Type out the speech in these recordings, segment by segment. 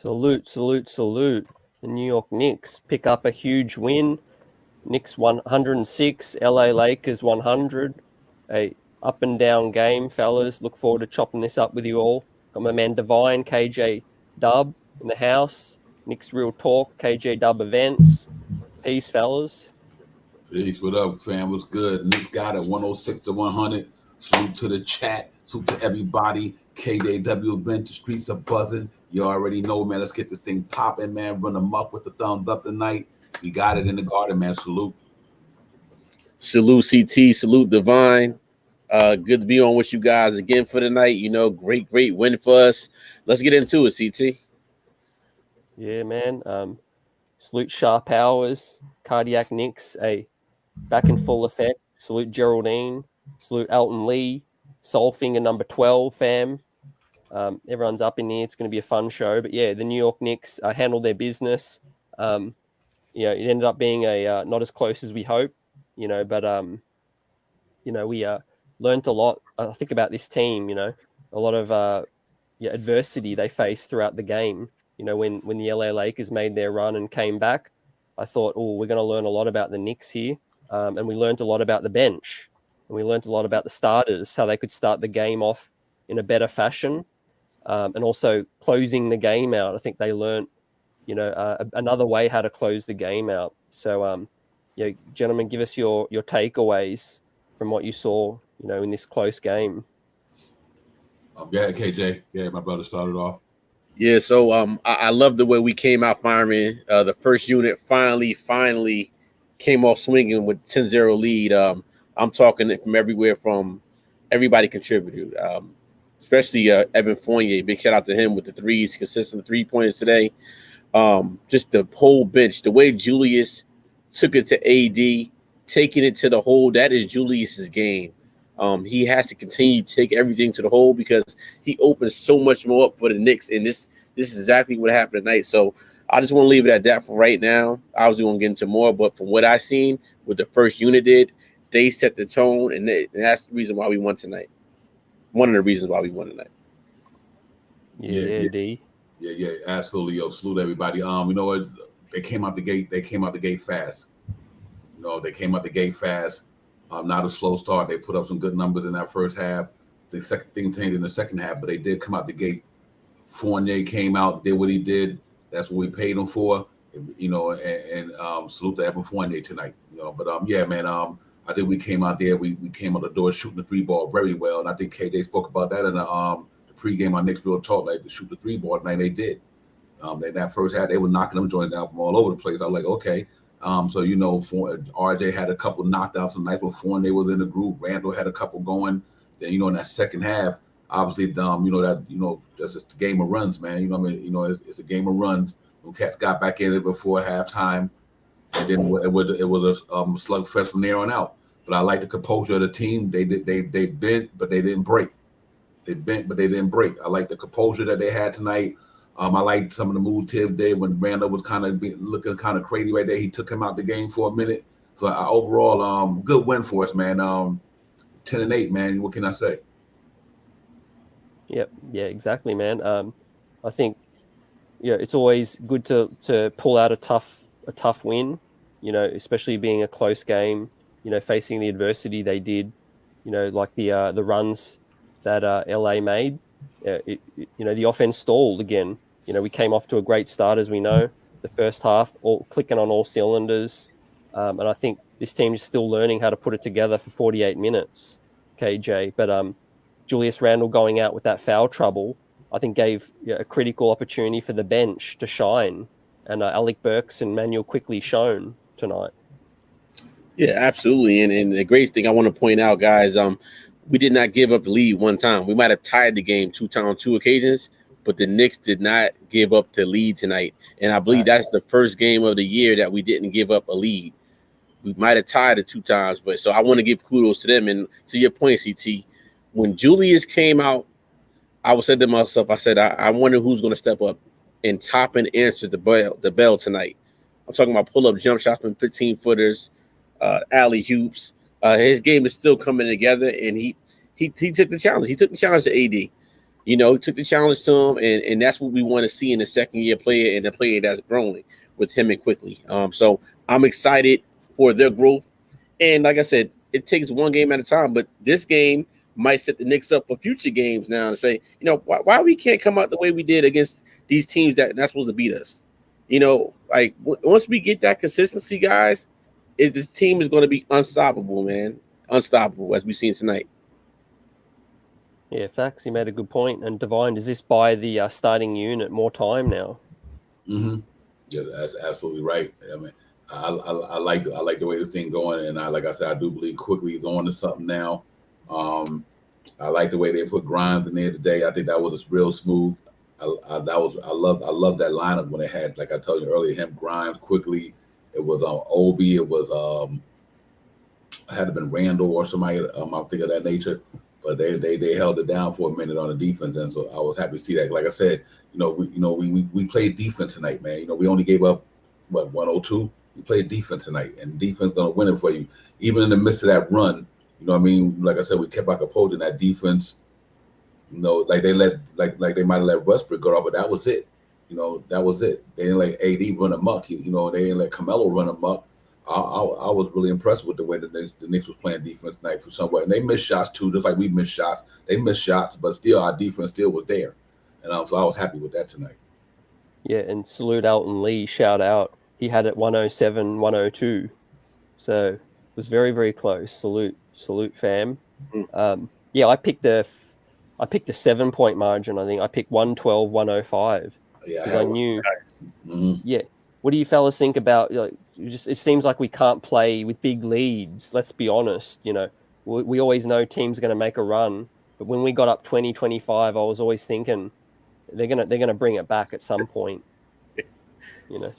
Salute, salute, salute. The New York Knicks pick up a huge win. Knicks 106, LA Lakers 100. A up and down game, fellas. Look forward to chopping this up with you all. Got my man Divine, KJ Dub in the house. Knicks Real Talk, KJ Dub Events. Peace, fellas. Peace, what up, fam? What's good? Nick got it, 106 to 100. Salute to the chat. Salute to everybody. KJW event, the streets are buzzing. You already know, man. Let's get this thing popping, man. Run them up with the thumbs up tonight. We got it in the garden, man. Salute. Salute CT, salute Divine. Good to be on with you guys again for the night. You know, great win for us. Let's get into it, CT. Yeah, man. Salute Sharp Hours, Cardiac Knicks, back in full effect. Salute Geraldine. Salute Elton Lee. Soulfinger number 12, fam. Everyone's up in here. It's going to be a fun show. But yeah, the New York Knicks handled their business. It ended up being not as close as we hoped, but we learned a lot. I think about this team, a lot of adversity they faced throughout the game. When the LA Lakers made their run and came back, I thought, we're going to learn a lot about the Knicks here. And we learned a lot about the bench. And we learned a lot about the starters, how they could start the game off in a better fashion. And also closing the game out. I think they learned, another way how to close the game out. So, gentlemen, give us your takeaways from what you saw, in this close game. Yeah, KJ. Yeah, my brother started off. Yeah, so I love the way we came out firing. The first unit finally came off swinging with 10-0 lead. I'm talking from everywhere from everybody contributed, especially Evan Fournier. Big shout out to him with the threes, consistent 3-pointers today. Just the whole bench, the way Julius took it to AD, taking it to the hole, that is Julius's game. He has to continue to take everything to the hole because he opens so much more up for the Knicks, and this is exactly what happened tonight. So I just want to leave it at that for right now. Obviously, we'll get into more, but from what I've seen, what the first unit did, they set the tone, and that's the reason why we won tonight. One of the reasons why we won tonight. Yeah, D. Yeah, absolutely. Yo, salute everybody. You know what? They came out the gate fast. They came out the gate fast. Not a slow start. They put up some good numbers in that first half. The second thing changed in the second half, but they did come out the gate. Fournier came out, did what he did. That's what we paid him for. And salute to Evan Fournier tonight. But yeah, man. I think we came out there. We came out the door shooting the 3-ball very well, and I think KJ spoke about that in the pregame on Knicks Real Talk, like to shoot the 3-ball tonight. They did. In that first half, they were knocking them joints out from all over the place. I was like, okay. So RJ had a couple knockdowns tonight. When Fournier was in the group, Randle had a couple going. Then in that second half, obviously, that's just a game of runs, man. It's a game of runs. When cats got back in it before halftime, and then it was a slugfest from there on out. But I like the composure of the team. They bent, but they didn't break. They bent, but they didn't break. I like the composure that they had tonight. I liked some of the moves Tibbs did when Randall was kind of looking kind of crazy right there. He took him out the game for a minute. So overall, good win for us, man. 10-8, man. What can I say? Yep. Yeah, exactly, man. I think, it's always good to pull out a tough win, especially being a close game, facing the adversity they did, like the runs that LA made. The offense stalled again. We came off to a great start, as we know. The first half, all clicking on all cylinders. And I think this team is still learning how to put it together for 48 minutes, KJ. But Julius Randle going out with that foul trouble, I think gave a critical opportunity for the bench to shine. And Alec Burks and Manuel quickly shown tonight. Yeah, absolutely. And the great thing I want to point out, guys, we did not give up the lead one time. We might have tied the game 2 times on 2 occasions, but the Knicks did not give up the lead tonight. And I believe that's the first game of the year that we didn't give up a lead. We might have tied it 2 times, but so I want to give kudos to them. And to your point, CT, when Julius came out, I said to myself, I wonder who's going to step up. And Toppin answered the bell tonight. I'm talking about pull-up jump shots from 15-footers, alley hoops. His game is still coming together, and he took the challenge. He took the challenge to AD. took the challenge to him, and that's what we want to see in the second-year player and the player that's growing with him and quickly. So I'm excited for their growth. And like I said, it takes one game at a time, but this game might set the Knicks up for future games now and say, why we can't come out the way we did against these teams that not supposed to beat us. Like once we get that consistency, guys, this team is going to be unstoppable, man. Unstoppable, as we've seen tonight. Yeah, facts. You made a good point. And Divine, does this buy the starting unit more time now? Mm-hmm. Yeah, that's absolutely right. I mean, I like the way this thing going, and like I said, I do believe quickly is on to something now. I like the way they put Grimes in there today. I think that was real smooth. I love that lineup when they had, like I told you earlier, him, Grimes, quickly. It was Obi. It was had to been Randle or somebody. I think of that nature. But they held it down for a minute on the defense, and so I was happy to see that. Like I said, we played defense tonight, man. We only gave up 102. We played defense tonight, and defense gonna win it for you, even in the midst of that run. Like I said, we kept our composure in that defense. Like they they might have let Westbrook go off, but that was it. That was it. They didn't let AD run amok. They didn't let Carmelo run amok. I was really impressed with the way that the Knicks was playing defense tonight for somewhat. And they missed shots too, just like we missed shots. They missed shots, but still our defense still was there. And so I was happy with that tonight. Yeah, and salute Elton Lee, shout out. He had it 107, 102. So it was very, very close. Salute fam. I picked a 7-point margin, I think. I picked 112, 105. Yeah, because I knew. Mm-hmm. Yeah. What do you fellas think about it seems like we can't play with big leads. Let's be honest. We always know teams are going to make a run, but when we got up 20, 25, I was always thinking they're gonna bring it back at some point. And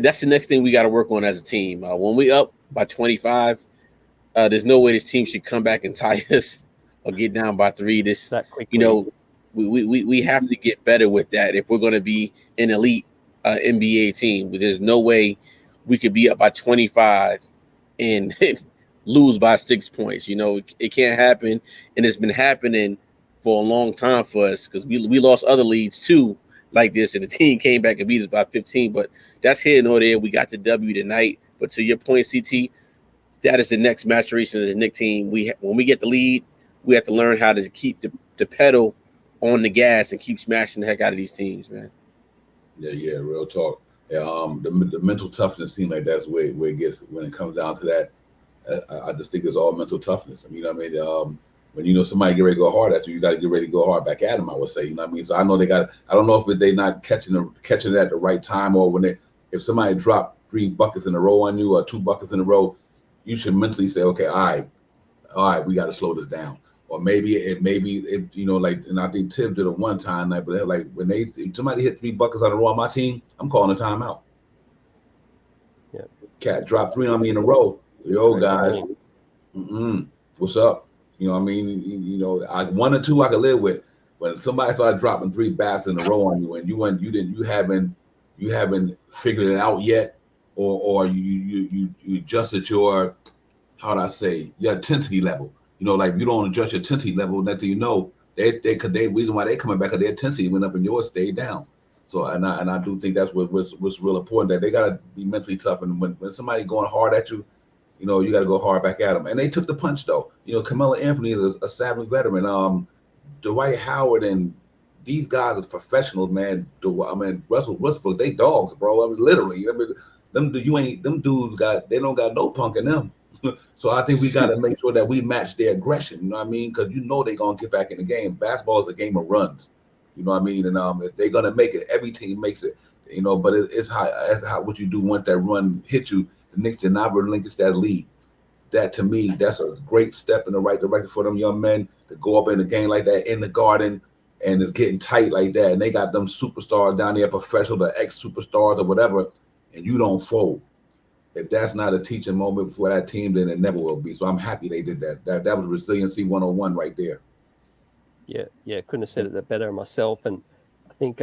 that's the next thing we got to work on as a team. When we up by 25, there's no way this team should come back and tie us or get down by 3. We have to get better with that if we're going to be an elite NBA team. There's no way we could be up by 25 and lose by 6 points. It can't happen, and it's been happening for a long time for us because we lost other leads too like this, and the team came back and beat us by 15. But that's here nor there. We got the W tonight. But to your point, CT, that is the next maturation of the Knicks team. When we get the lead, we have to learn how to keep the pedal on the gas and keep smashing the heck out of these teams, man. Yeah, real talk. Yeah, the mental toughness seems like that's where it gets when it comes down to that. I just think it's all mental toughness. When somebody get ready to go hard at you, you got to get ready to go hard back at them. I would say, So I know they got. I don't know if they not catching it at the right time, or if somebody dropped 3 buckets in a row on you or 2 buckets in a row, you should mentally say, okay, all right, we got to slow this down. Or maybe and I think Tibb did it one time, but they're like if somebody hit 3 buckets on a row on my team, I'm calling a timeout. Yeah, Cat dropped 3 on me in a row. Yo, guys, what's up? I 1 or 2 I could live with. When somebody started dropping 3 baskets in a row on you, and you haven't figured it out yet, or you adjusted your your intensity level. Like you don't adjust your intensity level, nothing. They reason why they coming back, because their intensity went up and yours stayed down. So and I do think that's what's real important, that they gotta be mentally tough, and when somebody going hard at you, you got to go hard back at them. And they took the punch though. Carmelo Anthony is a savage veteran. Dwight Howard and these guys are professionals, man. Russell Westbrook, they dogs, bro. Literally. Them dudes they don't got no punk in them. So I think we got to make sure that we match their aggression. You know what I mean? Because they're gonna get back in the game. Basketball is a game of runs. You know what I mean? And if they're gonna make it, every team makes it. But it's how what you do once that run hits you. The Knicks did not relinquish that lead. That to me, that's a great step in the right direction for them young men to go up in a game like that in the Garden, and it's getting tight like that. And they got them superstars down there, professional, the ex-superstars or whatever, and you don't fold. If that's not a teaching moment for that team, then it never will be. So I'm happy they did that. That was resiliency 101 right there. Yeah, couldn't have said it better myself. And I think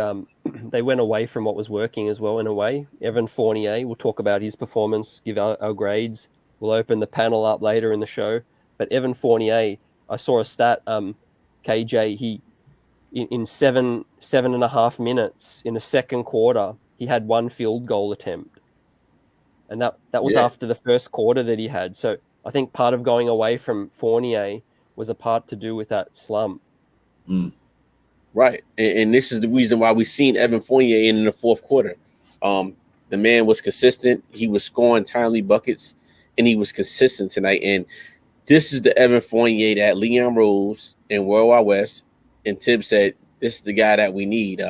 they went away from what was working as well in a way. Evan Fournier, we'll talk about his performance, give our grades. We'll open the panel up later in the show. But Evan Fournier, I saw a stat, KJ, in 7.5 minutes in the second quarter, he had 1 field goal attempt. And that was after the first quarter that he had. So I think part of going away from Fournier was a part to do with that slump. Right. And this is the reason why we've seen Evan Fournier in the fourth quarter. The man was consistent. He was scoring timely buckets, and he was consistent tonight. And this is the Evan Fournier that Leon Rose and World Wide West and Tibbs said, this is the guy that we need.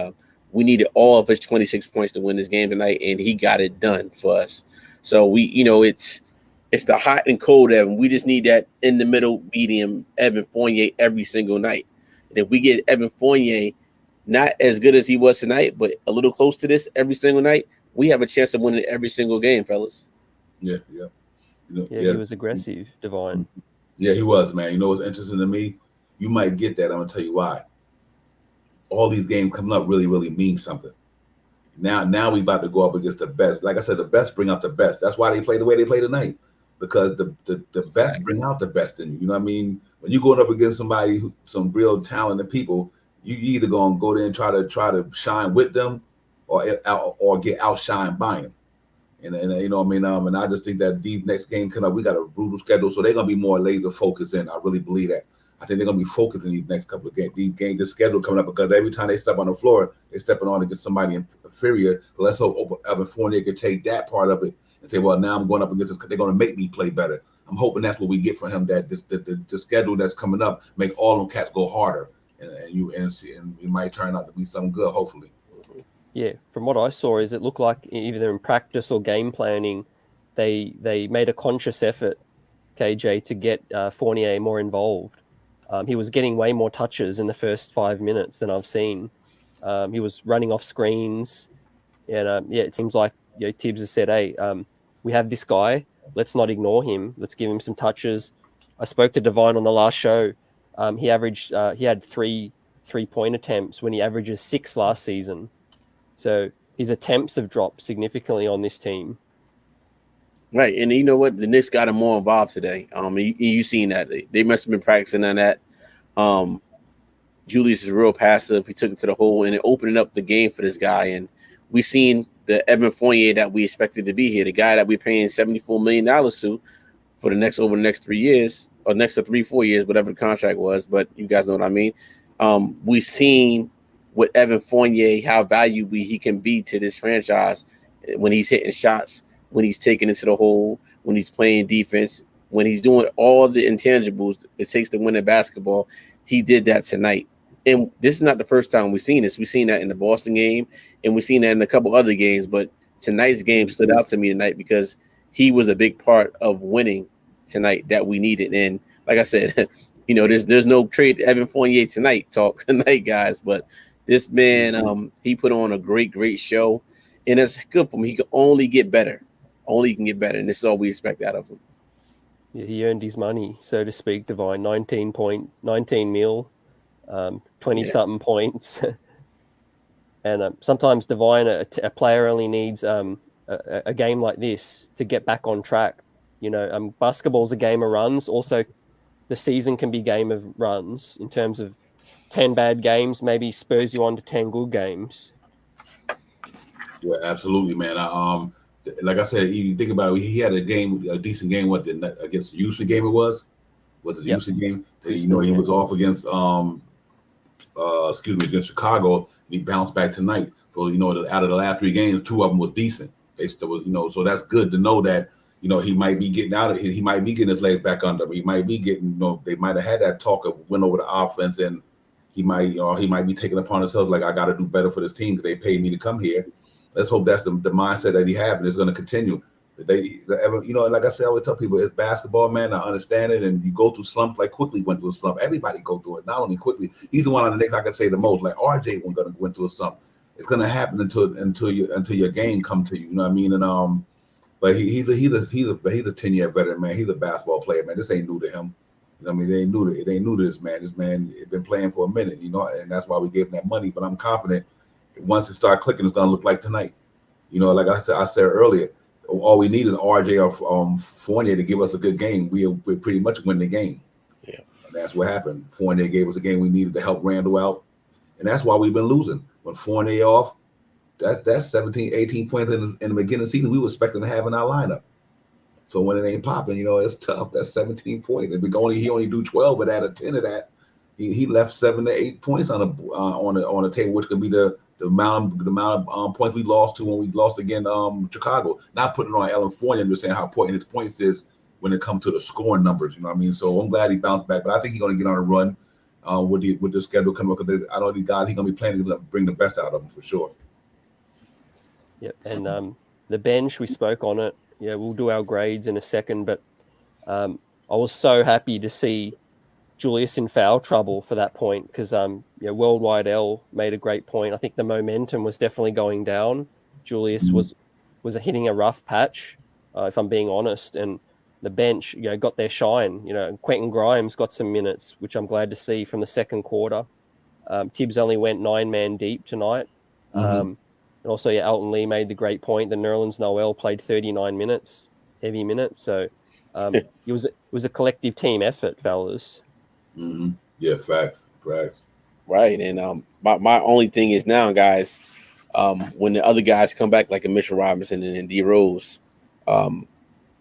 We needed all of his 26 points to win this game tonight, and he got it done for us. So it's the hot and cold Evan. We just need that in the middle medium Evan Fournier every single night. And if we get Evan Fournier not as good as he was tonight, but a little close to this every single night, we have a chance of winning every single game, fellas. Yeah. He was aggressive, Divine. Yeah, he was, man. You know what's interesting to me? You might get that. I'm gonna tell you why. All these games coming up really, really mean something. Now we about to go up against the best. Like I said, the best bring out the best. That's why they play the way they play tonight, because the best bring out the best in you. You know what I mean? When you're going up against somebody, some real talented people, you either gonna go there and try to shine with them, or get outshined by them. And you know what I mean? And I just think that these next games coming up, we got a brutal schedule, so they're gonna be more laser focused in. I really believe that. I think they're gonna be focused in these next couple of games. This schedule coming up, because every time they step on the floor, they're stepping on against somebody inferior. So let's hope Evan Fournier can take that part of it and say, well, now I'm going up against this. They're gonna make me play better. I'm hoping that's what we get from him. That the schedule that's coming up make all them cats go harder, and it might turn out to be something good. Hopefully. Yeah, from what I saw, is it looked like either in practice or game planning, they made a conscious effort, KJ, to get Fournier more involved. He was getting way more touches in the first 5 minutes than I've seen. He was running off screens, and it seems like Tibbs has said, "Hey, we have this guy. Let's not ignore him. Let's give him some touches." I spoke to Divine on the last show. He had 3 3-point attempts when he averages 6 last season. So his attempts have dropped significantly on this team. Right, and you know what? The Knicks got him more involved today. You seen that they must have been practicing on that. Julius is real passive. He took it to the hole, and it opened up the game for this guy. And we seen the Evan Fournier that we expected to be here, the guy that we're paying $74 million to for over the next 3 years, or next to 3-4 years, whatever the contract was. But you guys know what I mean. We seen with Evan Fournier how valuable he can be to this franchise when he's hitting shots, when he's taking it to the hole, when he's playing defense, when he's doing all the intangibles it takes to win a basketball. He did that tonight. And this is not the first time we've seen this. We've seen that in the Boston game, and we've seen that in a couple other games. But tonight's game stood out to me tonight because he was a big part of winning tonight that we needed. And like I said, there's no trade Evan Fournier tonight, guys. But this man, he put on a great show, and it's good for him. He can only get better. Only can get better, and this is all we expect out of him. Yeah, he earned his money, so to speak, Divine. 19 mil, 20-something points. And sometimes, Divine, a player only needs a game like this to get back on track. Basketball's a game of runs. Also, the season can be a game of runs in terms of 10 bad games maybe spurs you on to 10 good games. Yeah, absolutely, man. Like I said, you think about it, he had a decent game. Against the Houston game? Was it the Houston game? He was off against against Chicago. He bounced back tonight. So out of the last 3 games, 2 of them was decent. They still was, so that's good to know that he might be getting out of it. He might be getting his legs back under him. He might be getting, they might have had that talk of win over the offense, and he might be taking upon himself like, I got to do better for this team because they paid me to come here. Let's hope that's the mindset that he has, and it's going to continue. Like I say, I always tell people, it's basketball, man. I understand it, and you go through slumps. Like Quickly went through a slump. Everybody go through it. Not only Quickly, he's the one on the Knicks I can say the most. Like RJ went through a slump. It's going to happen until your game come to you. You know what I mean? And but he's a 10-year veteran, man. He's a basketball player, man. This ain't new to him. You know what I mean? It ain't new to this man. This man has been playing for a minute, and that's why we gave him that money. But I'm confident once it starts clicking, it's gonna look like tonight. Like I said earlier, all we need is RJ or Fournier to give us a good game. We pretty much win the game. Yeah, and that's what happened. Fournier gave us a game we needed to help Randle out. And that's why we've been losing. When Fournier off, that's 17, 18 points in the beginning of the season we were expecting to have in our lineup. So when it ain't popping, it's tough. That's 17 points. If he only do 12, but out of 10 of that, he left 7 to 8 points on the table, which could be the amount of points we lost to when we lost against Chicago. Not putting it on Ellen Fournier, I'm just saying how important his points is when it comes to the scoring numbers. You know what I mean? So I'm glad he bounced back, but I think he's going to get on a run with the schedule coming up. I know these guys, he's going to be planning to bring the best out of them for sure. Yep, and the bench, we spoke on it. Yeah, we'll do our grades in a second, but I was so happy to see Julius in foul trouble for that point because Worldwide L made a great point. I think the momentum was definitely going down. Julius was hitting a rough patch, if I'm being honest, and the bench got their shine. Quentin Grimes got some minutes, which I'm glad to see from the second quarter. Tibbs only went 9-man deep tonight. And also, Elton Lee made the great point that Nerlens Noel played 39 minutes, heavy minutes. So it was a collective team effort, fellas. Mm-hmm. Yeah, facts. Right, and my only thing is now, guys, when the other guys come back, like a Mitchell Robinson and D Rose,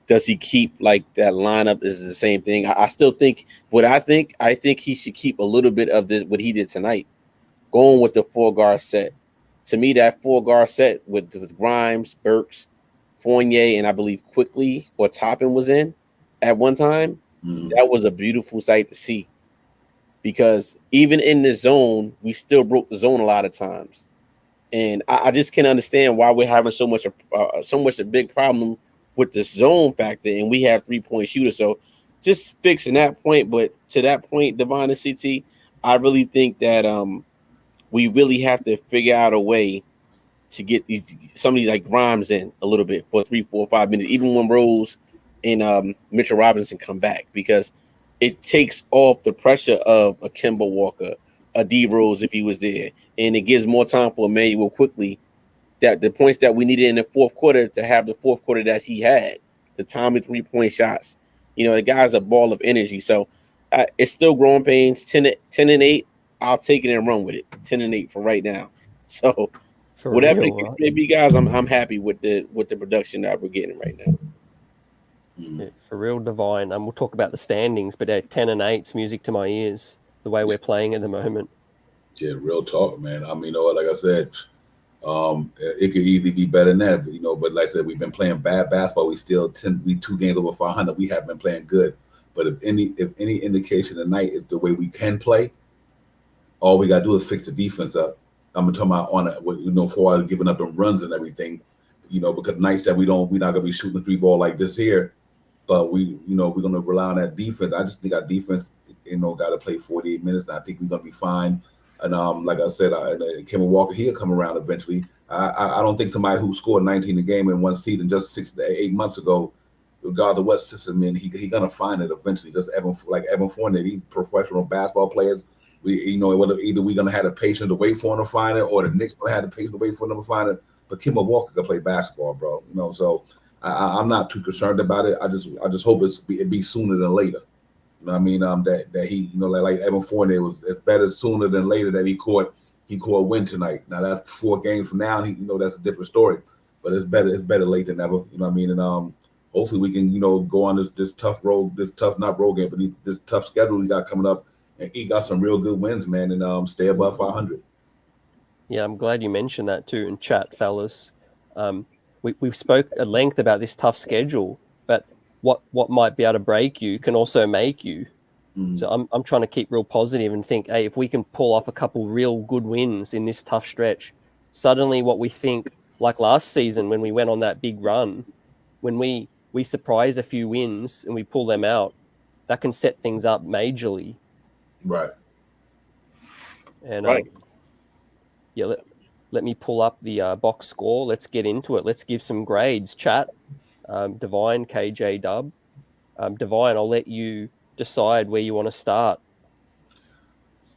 does he keep like that lineup? Is the same thing? I still think I think he should keep a little bit of this what he did tonight, going with the 4-guard set. To me, that 4-guard set with Grimes, Burks, Fournier, and I believe Quickly or Toppin was in at one time. That was a beautiful sight to see. Because even in the zone, we still broke the zone a lot of times, and I just can't understand why we're having so much a big problem with the zone factor, and we have 3-point shooters. So just fixing that point, but to that point, Devon and CT, I really think that we really have to figure out a way to get somebody like Grimes in a little bit for 3, 4, 5 minutes, even when Rose and Mitchell Robinson come back, because it takes off the pressure of a Kemba Walker, a D Rose if he was there, and it gives more time for Emmanuel Quickly. That the points that we needed in the fourth quarter to have the fourth quarter that he had, the timely 3-point shots. The guy's a ball of energy. So it's still growing pains. 10-8. I'll take it and run with it. 10-8 for right now. So For whatever real, the case may be, guys, I'm happy with the production that we're getting right now. Yeah, for real, Divine. We'll talk about the standings, but 10-8's music to my ears. The way we're playing at the moment. Yeah, real talk, man. I mean, like I said, it could easily be better than that, but like I said, we've been playing bad basketball. We 2 games over 500. We have been playing good. But if any indication tonight is the way we can play, all we got to do is fix the defense up. I'm talking about for giving up them runs and everything, because nights that we're not going to be shooting the 3-ball like this here, but we're going to rely on that defense. I just think our defense, got to play 48 minutes, and I think we're going to be fine. And like I said, Kemba Walker, he'll come around eventually. I don't think somebody who scored 19 a game in one season just 6 to 8 months ago, regardless of what system he's gonna find it eventually. Just Evan Fournier, these professional basketball players. Whether either we're gonna have the patience to wait for him to find it, or the Knicks gonna have the patience to wait for them to find it. But Kemba Walker can play basketball, bro. So I'm not too concerned about it. I just hope it be sooner than later. You know what I mean? That he, like Evan Fournier it's better sooner than later that he caught a win tonight. Now that's 4 games from now, and that's a different story. But it's better late than never. You know what I mean? And hopefully we can go on this tough road, not road game, but this tough schedule we got coming up, and he got some real good wins, man, and stay above 500. Yeah, I'm glad you mentioned that too in chat, fellas. We spoke at length about this tough schedule, but what might be able to break you can also make you. So I'm trying to keep real positive and think, hey, if we can pull off a couple real good wins in this tough stretch, suddenly what we think, like last season when we went on that big run, when we surprise a few wins and we pull them out, that can set things up majorly. Right. And right. Let me pull up the box score. Let's get into it. Let's give some grades. Chat, Divine, KJ, Dub. Divine, I'll let you decide where you want to start.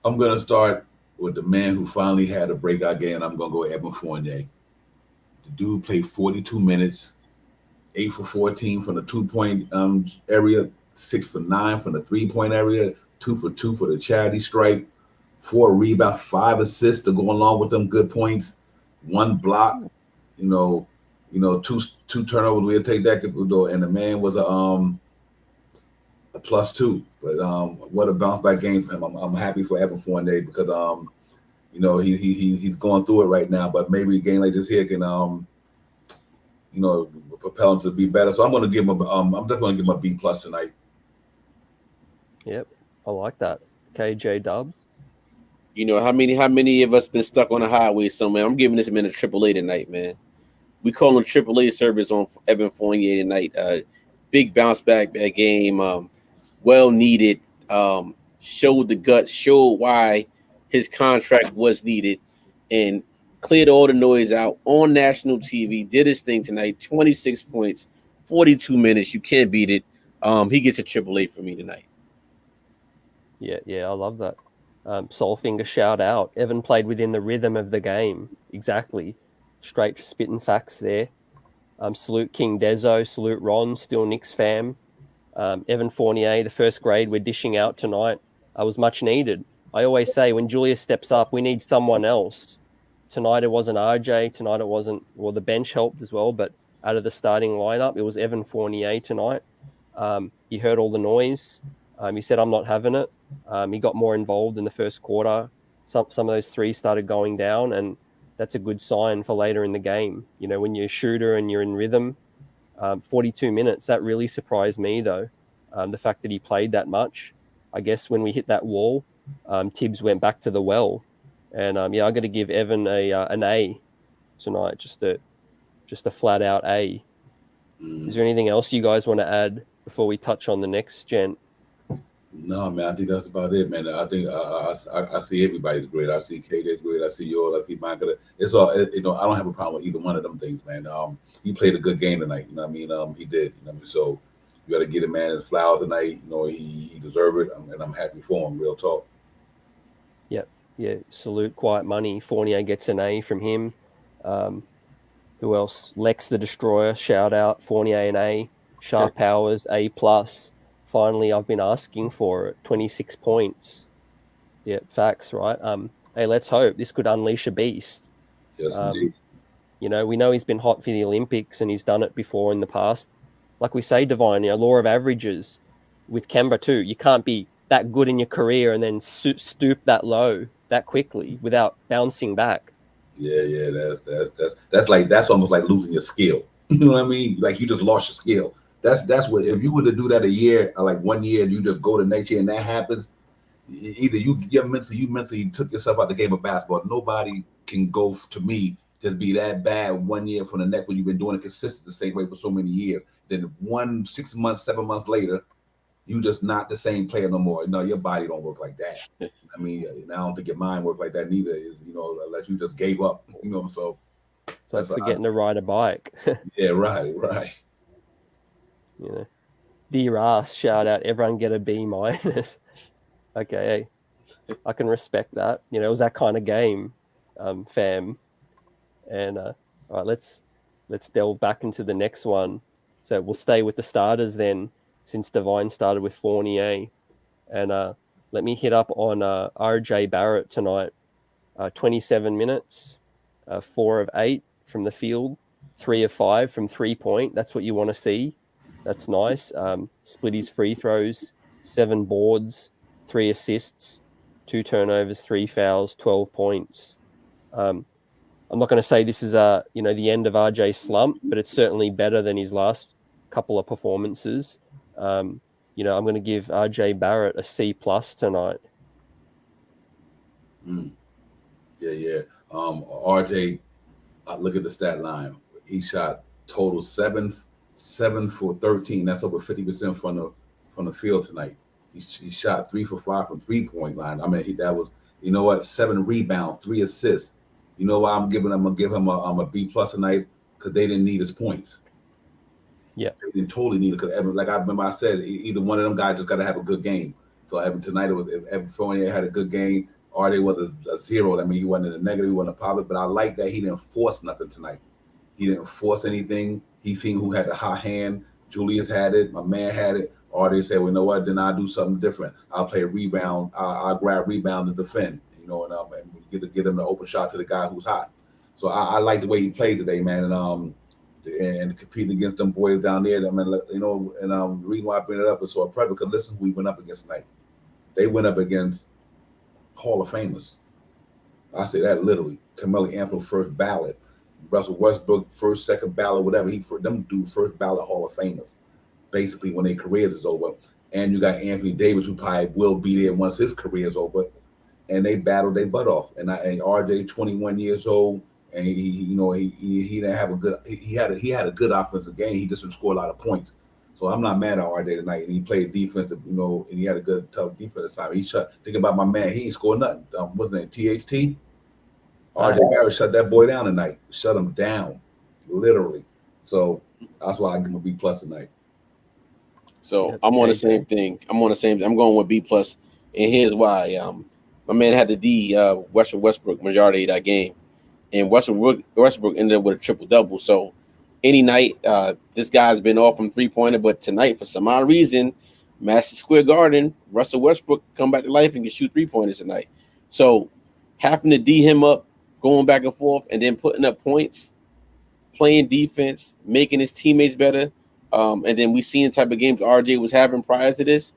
I'm going to start with the man who finally had a breakout game. I'm going to go with Evan Fournier. The dude played 42 minutes, 8 for 14 from the 2-point area, 6 for 9 from the 3-point area, 2 for 2 for the charity stripe. 4 rebounds, 5 assists to go along with them good points, 1 block, two turnovers. We'll take that, and the man was a +2. But what a bounce back game for him. I'm happy for Evan Fournier because he's going through it right now. But maybe a game like this here can propel him to be better. So I'm going to give him I'm definitely going to give him a B+ tonight. Yep, I like that. KJ Dub. How many of us been stuck on the highway somewhere? I'm giving this man a AAA tonight, man. We call him AAA service on Evan Fournier tonight. Big bounce back game. Well needed. Showed the guts. Showed why his contract was needed, and cleared all the noise out on national TV. Did his thing tonight. 26 points, 42 minutes. You can't beat it. He gets a AAA for me tonight. Yeah, I love that. Soulfinger shout out. Evan played within the rhythm of the game. Exactly. Straight spitting facts there. Salute King Dezo. Salute Ron. Still Knicks fam. Evan Fournier, the first grade we're dishing out tonight. Was much needed. I always say when Julius steps up, we need someone else. Tonight it wasn't RJ. Tonight it wasn't, well, the bench helped as well, but out of the starting lineup, it was Evan Fournier tonight. He heard all the noise. He said, I'm not having it. He got more involved in the first quarter. Some of those threes started going down, and that's a good sign for later in the game. When you're a shooter and you're in rhythm, 42 minutes, that really surprised me, though. The fact that he played that much. I guess when we hit that wall, Tibbs went back to the well. And, I'm going to give Evan an A tonight, just a flat-out A. Is there anything else you guys want to add before we touch on the next gent? No, man, I think that's about it, man. I think I see everybody's great. I see KJ's great. I see yours. I see mine. It's all, I don't have a problem with either one of them things, man. He played a good game tonight. He did. So you got to get a man his flowers tonight. He deserved it, and I'm happy for him. Real talk. Yep. Yeah. Salute Quiet Money. Fournier gets an A from him. Who else? Lex the Destroyer. Shout out. Fournier an A. Sharp Powers A+. Finally, I've been asking for it. 26 points. Yeah, facts, right? Hey, let's hope this could unleash a beast. Yes, indeed. We know he's been hot for the Olympics and he's done it before in the past. Like we say, Divine, law of averages with Kemba too. You can't be that good in your career and then stoop that low that quickly without bouncing back. Yeah. That's almost like losing your skill. You know what I mean? Like you just lost your skill. That's what, if you were to do that a year, like 1 year, and you just go to next year and that happens, either you mentally took yourself out the game of basketball. Nobody can go, to me, just be that bad 1 year from the next when you've been doing it consistent the same way for so many years. Then 6 months, 7 months later, you just not the same player no more. No, your body don't work like that. I mean, I don't think your mind work like that neither. Unless you just gave up. So it's forgetting to ride a bike. Yeah, right. D-Ras, shout out, everyone get a B-. Okay, I can respect that. It was that kind of game, fam. And all right, let's delve back into the next one. So we'll stay with the starters then, since Divine started with Fournier. And let me hit up on RJ Barrett tonight. 27 minutes, 4 of 8 from the field, 3 of 5 from 3-point. That's what you want to see. That's nice. Split his free throws, 7 boards, 3 assists, 2 turnovers, 3 fouls, 12 points. I'm not going to say this is the end of RJ's slump, but it's certainly better than his last couple of performances. I'm going to give RJ Barrett a C+ tonight. Yeah. RJ, look at the stat line. He shot total 7 for 13. That's over 50% from the field tonight. He shot 3 for 5 from 3-point line. I mean, that was, 7 rebounds, 3 assists. You know why I'm gonna give him a B+ tonight? Because they didn't need his points. Yeah, they didn't totally need it. Because Evan, like I remember I said, either one of them guys just got to have a good game. So Evan tonight, if Evan Fournier had a good game, RJ was a 0. I mean, he wasn't in the negative, he wasn't a positive. But I like that he didn't force nothing tonight. He didn't force anything. He seen who had the hot hand. Julius had it. My man had it. Or they say, well, you know what? Then I'll do something different. I'll play a rebound. I'll grab rebound and defend. And get him the open shot to the guy who's hot. So I like the way he played today, man. And competing against them boys down there. I mean, and the reason why I bring it up is so impressive because listen, who we went up against tonight. They went up against Hall of Famers. I say that literally. Carmelo Anthony first ballot, Russell Westbrook first, second ballot, whatever. Them do first ballot Hall of Famers. Basically, when their careers is over, and you got Anthony Davis, who probably will be there once his career is over, and they battled their butt off. And RJ, 21 years old, and he didn't have a good. He had a good offensive game. He just didn't score a lot of points. So I'm not mad at RJ tonight. And he played defensive, and he had a good tough defensive side. Thinking about my man, he ain't scored nothing. What's his name? THT. RJ Barrett shut that boy down tonight. Shut him down, literally. So that's why I give him a B+ tonight. So I'm on the same thing. I'm going with B+, and here's why. My man had the D Westbrook majority of that game, and Westbrook ended up with a triple-double. So any night, this guy's been off from three-pointer, but tonight, for some odd reason, Madison Square Garden, Russell Westbrook come back to life and can shoot three-pointers tonight. So having to D him up, going back and forth, and then putting up points, playing defense, making his teammates better. And then we seen the type of games RJ was having prior to this.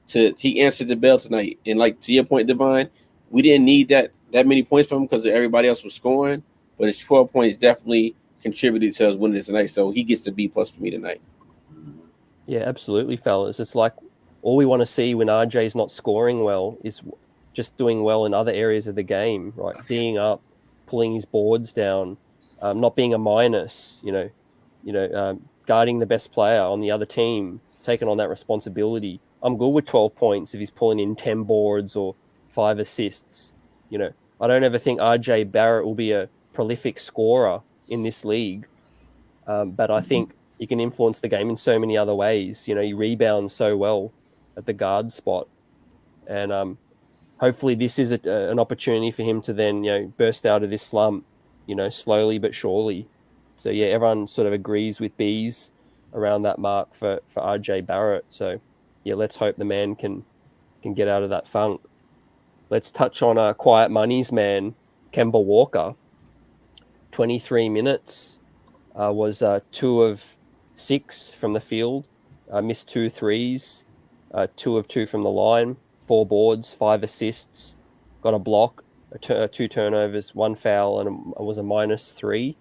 He answered the bell tonight. And like to your point, Divine, we didn't need that many points from him because everybody else was scoring. But his 12 points definitely contributed to us winning tonight. So he gets the B+ for me tonight. Yeah, absolutely, fellas. It's like all we want to see when RJ's not scoring well is just doing well in other areas of the game, right? D'ing up, pulling his boards down, not being a minus, guarding the best player on the other team, taking on that responsibility. I'm good with 12 points if he's pulling in 10 boards or 5 assists. I don't ever think RJ Barrett will be a prolific scorer in this league, but I think he can influence the game in so many other ways. He rebounds so well at the guard spot, and hopefully this is an opportunity for him to then burst out of this slump, slowly but surely. So yeah, everyone sort of agrees with B's around that mark for RJ Barrett. So yeah, let's hope the man can get out of that funk. Let's touch on quiet money's man, Kemba Walker. 23 minutes, was 2 of 6 from the field, missed 2 threes, 2 of 2 from the line, 4 boards, 5 assists, got a block, 2 turnovers, 1 foul, and it was a -3.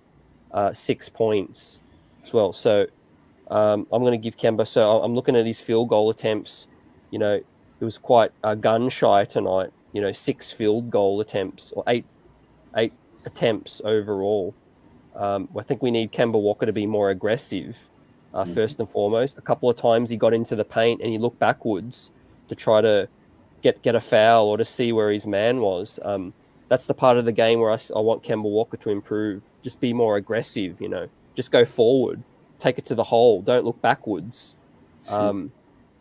6 points as well. So I'm going to give Kemba. So I'm looking at his field goal attempts. It was quite gun shy tonight. 6 field goal attempts or 8 attempts overall. I think we need Kemba Walker to be more aggressive. First and foremost, a couple of times he got into the paint and he looked backwards to try to get a foul or to see where his man was. That's the part of the game where I want Kemba Walker to improve. Just be more aggressive, just go forward, take it to the hole. Don't look backwards. But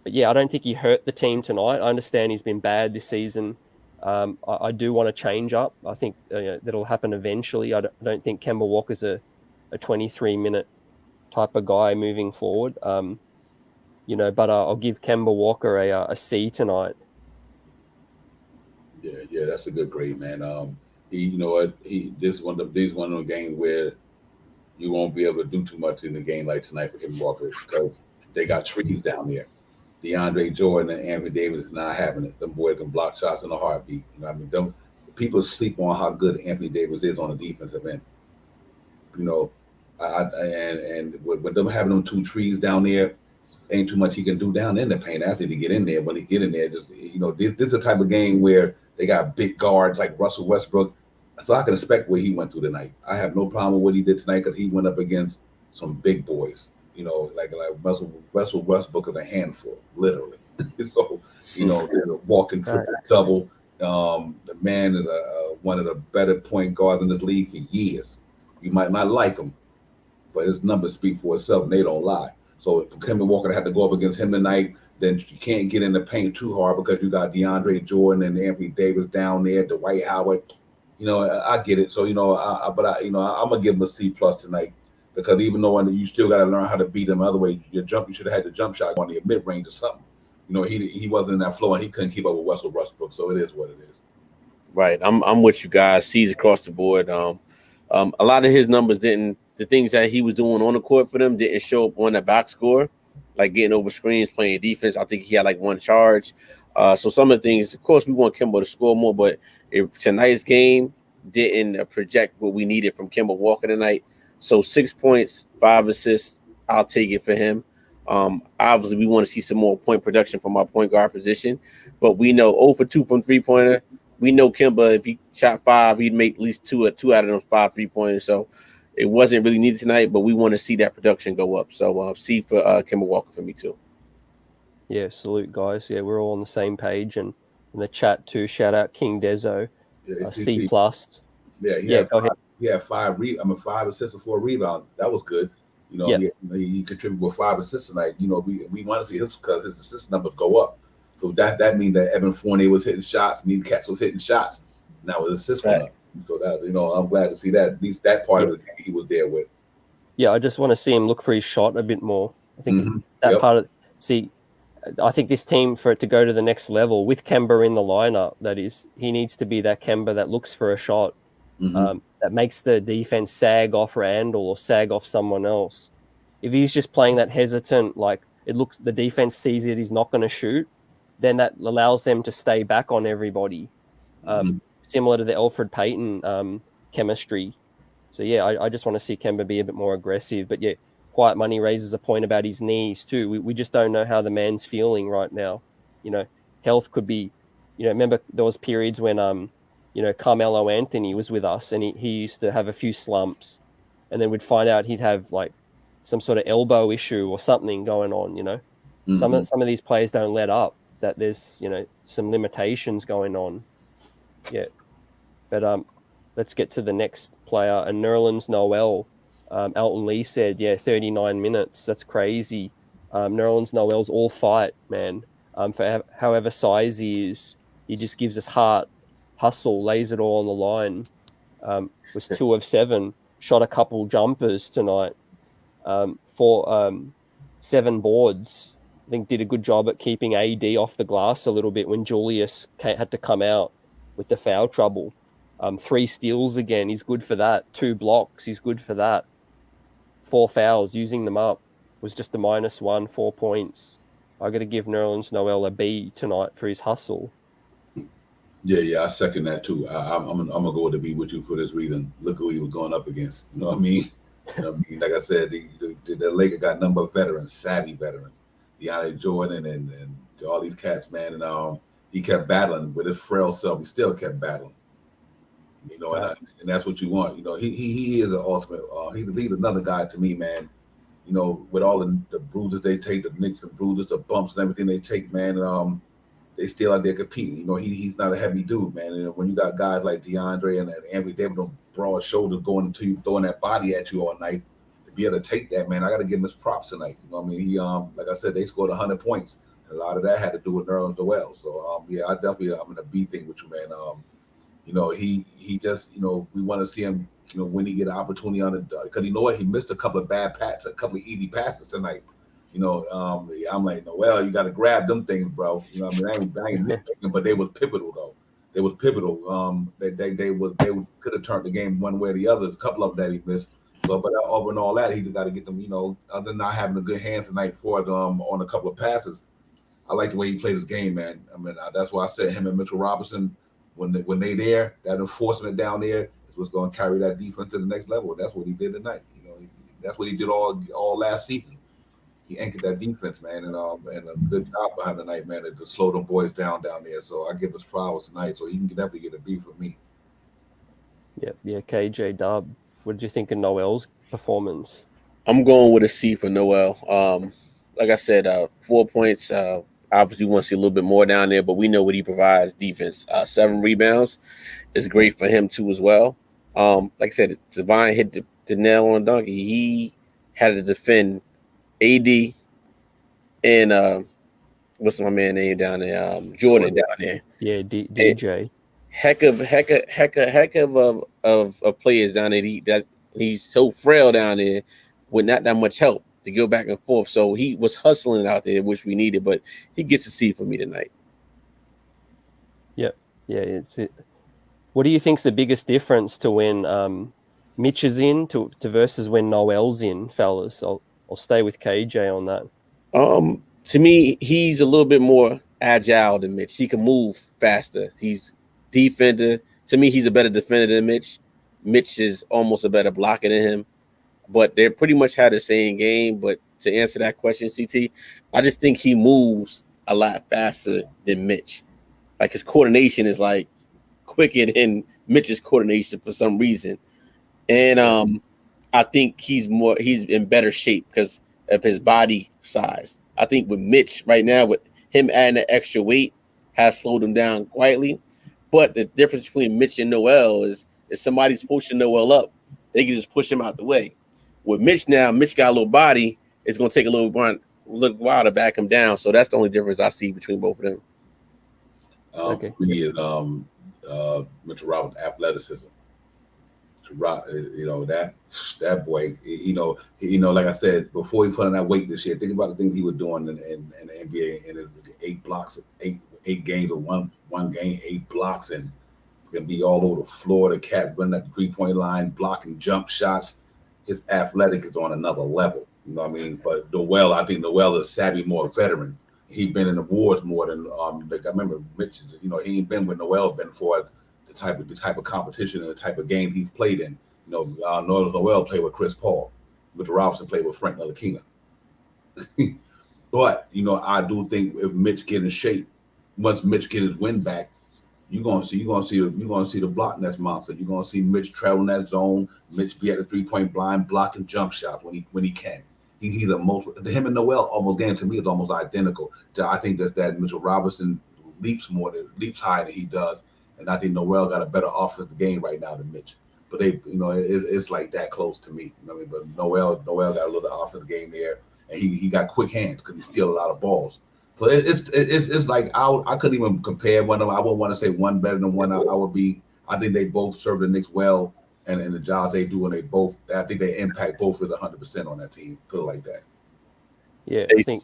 yeah, I don't think he hurt the team tonight. I understand he's been bad this season. I do want to change up. I think that'll happen eventually. I don't think Kemba Walker's a 23-minute type of guy moving forward. But I'll give Kemba Walker a C tonight. Yeah, that's a good grade, man. This is one of those games where you won't be able to do too much in the game like tonight for Kemba Walker because they got trees down there. DeAndre Jordan and Anthony Davis is not having it. Them boys can block shots in a heartbeat. People sleep on how good Anthony Davis is on the defensive end. And with them having them 2 trees down there, ain't too much he can do down in the paint after to get in there. When he get in there, this is a type of game where they got big guards like Russell Westbrook. So I can expect what he went through tonight. I have no problem with what he did tonight because he went up against some big boys. Like Russell Westbrook is a handful, literally. So, they're a walking triple-double. The man is one of the better point guards in this league for years. You might not like him, but his numbers speak for itself, and they don't lie. So if Kemba Walker had to go up against him tonight, then you can't get in the paint too hard because you got DeAndre Jordan and Anthony Davis down there, Dwight Howard. I get it. So I'm gonna give him a C+ tonight. because even though you still got to learn how to beat him. Other way, you should have had the jump shot on the mid range or something. You know, he wasn't in that flow and he couldn't keep up with Russell Westbrook. So it is what it is. Right. I'm with you guys. C's across the board. A lot of his numbers the things that he was doing on the court for them didn't show up on the box score, like getting over screens, playing defense. I think he had like one charge. So some of the things, of course, we want Kemba to score more, but if tonight's game didn't project what we needed from Kemba Walker tonight, so 6 points, 5 assists, I'll take it for him. Obviously, we want to see some more point production from our point guard position, but we know 0 for 2 from three-pointer. We know Kemba, if he shot 5, he'd make at least two out of those 5 3-pointers. So it wasn't really needed tonight, but we want to see that production go up. So C for Kemba Walker for me too. Yeah, salute, guys. Yeah, we're all on the same page. And in the chat too, shout out King Dezo, C+. Yeah, he had 5 assists and 4 rebounds. That was good. You know, he contributed with 5 assists tonight. You know, we want to see his assist numbers go up. So that means that Evan Fournier was hitting shots, Neil Katz was hitting shots. Now his assist went up. So that, you know, I'm glad to see that. At least that part of the game he was there with. Yeah, I just want to see him look for his shot a bit more. I think that part of I think this team, for it to go to the next level with Kemba in the lineup, that is, he needs to be that Kemba that looks for a shot, that makes the defense sag off Randle or sag off someone else. If he's just playing that hesitant, like the defense sees it, he's not going to shoot, then that allows them to stay back on everybody, similar to the Elfrid Payton chemistry. So, yeah, I just want to see Kemba be a bit more aggressive. But, yeah, Quiet Money raises a point about his knees too. We just don't know how the man's feeling right now. You know, health could be, you know, remember there was periods when, you know, Carmelo Anthony was with us and he used to have a few slumps, and then we'd find out he'd have like some sort of elbow issue or something going on, you know. Some of these players don't let up, that there's, you know, some limitations going on. Yeah. But let's get to the next player. And Nerlens Noel, Elton Lee said, 39 minutes. That's crazy. Nerlens Noel's all fight, man. For however size he is, he just gives us heart, hustle, lays it all on the line. Was 2 of 7, shot a couple jumpers tonight. 7 boards. I think did a good job at keeping AD off the glass a little bit when Julius had to come out with the foul trouble. 3 steals again. He's good for that. 2 blocks. He's good for that. 4 fouls. Using them up was just a -1, 4 points. I got to give Nerlens Noel a B tonight for his hustle. Yeah, I second that too. I'm gonna go with the B with you for this reason. Look who he was going up against. You know what I mean? You know what I mean? Like I said, the Lakers got a number of veterans, savvy veterans. DeAndre Jordan and all these cats, man. And he kept battling with his frail self. He still kept battling. You know, and that's what you want. You know, he is an ultimate. He's another guy to me, man. You know, with all the bruises they take, the nicks and bruises, the bumps and everything they take, man. They still out there competing. You know, he's not a heavy dude, man. And when you got guys like DeAndre and Anthony Davis on broad shoulders going into you, throwing that body at you all night, to be able to take that, man, I got to give him his props tonight. You know what I mean? He, like I said, they scored 100 points. A lot of that had to do with Nerlens Noel. So, I'm in a B thing with you, man. You know, he just, you know, we want to see him, you know, when he get an opportunity on it, because you know what, he missed a couple of bad passes, a couple of easy passes tonight. You know, I'm like, Noel, you got to grab them things, bro. You know what I mean? I ain't nitpicking, but they was pivotal though. They was pivotal. They could have turned the game one way or the other. A couple of them that he missed. But over and all that, he just got to get them. You know, other than not having a good hand tonight for it, on a couple of passes, I like the way he played his game, man. I mean, that's why I said him and Mitchell Robinson, when they there, that enforcement down there is what's going to carry that defense to the next level. That's what he did tonight. You know, that's what he did all last season. He anchored that defense, man, and a good job behind the night, man, to slow them boys down there. So I give us flowers tonight, so he can definitely get a B for me. Yeah, KJ Dub. What did you think of Noel's performance? I'm going with a C for Noel. Like I said, 4 points. Obviously, we want to see a little bit more down there, but we know what he provides defense. 7 rebounds is great for him too as well. Like I said, Devine hit the nail on the donkey. He had to defend AD and what's my man name down there? Jordan down there. Yeah, DJ. Heck of players down there that And he's so frail down there with not that much help to go back and forth. So he was hustling out there, which we needed, but he gets a C for me tonight. Yep. Yeah, it's it. What do you think's the biggest difference to when Mitch is in to versus when Noel's in, fellas? I'll stay with KJ on that. To me, he's a little bit more agile than Mitch. He can move faster. He's defender. To me, he's a better defender than Mitch. Mitch is almost a better blocker than him. But they pretty much had the same game. But to answer that question, CT, I just think he moves a lot faster than Mitch. Like his coordination is like quicker than Mitch's coordination for some reason. And I think he's in better shape because of his body size. I think with Mitch right now, with him adding the extra weight, has slowed him down quietly. But the difference between Mitch and Noel is if somebody's pushing Noel up, they can just push him out the way. With Mitch now, Mitch got a little body. It's going to take a little while to back him down. So that's the only difference I see between both of them. For me, is Mitchell Roberts' athleticism. That boy, like I said before, he put on that weight this year. Think about the things he was doing in the NBA, and 8 games of one game, 8 blocks, and can be all over the floor. The cat running at the 3-point line, blocking jump shots. His athletic is on another level. You know what I mean? But I think Noel is savvy, more veteran. He's been in the wars more than I remember Mitch. He ain't been with Noel before. The type of competition and the type of game he's played in. Nerlens Noel played with Chris Paul. Mitchell Robinson played with Frank Ntilikina. But I do think if Mitch get in shape, once Mitch get his win back, you're gonna see the block nest monster. You're gonna see Mitch traveling that zone. Mitch be at the 3-point line, blocking jump shots when he can. He's the most. Him and Noel almost game to me is almost identical. I think that Mitchell Robinson leaps higher than he does. And I think Noel got a better offensive game right now than Mitch. But it's like that close to me. But Noel got a little offensive game there, and he got quick hands because he steals a lot of balls. So it's like I couldn't even compare one of them. I wouldn't want to say one better than one. I think they both serve the Knicks well, and the job they do, and I think they impact both as 100% on that team. Put it like that. Yeah, I think.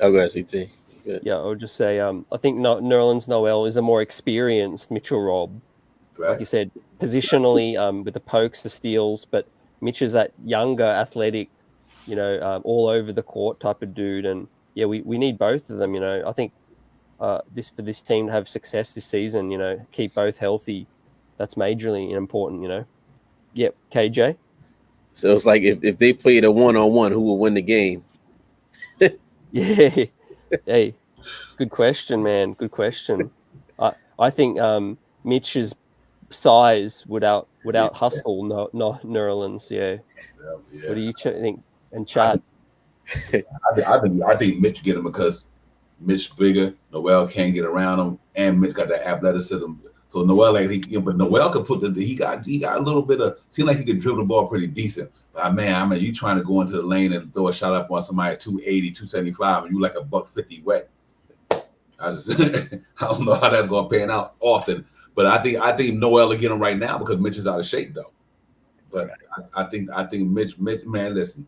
I'll go ahead, CT. Good. Yeah, I would just say I think Nerlens Noel is a more experienced Mitchell Robb. Right. Like you said, positionally with the pokes, the steals, but Mitch is that younger, athletic, all over the court type of dude. And yeah, we need both of them. I think for this team to have success this season, keep both healthy. That's majorly important. Yep, KJ. So it's like if they played a one-on-one, who will win the game? Yeah. Hey, good question, man. Good question. I think Mitch's size would out hustle Nerlens. Yeah. What do you think? And Chad? I think Mitch get him because Mitch bigger. Noel can't get around him, and Mitch got that athleticism. So Noel, but Noel could he got a little bit of. Seemed like he could dribble the ball pretty decent. But man, you trying to go into the lane and throw a shot up on somebody at 280, 275, and you like $150 wet. I don't know how that's going to pan out often. But I think Noel will get him right now because Mitch is out of shape though. But I think Mitch, man, listen,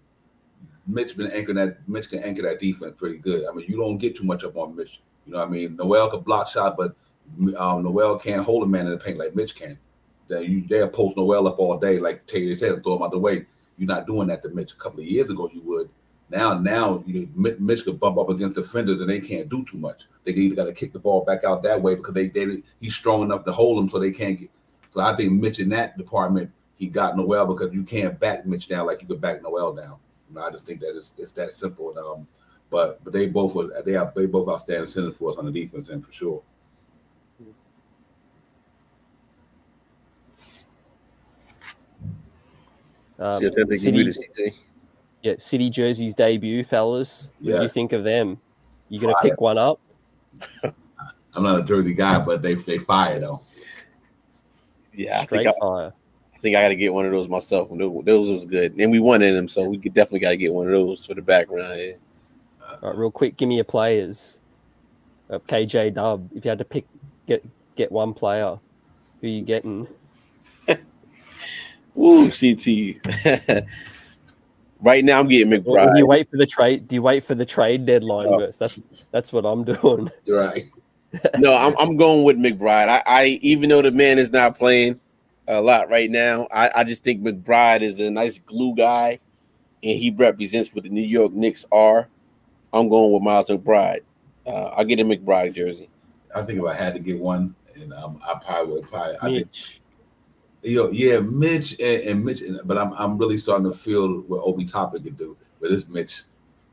Mitch can anchor that defense pretty good. You don't get too much up on Mitch. Noel can block shot, but Noel can't hold a man in the paint like Mitch can. They'll post Noel up all day, like Taylor said, and throw him out the way. You're not doing that to Mitch. A couple of years ago, you would. Now, Mitch could bump up against defenders, and they can't do too much. They either got to kick the ball back out that way because he's strong enough to hold him, so they can't get. So I think Mitch in that department, he got Noel because you can't back Mitch down like you could back Noel down. I just think that it's that simple. But they both outstanding centers for us on the defense end for sure. City Jersey's debut, fellas. What do you think of them? You gonna pick one up? I'm not a Jersey guy, but they fire though. Yeah, I think I got to get one of those myself. Those was good, and we won in them, so we definitely got to get one of those for the background here. All right, real quick, give me your players. KJ Dub. If you had to get one player, who are you getting? Woo, CT. Right now, I'm getting Or do you McBride. wait for the trade? Do you wait for the trade deadline? Oh. Verse? That's what I'm doing. You're right. No, I'm going with McBride. I even though the man is not playing a lot right now, I just think McBride is a nice glue guy, and he represents what the New York Knicks are. I'm going with Miles McBride. I'll get a McBride jersey. I think if I had to get one, and I probably would. I think Mitch. yeah, Mitch and Mitch, but I'm really starting to feel what Obi Toppin could do. But it's Mitch,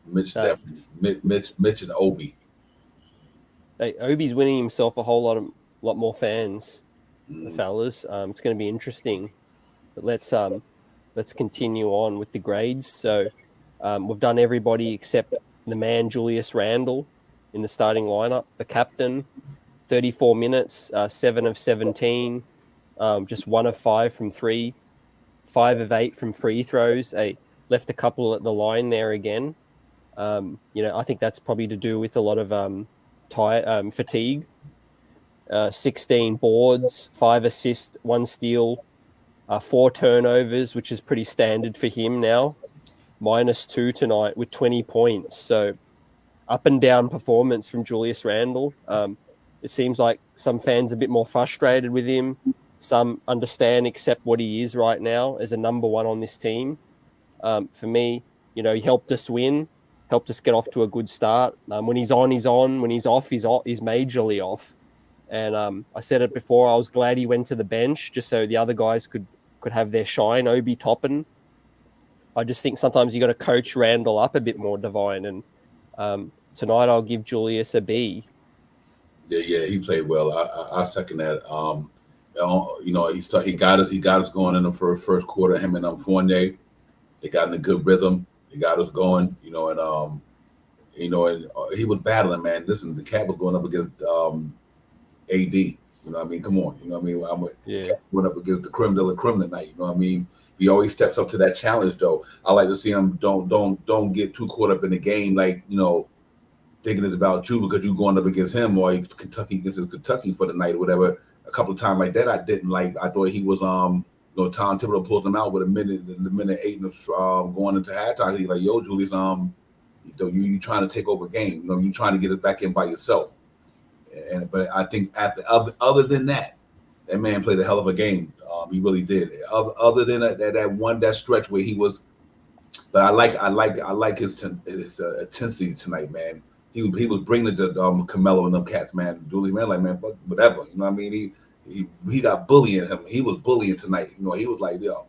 Mitch and Obi. Hey, Obi's winning himself a whole lot more fans, the fellas. It's going to be interesting. But let's continue on with the grades. So we've done everybody except the man Julius Randle in the starting lineup, the captain. 34 minutes, 7 of 17, just 1 of 5 from 3, 5 of 8 from free throws. Left a couple at the line there again. I think that's probably to do with a lot of fatigue. 16 boards, 5 assists, 1 steal, 4 turnovers, which is pretty standard for him now. -2 tonight with 20 points. So up and down performance from Julius Randle. It seems like some fans are a bit more frustrated with him. Some understand, accept what he is right now as a number one on this team. For me, he helped us win, helped us get off to a good start. When he's on, he's on. When he's off, he's majorly off. And I said it before, I was glad he went to the bench just so the other guys could have their shine. Obi Toppin. I just think sometimes you got to coach Randle up a bit more, Divine. And tonight I'll give Julius a B. Yeah, he played well. I second that. He got us going in the first quarter. Him and Fournier, they got in a good rhythm. They got us going. And he was battling, man. Listen, the Cat was going up against AD. You know what I mean? Come on. You know what I mean? Went up against the creme de la creme tonight. You know what I mean? He always steps up to that challenge, though. I like to see him don't get too caught up in the game, like thinking it's about you because you're going up against him or Kentucky against Kentucky for the night or whatever. A couple of times like that, I didn't like. I thought he was, Tom Thibodeau pulled him out with the minute 8 going into halftime. He's like, yo, Julius, you trying to take over a game. You trying to get it back in by yourself. But I think other than that man played a hell of a game. He really did. Other than that stretch where he was, but I like his intensity tonight, man. He was bringing the Carmelo and them cats, man. Julius, man, like, man, whatever. You know what I mean? He got bullying him. He was bullying tonight. He was like, yo,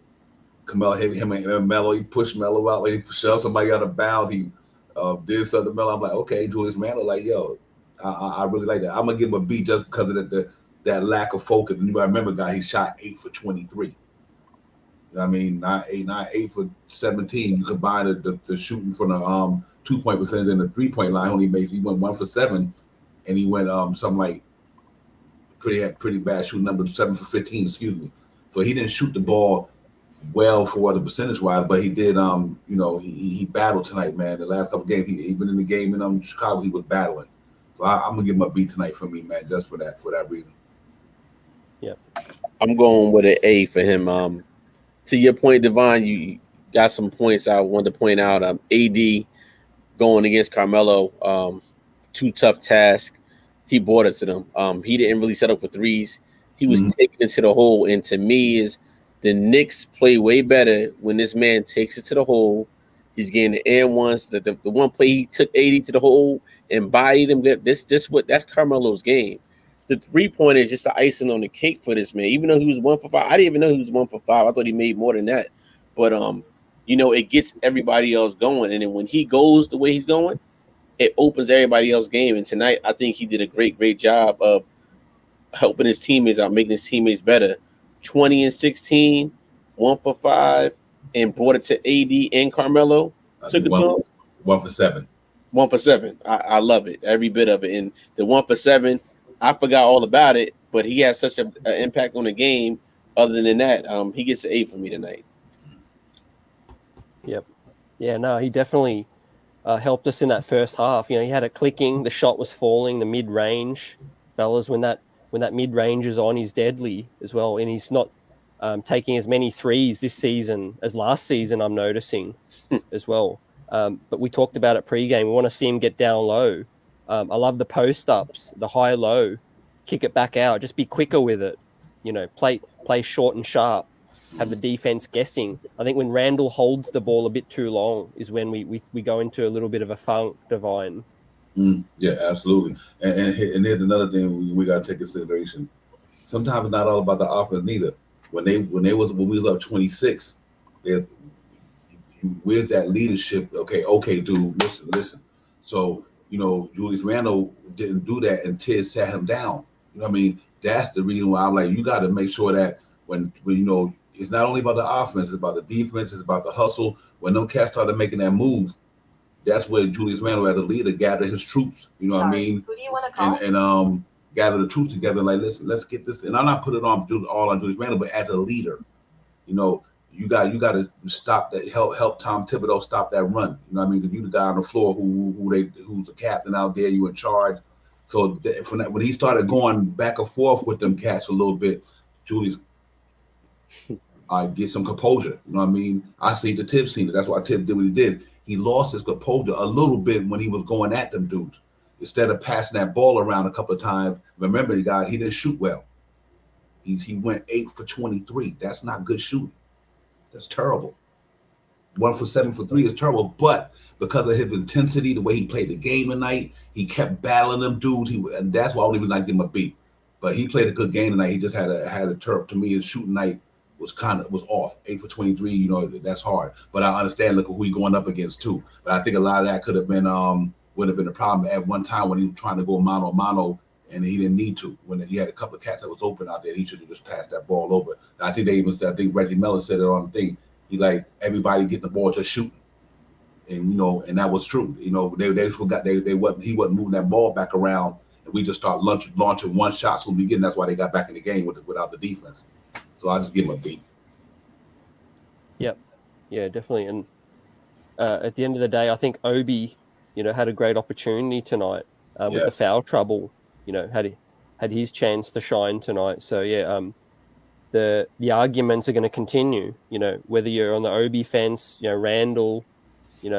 Carmelo hit him and Melo. He pushed Melo out. Like, he shoved somebody out of bounds. He did something to Melo. I'm like, okay, Julius Randle, like, yo, I really like that. I'm gonna give him a B just because of that lack of focus. And I remember, guy, he shot 8 for 23. You know what I mean? Not 8 for 17. You combine the shooting from the 2-point percentage and the 3-point line. He went 1 for 7, and he went something like pretty bad shooting number, 7 for 15. Excuse me. So he didn't shoot the ball well for the percentage wise, but he did. He battled tonight, man. The last couple games, he been in the game in Chicago. He was battling. So I'm gonna give him a B tonight for me, man, just for that reason. Yep. I'm going with an A for him. To your point, Divine, you got some points I wanted to point out. AD going against Carmelo, 2 tough tasks. He brought it to them. He didn't really set up for threes. He was taking it to the hole. And to me, is the Knicks play way better when this man takes it to the hole. He's getting the air ones. The one play he took AD to the hole and bodied him. That's Carmelo's game. The 3-point is just the icing on the cake for this man. Even though he was 1 for 5, I didn't even know he was 1 for 5. I thought he made more than that. But it gets everybody else going. And then when he goes the way he's going, it opens everybody else's game. And tonight, I think he did a great job of helping his teammates out, making his teammates better. 20 and 16, 1 for 5, and brought it to AD and Carmelo. Took it to him. 1 for 7. 1 for 7. I love it, every bit of it. And the 1 for 7, I forgot all about it, but he has such an impact on the game. Other than that, he gets an 8 for me tonight. Yep. Yeah, no, he definitely helped us in that first half. He had it clicking, the shot was falling, the mid-range. Fellas, when that mid-range is on, he's deadly as well. And he's not taking as many threes this season as last season, I'm noticing as well. But we talked about it pre-game. We want to see him get down low. I love the post-ups, the high-low, kick it back out. Just be quicker with it. Play short and sharp. Have the defense guessing. I think when Randle holds the ball a bit too long is when we go into a little bit of a funk, Divine. Yeah, absolutely. And here's another thing we got to take consideration. Sometimes it's not all about the offense neither. When we was up 26, where's that leadership? Okay, dude, listen. So Julius Randle didn't do that, and Tiz sat him down. You know what I mean? That's the reason why I'm like, you got to make sure that when it's not only about the offense, it's about the defense, it's about the hustle. When them cats started making that moves, that's where Julius Randle, as a leader, gathered his troops. You know what I mean? Who do you want to call? And gather the troops together. Like, listen, let's get this. And I'm not putting it all on Julius Randle, but as a leader, you got to stop that. Help Tom Thibodeau stop that run. You know what I mean? Because you the guy on the floor who's the captain out there. You in charge. So from that, when he started going back and forth with them cats a little bit, Julius, get some composure. You know what I mean? I see the Tip seen it. That's why Tip did what he did. He lost his composure a little bit when he was going at them dudes. Instead of passing that ball around a couple of times, remember he didn't shoot well. He went 8 for 23. That's not good shooting. That's terrible. 1 for 7 for 3 is terrible. But because of his intensity, the way he played the game tonight, he kept battling them dudes. And that's why I don't even like give him a B. But he played a good game tonight. He just had a turf. To me, his shooting night was off. 8 for 23. That's hard. But I understand. Look at who he's going up against too. But I think a lot of that could have been would have been a problem at one time when he was trying to go mano a mano, and he didn't need to. When he had a couple of cats that was open out there, he should have just passed that ball over. And I think they even said, I think Reggie Miller said it on the thing. He like everybody getting the ball just shooting, and and that was true. They forgot he wasn't moving that ball back around, and we just start launching one shots from the beginning. That's why they got back in the game without the defense. So I just give him a B. Yep, yeah, definitely. And at the end of the day, I think Obi, had a great opportunity tonight with the foul trouble. Had his chance to shine tonight. So yeah, the arguments are going to continue. Whether you're on the Obi fence, Randle,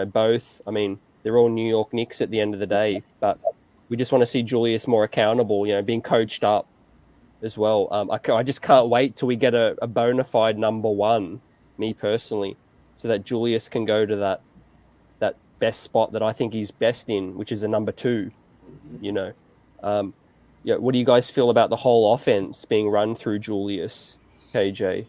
both. I mean, they're all New York Knicks at the end of the day. But we just want to see Julius more accountable. Being coached up as well. I just can't wait till we get a bona fide number one. Me personally, so that Julius can go to that best spot that I think he's best in, which is a number 2. What do you guys feel about the whole offense being run through Julius, KJ?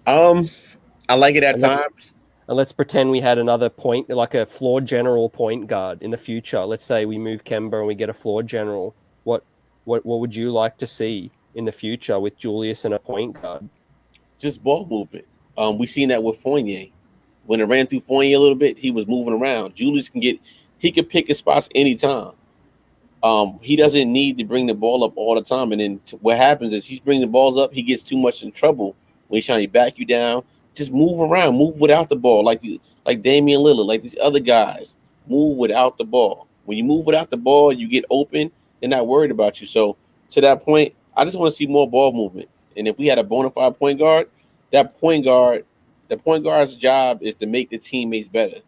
I like it at times. And let's pretend we had another point, like a floor general point guard in the future. Let's say we move Kemba and we get a floor general. What would you like to see in the future with Julius and a point guard? Just ball movement. We seen that with Fournier. When it ran through Fournier a little bit, he was moving around. Julius he could pick his spots anytime. He doesn't need to bring the ball up all the time. And then what happens is he's bringing the balls up. He gets too much in trouble when he's trying to back you down. Just move around, move without the ball, like Damian Lillard, like these other guys. Move without the ball. When you move without the ball, you get open. They're not worried about you. So to that point, I just want to see more ball movement. And if we had a bona fide point guard, the point guard's job is to make the teammates better.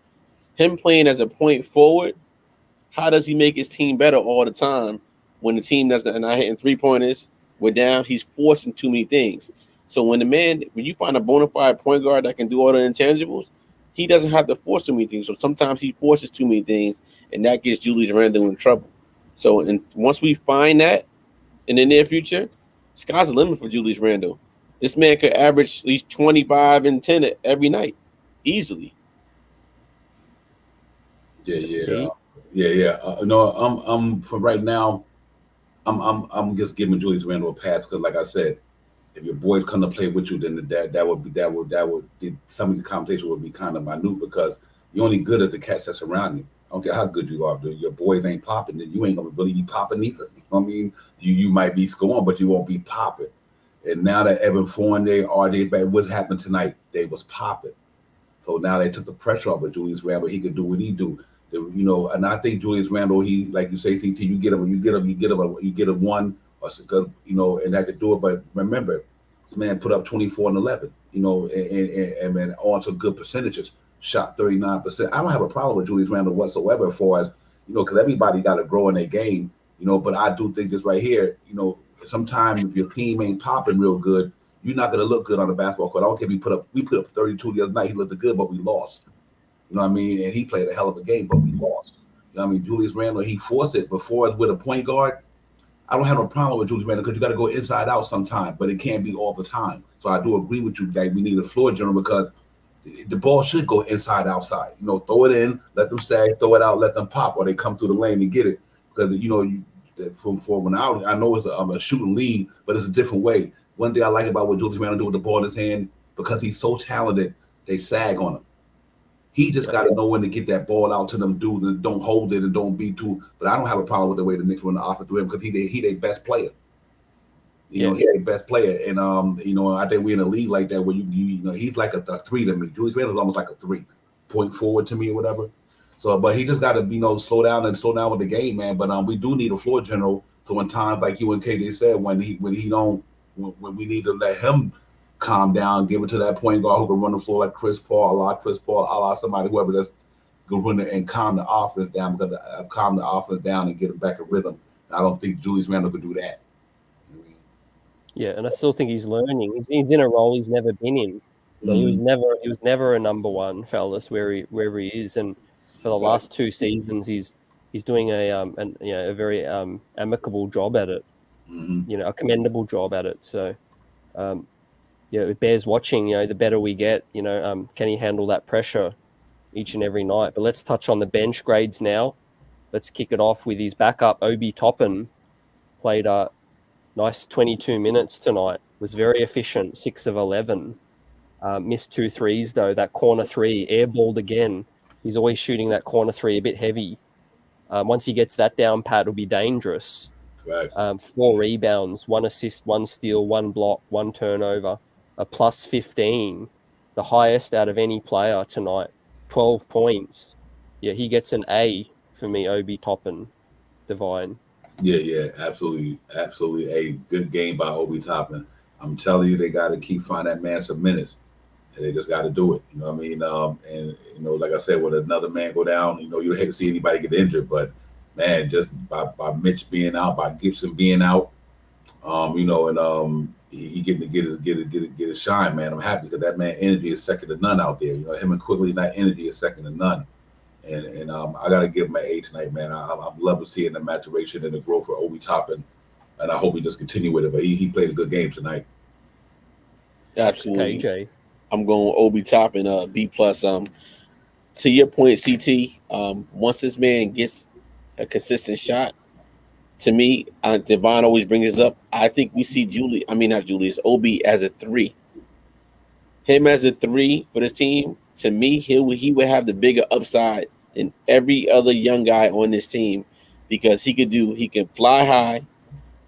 Him playing as a point forward, how does he make his team better all the time when the team that's not hitting 3-pointers, we're down, he's forcing too many things. So when you find a bona fide point guard that can do all the intangibles, he doesn't have to force too many things. So sometimes he forces too many things, and that gets Julius Randle in trouble. So once we find that in the near future, sky's the limit for Julius Randle. This man could average at least 25 and 10 every night, easily. Yeah. I'm for right now. I'm just giving Julius Randle a pass because, like I said, if your boys come to play with you, then that would some of the conversation would be kind of minute because you're only good at the cats that's around you. I don't care how good you are, dude. Your boys ain't popping, then you ain't gonna really be popping either. You know what I mean? You might be scoring, but you won't be popping. And now that Evan Fournier, RJ Barrett, what happened tonight? They was popping. So now they took the pressure off of Julius Randle. He could do what he do. And I think Julius Randle, he, like you say, CT, you get him one, or and that could do it. But remember, This man put up 24 and 11, and man, on some good percentages. Shot 39%. I don't have a problem with Julius Randle whatsoever as far as, because everybody got to grow in their game, but I do think this right here, sometimes if your team ain't popping real good, you're not going to look good on the basketball court. I don't care if we put up 32 the other night. He looked good, but we lost. You know what I mean? And he played a hell of a game, but we lost. You know what I mean? Julius Randle, he forced it before with a point guard. I don't have no problem with Julius Randle because you got to go inside out sometime, but it can't be all the time. So I do agree with you that we need a floor general because the ball should go inside, outside. Throw it in, let them sag, throw it out, let them pop, or they come through the lane and get it. Because from when I know it's a shooting lead, but it's a different way. One thing I like about what Julius Randle do with the ball in his hand, because he's so talented, they sag on him. He just got to know when to get that ball out to them dudes and don't hold it and don't be too. But I don't have a problem with the way the Knicks run the offense to him because he their best player. He's their best player, and I think we're in a league like that where he's like a 3 to me. Julius Randle's almost like a 3 point forward to me or whatever. So, but he just got to slow down with the game, man. But we do need a floor general. So in times like you and KJ said, when we need to let him calm down, give it to that point guard who can run the floor like Chris Paul, a la somebody, whoever that's go run it and calm the offense down, because calm the offense down and get them back in rhythm. And I don't think Julius Randle could do that. Yeah, and I still think he's learning. He's in a role he's never been in. So he was never a number one, fellas, wherever he is. And for the last 2 seasons, he's doing a very amicable job at it. A commendable job at it. So it bears watching. The better we get, can he handle that pressure each and every night? But let's touch on the bench grades now. Let's kick it off with his backup, Obi Toppin. Played nice 22 minutes tonight. Was very efficient, 6 of 11. Missed 2 threes, though. That corner 3, airballed again. He's always shooting that corner 3 a bit heavy. Once he gets that down pat, it'll be dangerous. 4 rebounds, 1 assist, 1 steal, 1 block, 1 turnover. A plus 15, the highest out of any player tonight. 12 points. Yeah, he gets an A for me, Obi Toppin. Divine. Yeah, absolutely a good game by Obi Toppin. I'm telling you, they got to keep finding that man some minutes. And they just got to do it. You know what I mean? And like I said, when another man go down, you hate to see anybody get injured, but man, just by Mitch being out, by Gibson being out, he getting to get his shine, man. I'm happy because that man energy is second to none out there. Him and Quickly, that energy is second to none. And I got to give him an A tonight, man. I'm loving seeing the maturation and the growth for Obi Toppin, and I hope he just continue with it. But he played a good game tonight. Absolutely. KJ. I'm going Obi Toppin, B+. To your point, CT, once this man gets a consistent shot, to me, Devon always brings this up. I think we see Obi as a 3. Him as a 3 for this team, to me, he would have the bigger upside than every other young guy on this team, because he can fly high,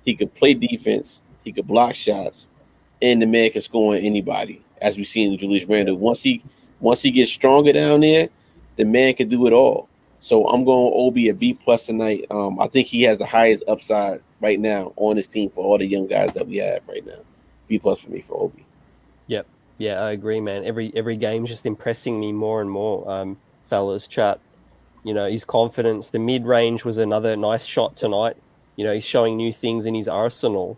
he could play defense, he could block shots, and the man can score on anybody, as we see in Julius Randle. Once he gets stronger down there, the man can do it all. So I'm going Obi a B+ tonight. I think he has the highest upside right now on this team for all the young guys that we have right now. B+ for me for Obi. Yep. Yeah, I agree, man. Every game's just impressing me more and more, fellas. Chat. His confidence. The mid-range was another nice shot tonight. He's showing new things in his arsenal,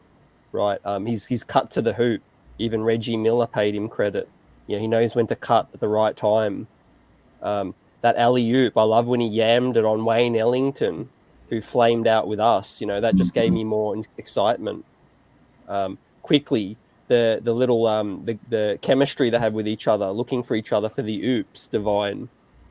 right? He's cut to the hoop. Even Reggie Miller paid him credit. He knows when to cut at the right time. That alley-oop, I love when he yammed it on Wayne Ellington, who flamed out with us. That just gave me more excitement. Quickly, the little the chemistry they have with each other, looking for each other for the oops, Divine.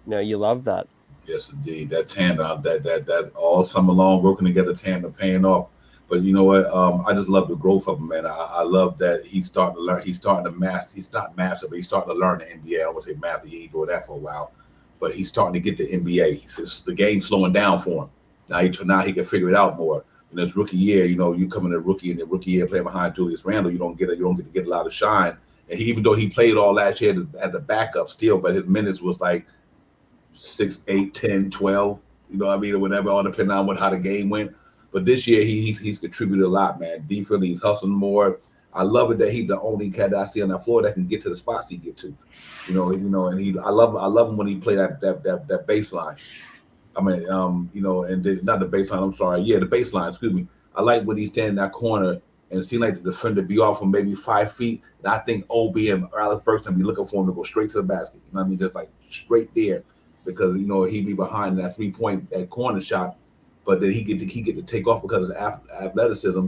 You love that. Yes, indeed. That tandem, that all summer long working together tandem paying off. But you know what? I just love the growth of him, man. I love that he's starting to learn. He's starting to master. He's not master, but he's starting to learn the NBA. I don't want to say master. He ain't doing that for a while, but he's starting to get the NBA. He says the game's slowing down for him. Now he can figure it out more. In his rookie year, you come in a rookie in the rookie year playing behind Julius Randle, you don't get to get a lot of shine. And even though he played all last year at the backup still, but his minutes was like 6, 8, 10, 12, or whatever, all depending on how the game went. But this year he's contributed a lot, man. Defensively, he's hustling more. I love it that he's the only cat that I see on that floor that can get to the spots he get to. And I love him when he play that baseline. I mean, not the baseline. I'm sorry. Yeah, the baseline. Excuse me. I like when he's standing in that corner and it seems like the defender be off from maybe 5 feet. And I think Obi and Alec Burks be looking for him to go straight to the basket. You know what I mean? Just like straight there, because he'd be behind that 3-point that corner shot, but then he get to take off because of athleticism,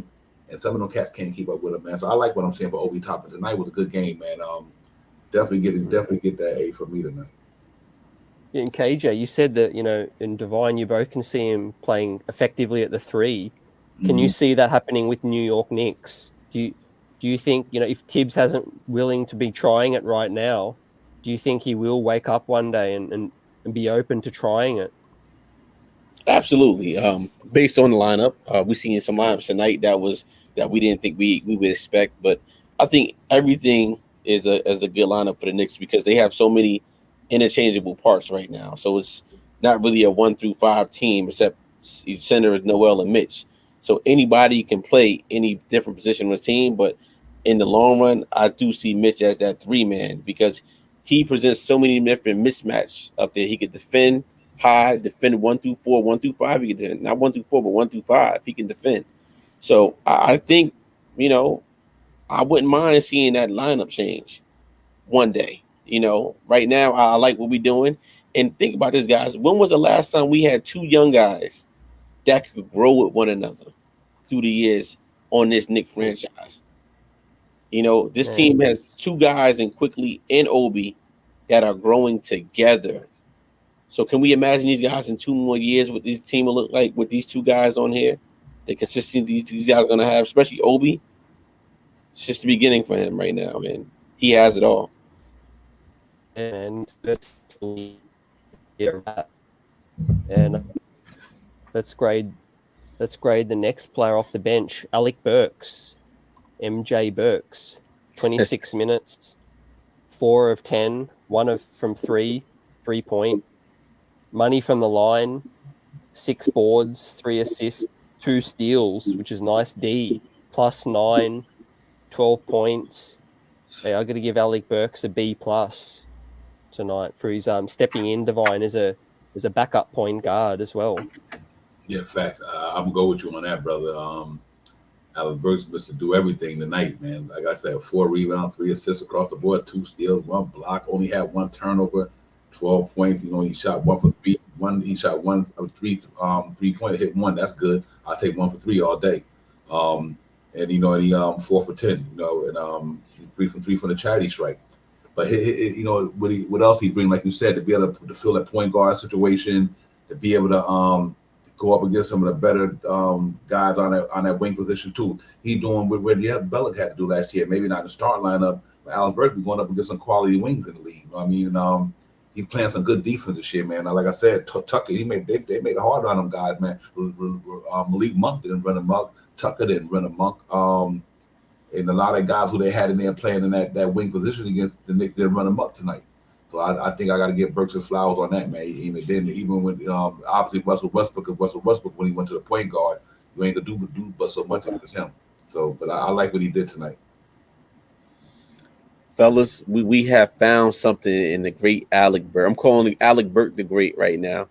and some of them cats can't keep up with him, man. So I like what I'm saying for Obi Toppin tonight. Was a good game, man. Definitely get that A for me tonight. Yeah, and KJ, you said that, in Divine, you both can see him playing effectively at the 3. Can you see that happening with New York Knicks? Do you think, if Tibbs hasn't willing to be trying it right now, do you think he will wake up one day and be open to trying it? Absolutely. Based on the lineup, we seen some lineups tonight that we didn't think we would expect, but I think everything is a good lineup for the Knicks because they have so many interchangeable parts right now. So it's not really a 1 through 5 team, except center is Noel and Mitch. So anybody can play any different position on the team, but in the long run, I do see Mitch as that 3-man because he presents so many different mismatch up there. He could defend high, defend 1 through 4, 1 through 5. He can defend, not 1 through 4, but 1 through 5. He can defend. So I think, I wouldn't mind seeing that lineup change one day. Right now I like what we're doing. And think about this, guys. When was the last time we had 2 young guys that could grow with one another through the years on this Knicks franchise? This team has 2 guys in Quickly and Obi that are growing together. So can we imagine these guys in 2 more years what this team will look like with these 2 guys on here? The consistency these guys are going to have, especially Obi. It's just the beginning for him right now, man. He has it all. And and let's grade the next player off the bench, Alec Burks, MJ Burks, 26 minutes, 4 of 10, 1 from 3-point, money from the line, 6 boards, 3 assists, 2 steals, which is nice D, +9, 12 points. Hey, I got to give Alec Burks a B+ tonight for his stepping in, Divine, as a backup point guard as well. Yeah, facts. I'm gonna go with you on that, brother. Alec Burks must to do everything tonight, man. Like I said, 4 rebounds, 3 assists across the board, 2 steals, 1 block, only had 1 turnover, 12 points. He shot 1 for 3. He shot 1 of 3 3-pointer, hit 1. That's good. I'll take 1 for 3 all day. And he 4 for 10. And 3 from 3 from the charity strike. But what else he bring? Like you said, to be able to fill that point guard situation, to be able to go up against some of the better guys on that wing position too. He doing what Bellick had to do last year. Maybe not in the start lineup, but Alec Burks be going up against some quality wings in the league. You know what I mean? And, he's playing some good defense this year, man. Like I said, Tucker, they made it hard on them guys, man. Malik Monk didn't run him up. Tucker didn't run him up. And a lot of guys who they had in there playing in that wing position against the Knicks didn't run him up tonight. So I think I got to give Burks and flowers on that, man. Even when obviously Russell Westbrook when he went to the point guard, you ain't gonna do but so much against him. So, but I like what he did tonight. Fellas, we have found something in the great Alec Burks. I'm calling Alec Burks the great right now.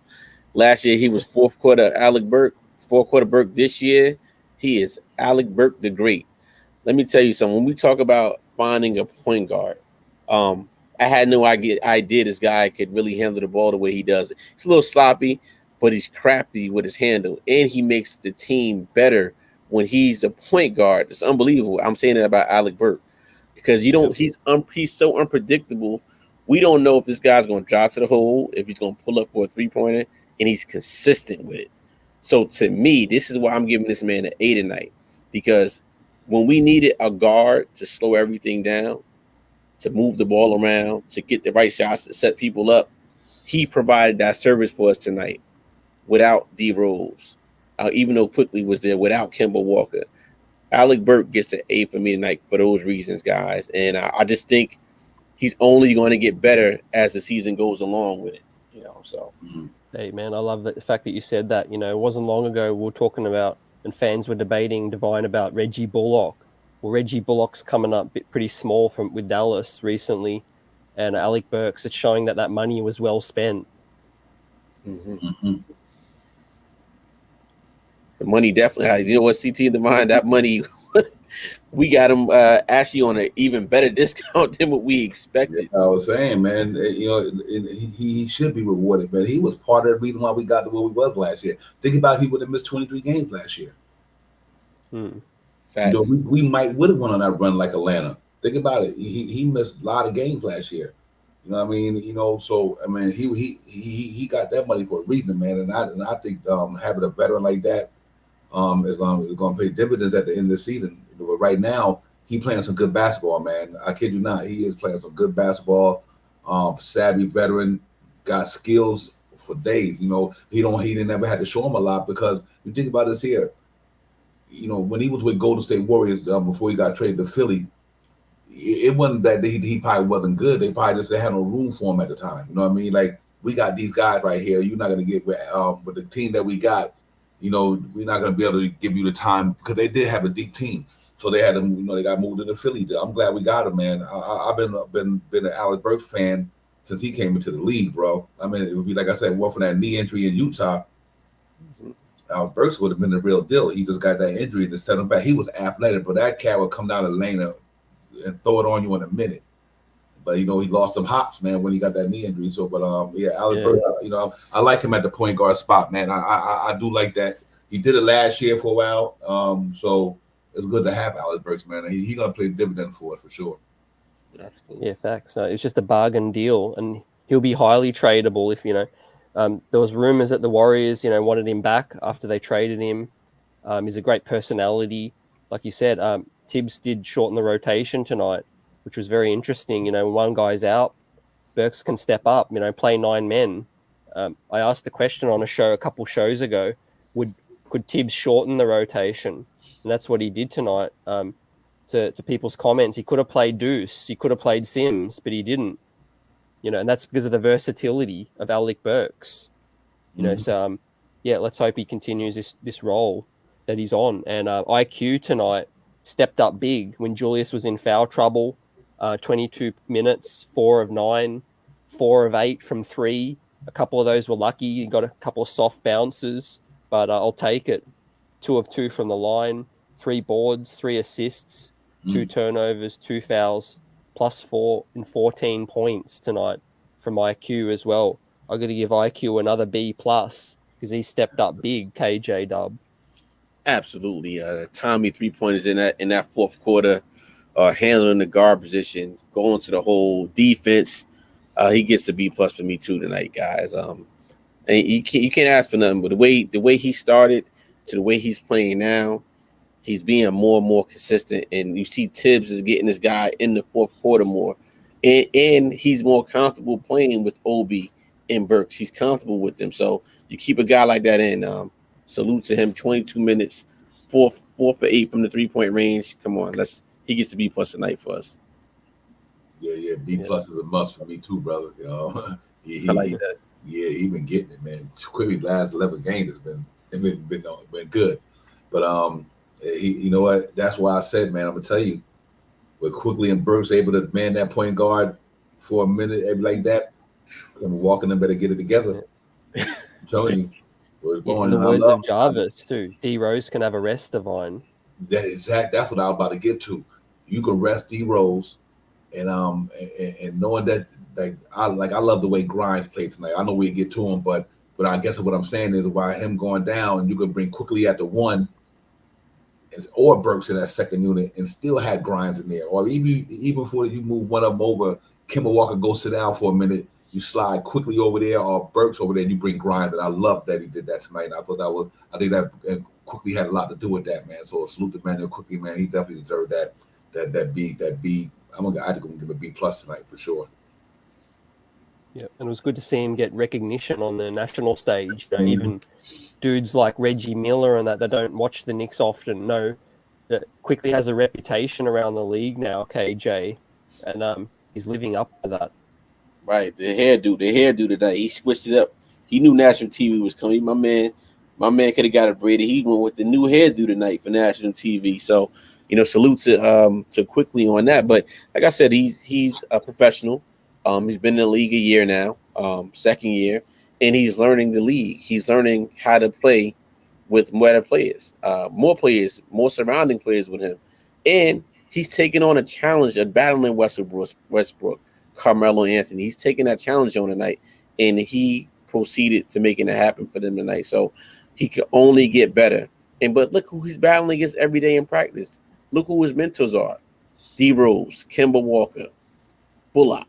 Last year he was 4th quarter Alec Burks. 4th quarter Burks this year, he is Alec Burks the great. Let me tell you something. When we talk about finding a point guard, I had no idea this guy could really handle the ball the way he does it. He's a little sloppy, but he's crafty with his handle, and he makes the team better when he's a point guard. It's unbelievable. I'm saying that about Alec Burks because he's so unpredictable. We don't know if this guy's going to drive to the hole, if he's going to pull up for a 3-pointer, and he's consistent with it. So to me, this is why I'm giving this man an A tonight, because when we needed a guard to slow everything down, to move the ball around, to get the right shots, to set people up, he provided that service for us tonight without D Rose, even though Quickly was there, without Kemba Walker. Alec Burks gets an A for me tonight for those reasons, guys. And I just think he's only going to get better as the season goes along with it. So. Hey, man, I love the fact that you said that. It wasn't long ago we were talking about, and fans were debating, Divine, about Reggie Bullock Well, Reggie Bullock's coming up pretty small with Dallas recently, and Alec Burks. It's showing that money was well spent. Mm-hmm. The money definitely. You know what, CT in the mind, that money. We got him actually on an even better discount than what we expected. Yeah, I was saying, man, he should be rewarded, man. He was part of the reason why we got to where we was last year. Think about people that missed 23 games last year. Facts. We would have went on that run like Atlanta. Think about it. He missed a lot of games last year. You know what I mean? So I mean, he got that money for a reason, man. And I think having a veteran like that is going to pay dividends at the end of the season. But right now, he playing some good basketball, man. I kid you not. He is playing some good basketball. Savvy veteran, got skills for days. He didn't ever had to show him a lot because you think about this here. When he was with Golden State Warriors before he got traded to Philly, it wasn't that he probably wasn't good. They probably just had no room for him at the time. You know what I mean? Like, we got these guys right here. You're not going to get with the team that we got. We're not going to be able to give you the time because they did have a deep team. So they had him, they got moved into Philly. I'm glad we got him, man. I've been an Alec Burks fan since he came into the league, bro. I mean, it would be like I said, one from that knee injury in Utah. Alec Burks would have been the real deal. He just got that injury to set him back. He was athletic, but that cat would come down the lane and throw it on you in a minute. But he lost some hops, man, when he got that knee injury. So, but Alec Burks, I like him at the point guard spot, man. I do like that. He did it last year for a while. So it's good to have Alec Burks, man. He's gonna play dividend for it for sure. Absolutely. Yeah, facts. It's just a bargain deal, and he'll be highly tradable if there was rumors that the Warriors, wanted him back after they traded him. He's a great personality, like you said. Tibbs did shorten the rotation tonight, which was very interesting. When one guy's out, Burks can step up. Play 9 men. I asked the question on a show a couple shows ago: could Tibbs shorten the rotation? And that's what he did tonight. To people's comments, he could have played Deuce, he could have played Sims, but he didn't. And that's because of the versatility of Alec Burks. So let's hope he continues this role that he's on. And IQ tonight stepped up big when Julius was in foul trouble. 22 minutes, 4 of 9, 4 of 8 from 3. A couple of those were lucky. He got a couple of soft bounces, but I'll take it. 2 of 2 from the line, 3 boards, 3 assists, 2 turnovers, 2 fouls, +4 and 14 points tonight from IQ as well. I'm going to give IQ another B+ because he stepped up big, KJ Dub. Absolutely. Tommy 3-pointers in that fourth quarter, handling the guard position, going to the whole defense. He gets a B+ for me too tonight, guys. And you can't ask for nothing. But the way he started to the way he's playing now, he's being more and more consistent. And you see Tibbs is getting this guy in the fourth quarter more. And he's more comfortable playing with Obi and Burks. He's comfortable with them. So you keep a guy like that in. Salute to him. 22 minutes, 4 for 8 from the 3-point range. Come on, he gets the B+ tonight for us. Yeah, B+ is a must for me too, brother. I like that. Yeah, he been getting it, man. Quickly, last 11 games has been good. But you know what? That's why I said, man, I'm gonna tell you, with Quickly and Burks able to man that point guard for a minute like that, and Walker them better get it together. I'm telling you. In the words of Jarvis too, D Rose can have a rest divine. That's what I was about to get to. You can rest D Rose, and knowing that, I love the way Grimes played tonight. I know we get to him, but I guess what I'm saying is why him going down, and you could bring Quickly at the 1, or Burks in that second unit, and still had Grimes in there, or even before you move one of them over, Kemba Walker go sit down for a minute. You slide Quickly over there or Burks over there, and you bring Grimes. And I love that he did that tonight. I think that Quickly had a lot to do with that, man. So salute to Manuel Quickly, man. He definitely deserved that B. I'd go give a B+ tonight for sure. Yeah, and it was good to see him get recognition on the national stage. Even dudes like Reggie Miller and that don't watch the Knicks often know that Quickly has a reputation around the league now, KJ, and he's living up to that. Right, the hairdo today. He switched it up. He knew national TV was coming. My man could have got it braided. He went with the new hairdo tonight for national TV. So salute to quickly on that. But like I said, he's a professional. He's been in the league a year now, second year, and he's learning the league. He's learning how to play with more players, more surrounding players with him, and he's taking on a challenge of battling Westbrook, Carmelo Anthony. He's taking that challenge on tonight, and he proceeded to making it happen for them tonight. So he could only get better. But look who he's battling against every day in practice. Look who his mentors are: D Rose, Kemba Walker, Bullock,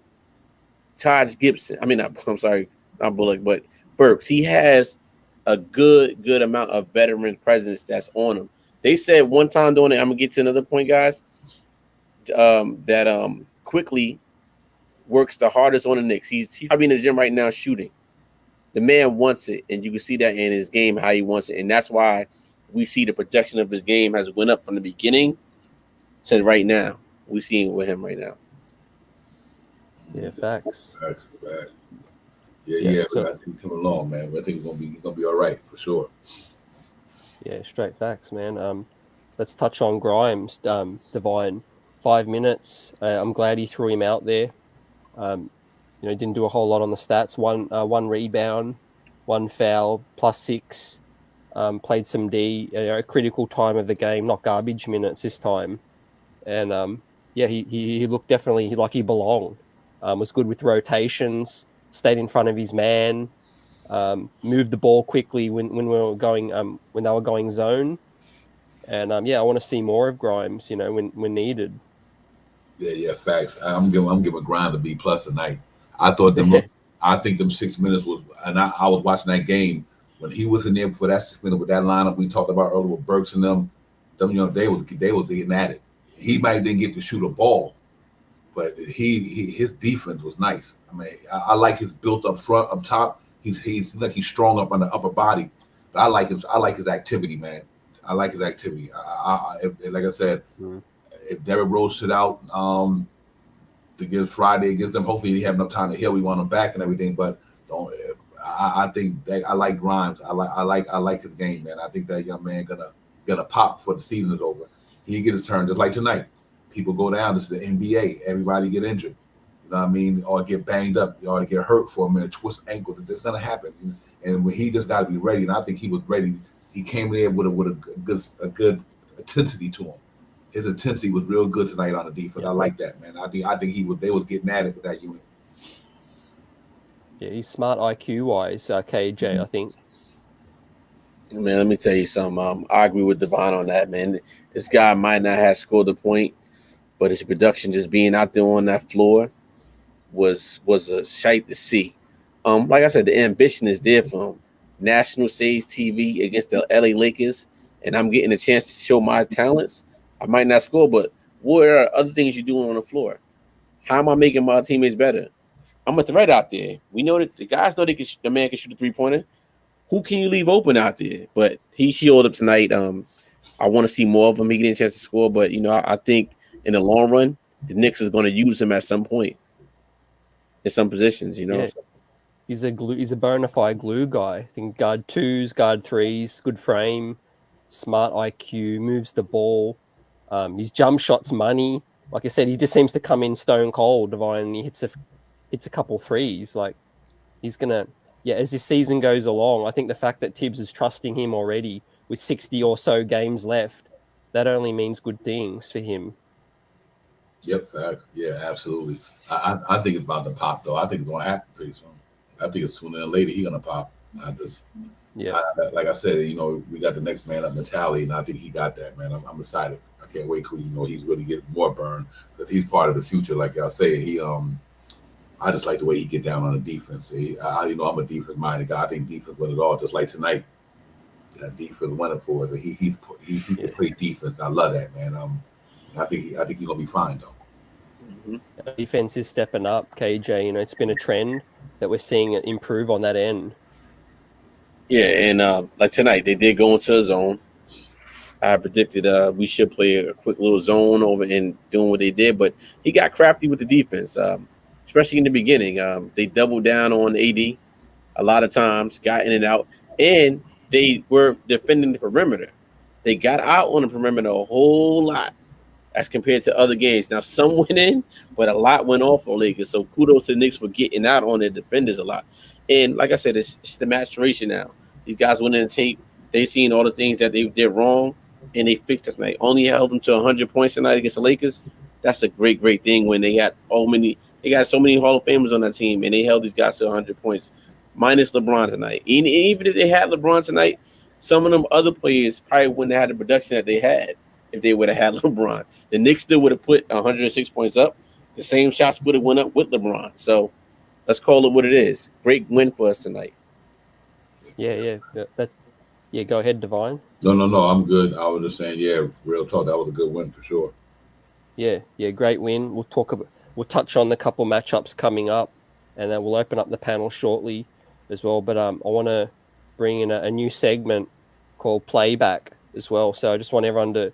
Taj Gibson. I'm sorry, not Bullock, but Burks. He has a good amount of veteran presence that's on him. They said one time during it, I'm gonna get to another point, guys. That quickly works the hardest on the Knicks. He's probably in the gym right now shooting. The man wants it, and you can see that in his game how he wants it, and that's why we see the projection of his game has went up from the beginning to right now. We see it with him right now. Yeah, facts. Yeah. So, I think he's coming along, man. I think he's gonna be all right for sure. Yeah, straight facts, man. Let's touch on Grimes. Divine, 5 minutes. I'm glad he threw him out there. Didn't do a whole lot on the stats. One rebound, one foul, +6. Played some D. A critical time of the game, not garbage minutes this time. And he looked definitely like he belonged. Was good with rotations. Stayed in front of his man. Moved the ball quickly when we were going when they were going zone. And I want to see more of Grimes. When needed. Yeah, facts. I'm giving Grimes a B+ tonight. I think them 6 minutes was, and I was watching that game when he was in there for that 6 minutes with that lineup we talked about earlier with Burks and them. They was getting at it. He might didn't get to shoot a ball, but his defense was nice. I like his built up front, up top. He's like he's strong up on the upper body. But I like his activity, man. I like his activity. Like I said, if Derrick Rose sit out against Friday against them, hopefully he have enough time to heal. We want him back and everything, but I think that I like Grimes. I like his game, man. I think that young man gonna pop before the season is over. He get his turn just like tonight. People go down. This is the NBA. Everybody get injured. You know what I mean? Or get banged up. You ought to get hurt for a minute, twist ankle. That's gonna happen. And when he just got to be ready, and I think he was ready. He came in there with a good intensity to him. His intensity was real good tonight on the defense. I like that, man. I think they was getting at it with that unit. Yeah, he's smart IQ wise, KJ. I think. Man, let me tell you something. I agree with Devon on that, man. This guy might not have scored the point, but his production just being out there on that floor was a sight to see. Like I said, the ambition is there for him. National stage TV against the LA Lakers, and I'm getting a chance to show my talents. I might not score, but what are other things you're doing on the floor? How am I making my teammates better? I'm a threat out there. We know that the guys know the man can shoot a 3-pointer. Who can you leave open out there? But he healed up tonight. I want to see more of him. He getting a chance to score, but I think in the long run, the Knicks is going to use him at some point in some positions. Yeah. He's a bona fide glue guy. I think guard 2s, guard 3s, good frame, smart IQ, moves the ball. His jump shot's money. Like I said, he just seems to come in stone cold, Divine, and he hits a couple threes. Like he's gonna, as this season goes along, I think the fact that Tibbs is trusting him already with 60 or so games left, that only means good things for him. Yep, fact. Yeah, absolutely. I think it's about to pop though. I think it's gonna happen pretty soon. I think it's sooner than later he's gonna pop. Like I said, we got the next man up mentality, and I think he got that, man. I'm excited. I can't wait till he's really getting more burn because he's part of the future. Like y'all say, I just like the way he get down on the defense. I'm a defense minded guy. I think defense win it all. Just like tonight, that defense won it for us. He can play defense. I love that, man. I think he's gonna be fine though. Mm-hmm. Defense is stepping up, KJ. It's been a trend that we're seeing it improve on that end. Yeah, and like tonight, they did go into a zone. I predicted we should play a quick little zone over and doing what they did, but he got crafty with the defense, especially in the beginning. They doubled down on AD a lot of times, got in and out, and they were defending the perimeter. They got out on the perimeter a whole lot, as compared to other games. Now, some went in, but a lot went off on Lakers. So kudos to the Knicks for getting out on their defenders a lot. And like I said, it's the maturation now. These guys went in the tape. They seen all the things that they did wrong, and they fixed it tonight. Only held them to 100 points tonight against the Lakers. That's a great, great thing when they got they got so many Hall of Famers on that team, and they held these guys to 100 points, minus LeBron tonight. Even if they had LeBron tonight, some of them other players probably wouldn't have had the production that they had if they would have had LeBron. The Knicks still would have put 106 points up. The same shots would have went up with LeBron. So let's call it what it is. Great win for us tonight. Yeah. Go ahead, Divine. No, I'm good. I was just saying, real talk. That was a good win for sure. Yeah, great win. We'll touch on the couple matchups coming up, and then we'll open up the panel shortly as well. But I want to bring in a new segment called Playback as well. So I just want everyone to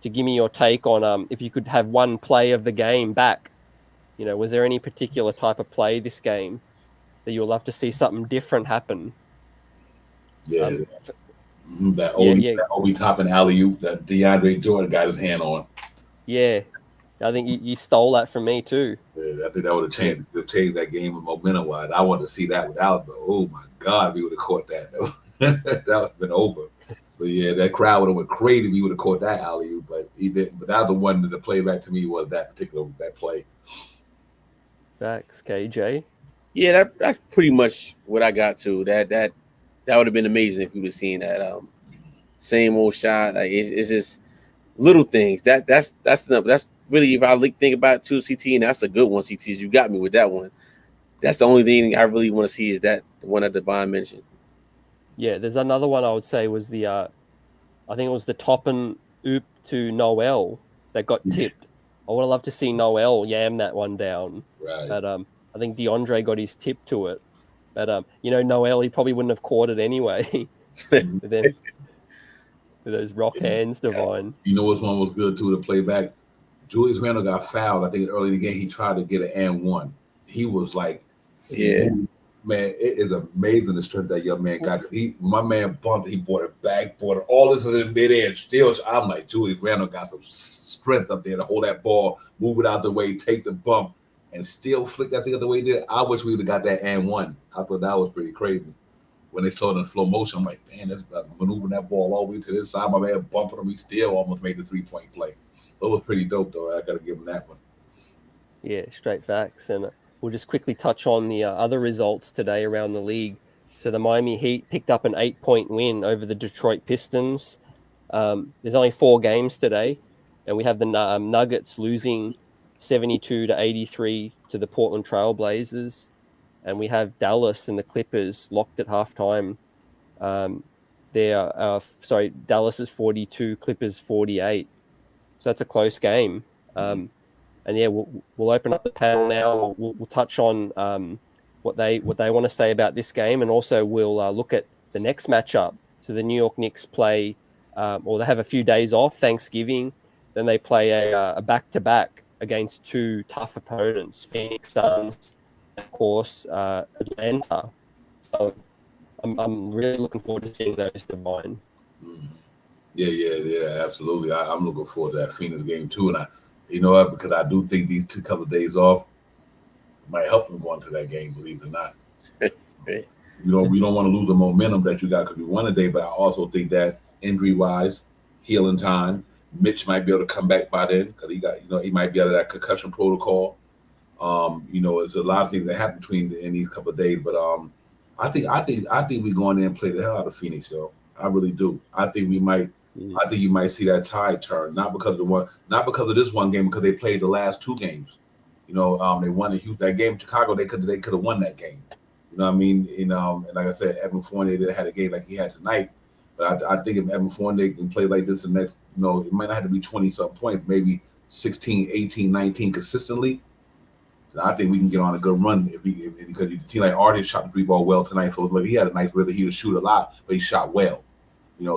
give me your take on if you could have one play of the game back. Was there any particular type of play this game that you would love to see something different happen? Yeah, that Obi Toppin alley-oop that DeAndre Jordan got his hand on. Yeah, I think you stole that from me too. Yeah, I think that would have changed that game momentum-wise. I wanted to see that without the. Oh my God, we would have caught that though. That would have been over. But yeah, that crowd would have went crazy if he would have caught that alley-oop, but he didn't. But that was the one that the playback to me was that play. Facts, KJ. Yeah, that's pretty much what I got to. That would have been amazing if we would have seen that same old shot. Like it's just little things. That's really, if I think about it too, CT, and that's a good one, CT. You got me with that one. That's the only thing I really want to see is that the one that Devon mentioned. Yeah, there's another one I would say was the I think it was the Toppin oop to Noel that got tipped. I would have loved to see Noel yam that one down. Right. But I think DeAndre got his tip to it. But Noel, he probably wouldn't have caught it anyway. But then with those rock hands, Divine. You know which one was good too to play back? Julius Randle got fouled. I think early in the game he tried to get an and one. He was like, man, it is amazing the strength that young man got. My man bumped, he brought it back, all this is in midair. Still, I'm like, Julius Randle got some strength up there to hold that ball, move it out the way, take the bump, and still flick that thing out the way he did. I wish we would have got that and one. I thought that was pretty crazy. When they saw it in slow motion, I'm like, damn, that's maneuvering that ball all the way to this side. My man bumping him, he still almost made the 3-point play. That was pretty dope, though. I got to give him that one. Yeah, straight facts. And we'll just quickly touch on the other results today around the league. So the Miami Heat picked up an 8-point win over the Detroit Pistons. There's only 4 games today, and we have the Nuggets losing 72-83 to the Portland Trail Blazers. And we have Dallas and the Clippers locked at halftime. Dallas is 42, Clippers 48. So that's a close game. And yeah, we'll open up the panel now. We'll touch on what they want to say about this game, and also we'll look at the next matchup. So the New York Knicks play, or they have a few days off, Thanksgiving. Then they play a back-to-back against 2 tough opponents, Phoenix Suns, of course, Atlanta. So I'm really looking forward to seeing those Divine. Yeah, absolutely. I'm looking forward to that Phoenix game too, and you know what? Because I do think these couple of days off might help them going to that game. Believe it or not, we don't want to lose the momentum that you got because we won today. But I also think that injury-wise, healing time, Mitch might be able to come back by then because he might be out of that concussion protocol. There's a lot of things that happen in these couple of days, but I think we go in there and play the hell out of Phoenix, yo. I really do. I think we might. I think you might see that tide turn, not because of this one game, because they played the last 2 games. They won in Houston. That game in Chicago, they could have won that game. You know what I mean? And like I said, Evan Fournier didn't have a game like he had tonight. But I think if Evan Fournier can play like this the next, it might not have to be 20-something points, maybe 16, 18, 19 consistently. I think we can get on a good run because the team like RJ shot the 3-ball well tonight, so he had a nice rhythm. He would shoot a lot, but he shot well.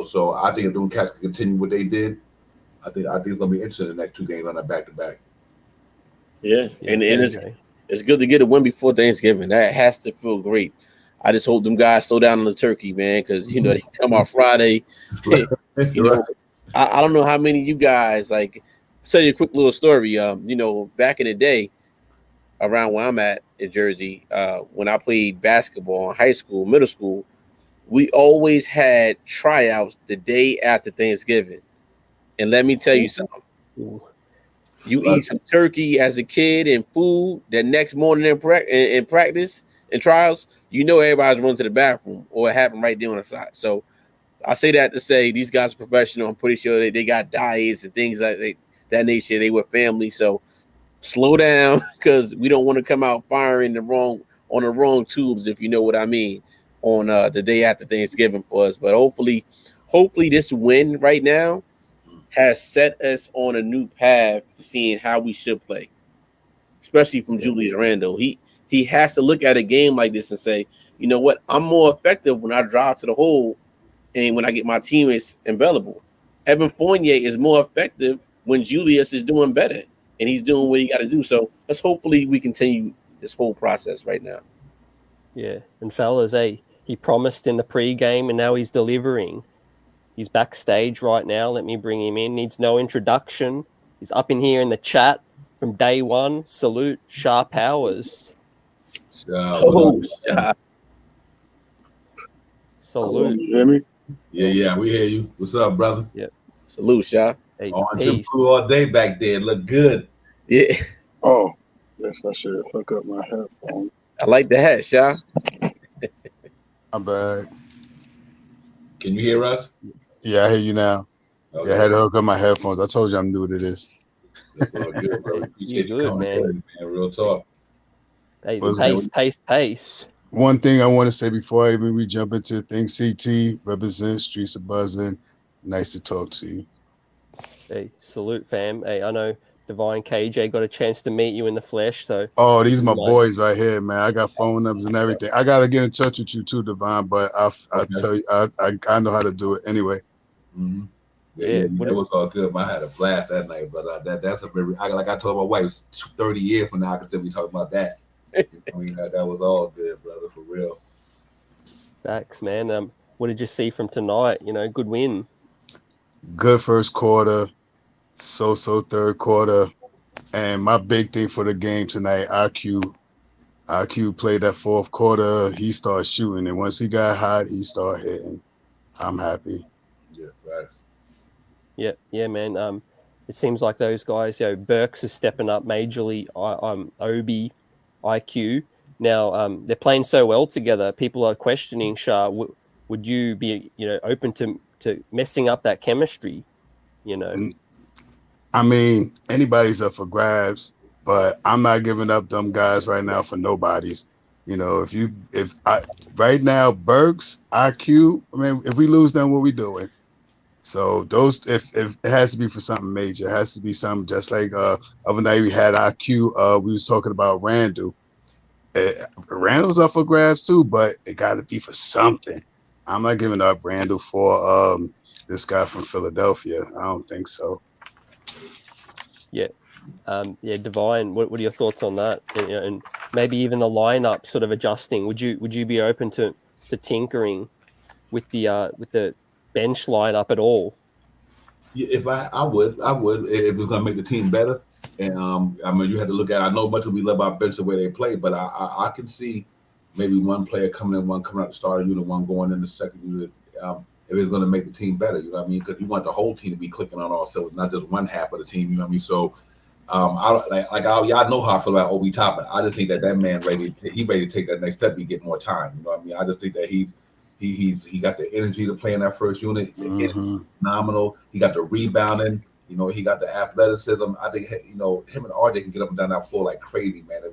So I think if them cats can continue what they did, I think it's gonna be interesting in the next 2 games on that back-to-back. Yeah, and it's good to get a win before Thanksgiving. That has to feel great. I just hope them guys slow down on the turkey, man, because they come out Friday. I don't know how many of you guys tell you a quick little story. Back in the day, around where I'm at in Jersey, when I played basketball in high school, middle school, we always had tryouts the day after Thanksgiving. And let me tell you something. You eat some turkey as a kid and food the next morning in practice and trials, everybody's running to the bathroom, or it happened right there on the shot. So I say that to say these guys are professional. I'm pretty sure they got diets and things like that nature. They were family. So slow down, because we don't want to come out firing on the wrong tubes, if you know what I mean, on the day after Thanksgiving for us. But hopefully this win right now has set us on a new path to seeing how we should play, especially from Julius Randle. He has to look at a game like this and say, you know what, I'm more effective when I drive to the hole and when I get my teammates available. Evan Fournier is more effective when Julius is doing better and he's doing what he got to do. So let's hopefully we continue this whole process right now. Yeah, and fellas, he promised in the pregame and now he's delivering. He's backstage right now. Let me bring him in. Needs no introduction. He's up in here in the chat from day one. Salute, Shah Powers. Salute. You hear me? Yeah, we hear you. What's up, brother? Yep. Salute, Shah. Hey, Orange blue all day back there. Look good. Yeah. Oh, yes, I should hook up my headphones. I like the hat, Shah. I'm back. Can you hear us? Yeah, I hear you now. Okay. Yeah, I had to hook up my headphones. I told you I'm new to this. That's all good, bro. You're good, man. Real talk. Hey, pace. One thing I want to say before we jump into things, CT, represent Streets of Buzzing. Nice to talk to you. Hey, salute, fam. Hey, I know Divine KJ got a chance to meet you in the flesh. So these are my boys right here, man. I got phone numbers and everything. I gotta get in touch with you too, Divine. But I'll tell you, I know how to do it anyway. Mm-hmm. Yeah, it was all good. I had a blast that night, but that's a very like I told my wife, 30 years from now, I can still be talking about that. I mean, that was all good, brother, for real. Facts, man. What did you see from tonight? Good win. Good first quarter, so third quarter, and my big thing for the game tonight, IQ played that fourth quarter. He started shooting, and once he got hot, he started hitting. I'm happy. Yeah, facts. Yeah, man. It seems like those guys, Burks is stepping up majorly. Obi, IQ. Now they're playing so well together. People are questioning, Shah. Would you be, open to messing up that chemistry? I mean, anybody's up for grabs, but I'm not giving up them guys right now for nobody's. Right now, Burks, IQ. I mean, if we lose them, what we doing? So those, if it has to be for something major, it has to be something just like other night we had IQ. We was talking about Randle. Randle's up for grabs too, but it got to be for something. I'm not giving up Randle for this guy from Philadelphia. I don't think so. Yeah. Divine, what are your thoughts on that? And maybe even the lineup sort of adjusting. Would you be open to tinkering with the bench lineup at all? Yeah, if I would if it's gonna make the team better. And I mean, you had to look at. I know much of we love our bench the way they play, but I can see maybe one player coming in, one coming out the starting unit, one going in the second unit. If it's going to make the team better, you know what I mean? Because you want the whole team to be clicking on all cylinders, not just one half of the team. You know what I mean? So, y'all know how I feel about Obi Toppin. I just think that man ready to take that next step. He get more time. You know what I mean? I just think that he got the energy to play in that first unit. Mm-hmm. Phenomenal. He got the rebounding. He got the athleticism. I think him and RJ can get up and down that floor like crazy, man.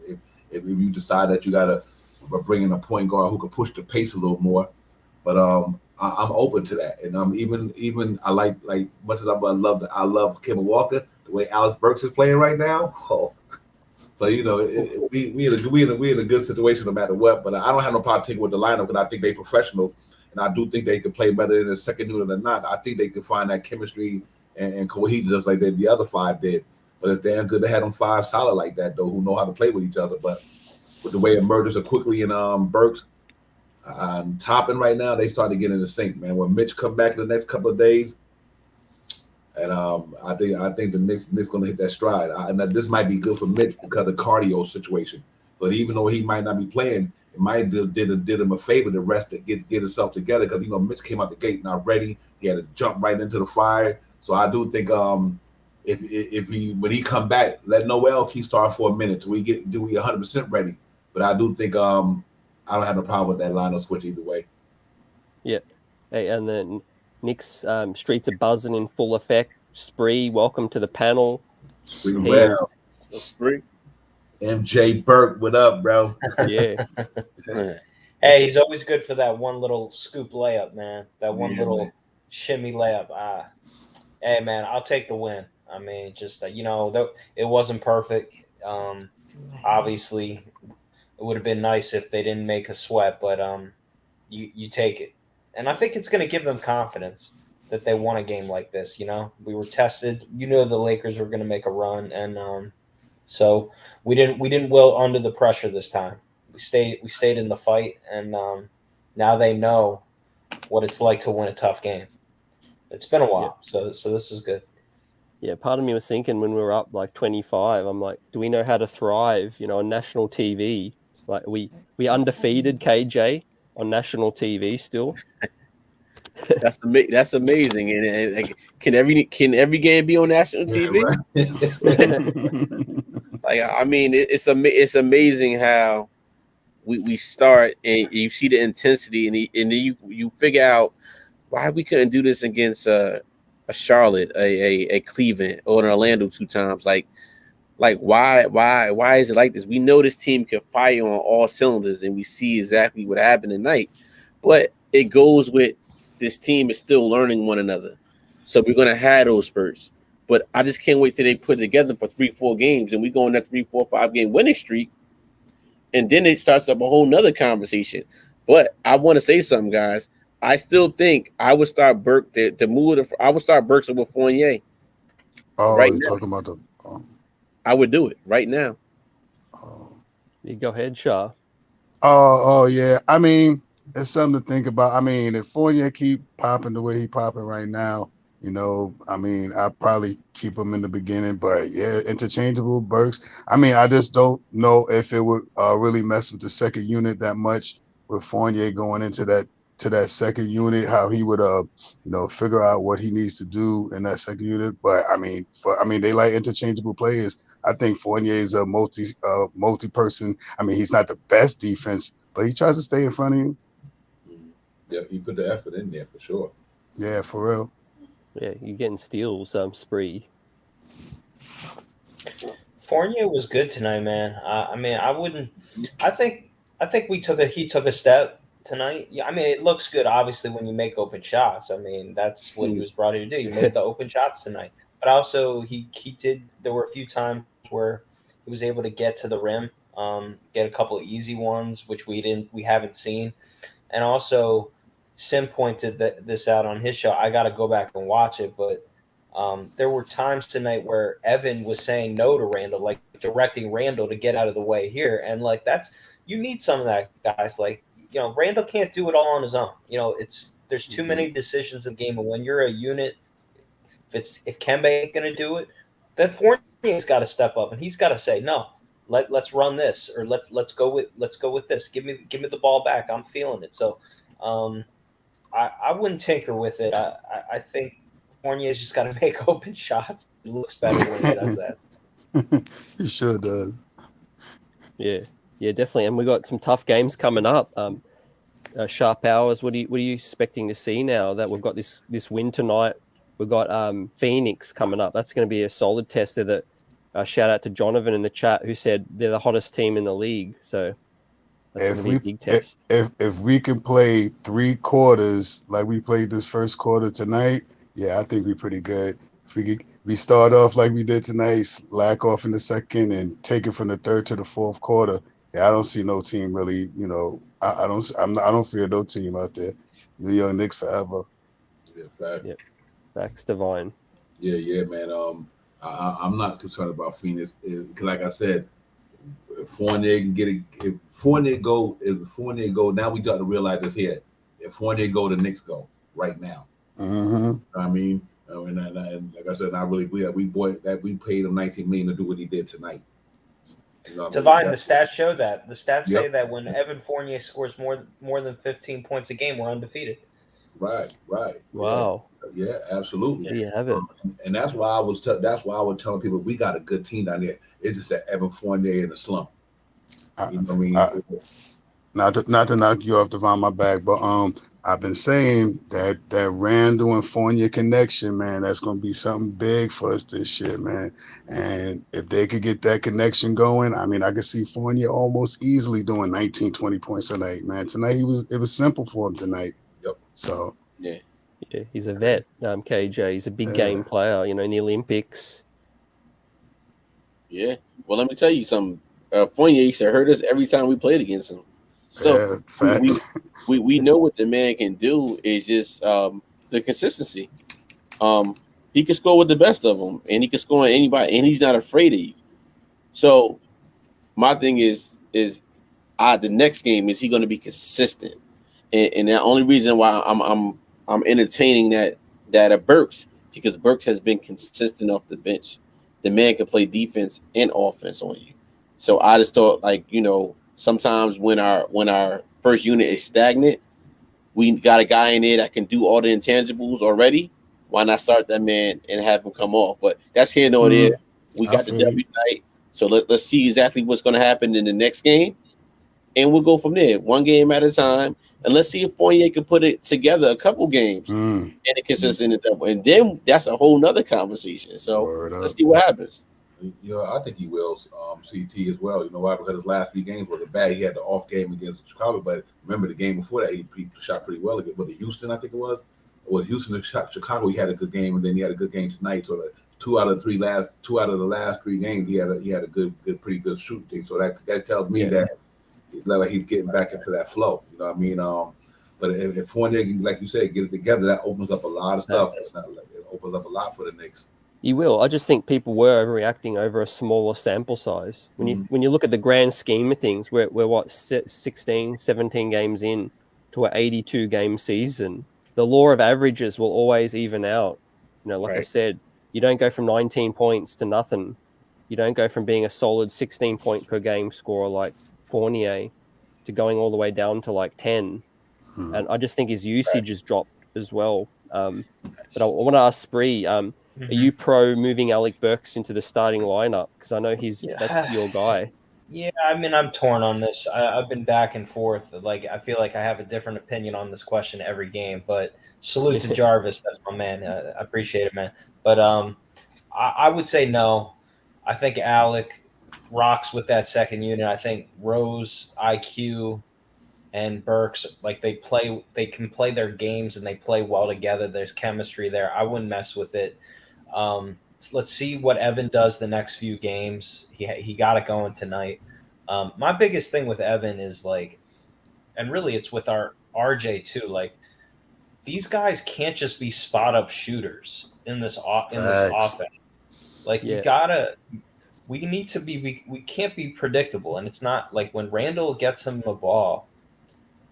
If you decide that you got to bring in a point guard who can push the pace a little more, but I'm open to that, and even I like much as I love Kemba Walker, the way Alec Burks is playing right now. Oh. So we in a good situation no matter what. But I don't have no problem taking with the lineup because I think they're professionals, and I do think they can play better in the second unit than not. I think they can find that chemistry and cohesion just like the other five did. But it's damn good to have them five solid like that though, who know how to play with each other. But with the way emergence are quickly and Burks. Toppin right now, they starting to get in the sync, man. When Mitch come back in the next couple of days, And I think the Knicks gonna hit that stride. And this might be good for Mitch because of the cardio situation. But even though he might not be playing, it might did him a favor to rest to get himself together because Mitch came out the gate not ready. He had to jump right into the fire. So I do think if when he come back, let Noel keep starting for a minute till we 100% ready. But I do think I don't have no problem with that lineup switch either way. Yeah. Hey, and then Knicks streets are buzzing in full effect. Spree, welcome to the panel. Spree. MJ Burke, what up, bro? Yeah. Hey, he's always good for that one little scoop layup, man. That one little shimmy layup. Hey, man, I'll take the win. I mean, just it wasn't perfect. Obviously, it would have been nice if they didn't make a sweat, but you take it. And I think it's going to give them confidence that they won a game like this. We were tested. The Lakers were going to make a run, and so we didn't wilt under the pressure this time. We stayed in the fight, and now they know what it's like to win a tough game. It's been a while, so this is good. Yeah, part of me was thinking when we were up like 25, I'm like, do we know how to thrive, on national TV? Like we undefeated KJ on national TV still. That's amazing. And like, can every game be on national TV? Like, I mean, it's amazing how we start and you see the intensity and then you figure out why we couldn't do this against a Charlotte, a Cleveland, or an Orlando 2 times. Like why is it like this? We know this team can fire on all cylinders, and we see exactly what happened tonight. But it goes with this team is still learning one another, so we're gonna have those spurts. But I just can't wait till they put it together for 3-4 games, and we go on that 3-4-5 game winning streak, and then it starts up a whole nother conversation. But I want to say something, guys. I still think I would start Burke I would start Burks over Fournier. Oh, right you're now. talking about the. I would do it right now. You go ahead, Shah. Oh yeah. I mean, it's something to think about. I mean, if Fournier keep popping the way he popping right now, I mean, I'll probably keep him in the beginning, but yeah, interchangeable Burks. I mean, I just don't know if it would really mess with the second unit that much with Fournier going into that second unit, how he would figure out what he needs to do in that second unit. But I mean, they like interchangeable players. I think Fournier is a multi-person. I mean, he's not the best defense, but he tries to stay in front of you. Yeah, he put the effort in there for sure. Yeah, for real. Yeah, you're getting steals, Spree. Fournier was good tonight, man. I mean, I wouldn't. I think he took a step tonight. Yeah, I mean, it looks good, obviously, when you make open shots. I mean, that's what he was brought in to do. You made the open shots tonight. But also, he did. There were a few times where he was able to get to the rim, get a couple of easy ones, which we haven't seen. And also, Sim pointed this out on his show. I got to go back and watch it, but there were times tonight where Evan was saying no to Randle, like directing Randle to get out of the way here, and like you need some of that, guys. Like, Randle can't do it all on his own. There's too many decisions in the game, and when you're a unit, if Kemba ain't gonna do it, then Fournier's got to step up and he's got to say no. Let's run this, or let's go with this. Give me the ball back. I'm feeling it. So, I wouldn't tinker with it. I think Fournier's just got to make open shots. It looks better when he does that. He sure does. Yeah, definitely. And we got some tough games coming up. Sharp hours. What are you expecting to see now that we've got this win tonight? We've got Phoenix coming up. That's going to be a solid tester. That shout out to Jonathan in the chat who said they're the hottest team in the league. So that's going to be a big test. If we can play 3 quarters like we played this first quarter tonight, yeah, I think we're pretty good. If we start off like we did tonight, slack off in the second, and take it from the third to the fourth quarter. Yeah, I don't see no team really. I don't fear no team out there. New York Knicks forever. Yeah, fact. Yep. Facts, Divine. Yeah, man. I'm not concerned about Phoenix. Like I said, if Fournier can get it, if Fournier go, now we got to realize this here. If Fournier go, the Knicks go right now. Mm-hmm. I mean, And like I said, I really believe that we paid him $19 million to do what he did tonight. You know Divine, the stats show that. The stats say Yep. that when Evan Fournier scores more than 15 points a game, we're undefeated. Right. Wow. Yeah, absolutely. There you have it. And that's why I was telling people we got a good team down there. It's just that Evan Fournier in the slump. You know what I mean? Not to knock you off the Devon, my bag, but I've been saying that Randle and Fournier connection, man, that's gonna be something big for us this year, man. And if they could get that connection going, I mean, I could see Fournier almost easily doing 19, 20 points a night, man. Tonight it was simple for him tonight. Yep. So Yeah, he's a vet. KJ, he's a big game player. You know, in the Olympics. yeah. Well, let me tell you something. Fournier used to hurt us every time we played against him. So facts. we know what the man can do is just the consistency. He can score with the best of them, and he can score on anybody, and he's not afraid of you. So my thing is the next game is he going to be consistent, and the only reason why I'm entertaining that Burks, because Burks has been consistent off the bench. The man can play defense and offense on you. So I just thought, like, you know, sometimes when our first unit is stagnant, we got a guy in there that can do all the intangibles already. Why not start that man and have him come off? But that's here nor there. We got the W night, so let's see exactly what's going to happen in the next game, and we'll go from there, one game at a time. And let's see if Fournier can put it together a couple games and it consistent double, and then that's a whole nother conversation. So let's see what happens. You know, I think he will. CT as well. You know why? Because his last 3 games were bad. He had the off game against Chicago, but remember the game before that, he shot pretty well again. But the Houston, I think it was. Well, Houston and Chicago, he had a good game, and then he had a good game tonight. So two out of the last 3 games, he had a pretty good shooting thing. So that tells me that like he's getting back into that flow. You know what I mean? But if Fournier, like you said, get it together, that opens up a lot of stuff. It opens up a lot for the Knicks. You will. I just think people were overreacting over a smaller sample size. When you look at the grand scheme of things, we're what, 16, 17 games in to an 82 game season. The law of averages will always even out. You know, like I said, you don't go from 19 points to nothing. You don't go from being a solid 16 point per game scorer like Fournier to going all the way down to like 10. And I just think his usage has dropped as well. But I want to ask Spree, are you pro moving Alec Burks into the starting lineup? Because I know that's your guy. Yeah, I mean, I'm torn on this. I've been back and forth. Like, I feel like I have a different opinion on this question every game. But salute to Jarvis. That's my man. I appreciate it, man. But I would say no. I think Alec rocks with that second unit. I think Rose, IQ, and Burks, like they can play their games and they play well together. There's chemistry there. I wouldn't mess with it. Let's see what Evan does the next few games. He got it going tonight. My biggest thing with Evan is like, and really it's with our RJ too. Like these guys can't just be spot up shooters in this offense. Like we need to be. We can't be predictable, and it's not like when Randle gets him the ball.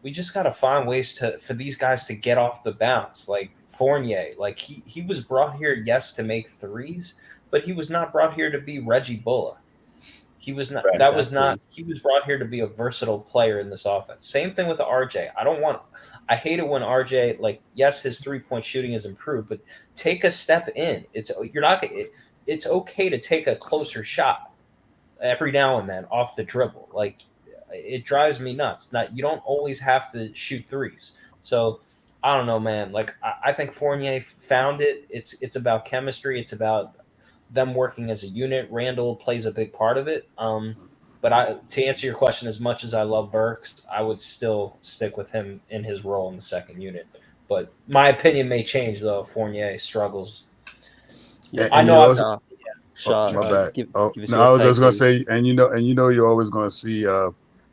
We just got to find ways for these guys to get off the bounce. Like Fournier, like he was brought here, yes, to make threes, but he was not brought here to be Reggie Bullock. He was not. That was not. He was brought here to be a versatile player in this offense. Same thing with the RJ. I hate it when RJ, like, yes, his 3-point shooting is improved, but take a step in. It's okay to take a closer shot every now and then off the dribble. Like, it drives me nuts. You don't always have to shoot threes. So I don't know, man. Like I think Fournier found it. It's about chemistry. It's about them working as a unit. Randle plays a big part of it. But to answer your question, as much as I love Burks, I would still stick with him in his role in the second unit. But my opinion may change though if Fournier struggles. Yeah, I know. My bad. I was just gonna say, and you know, you're always gonna see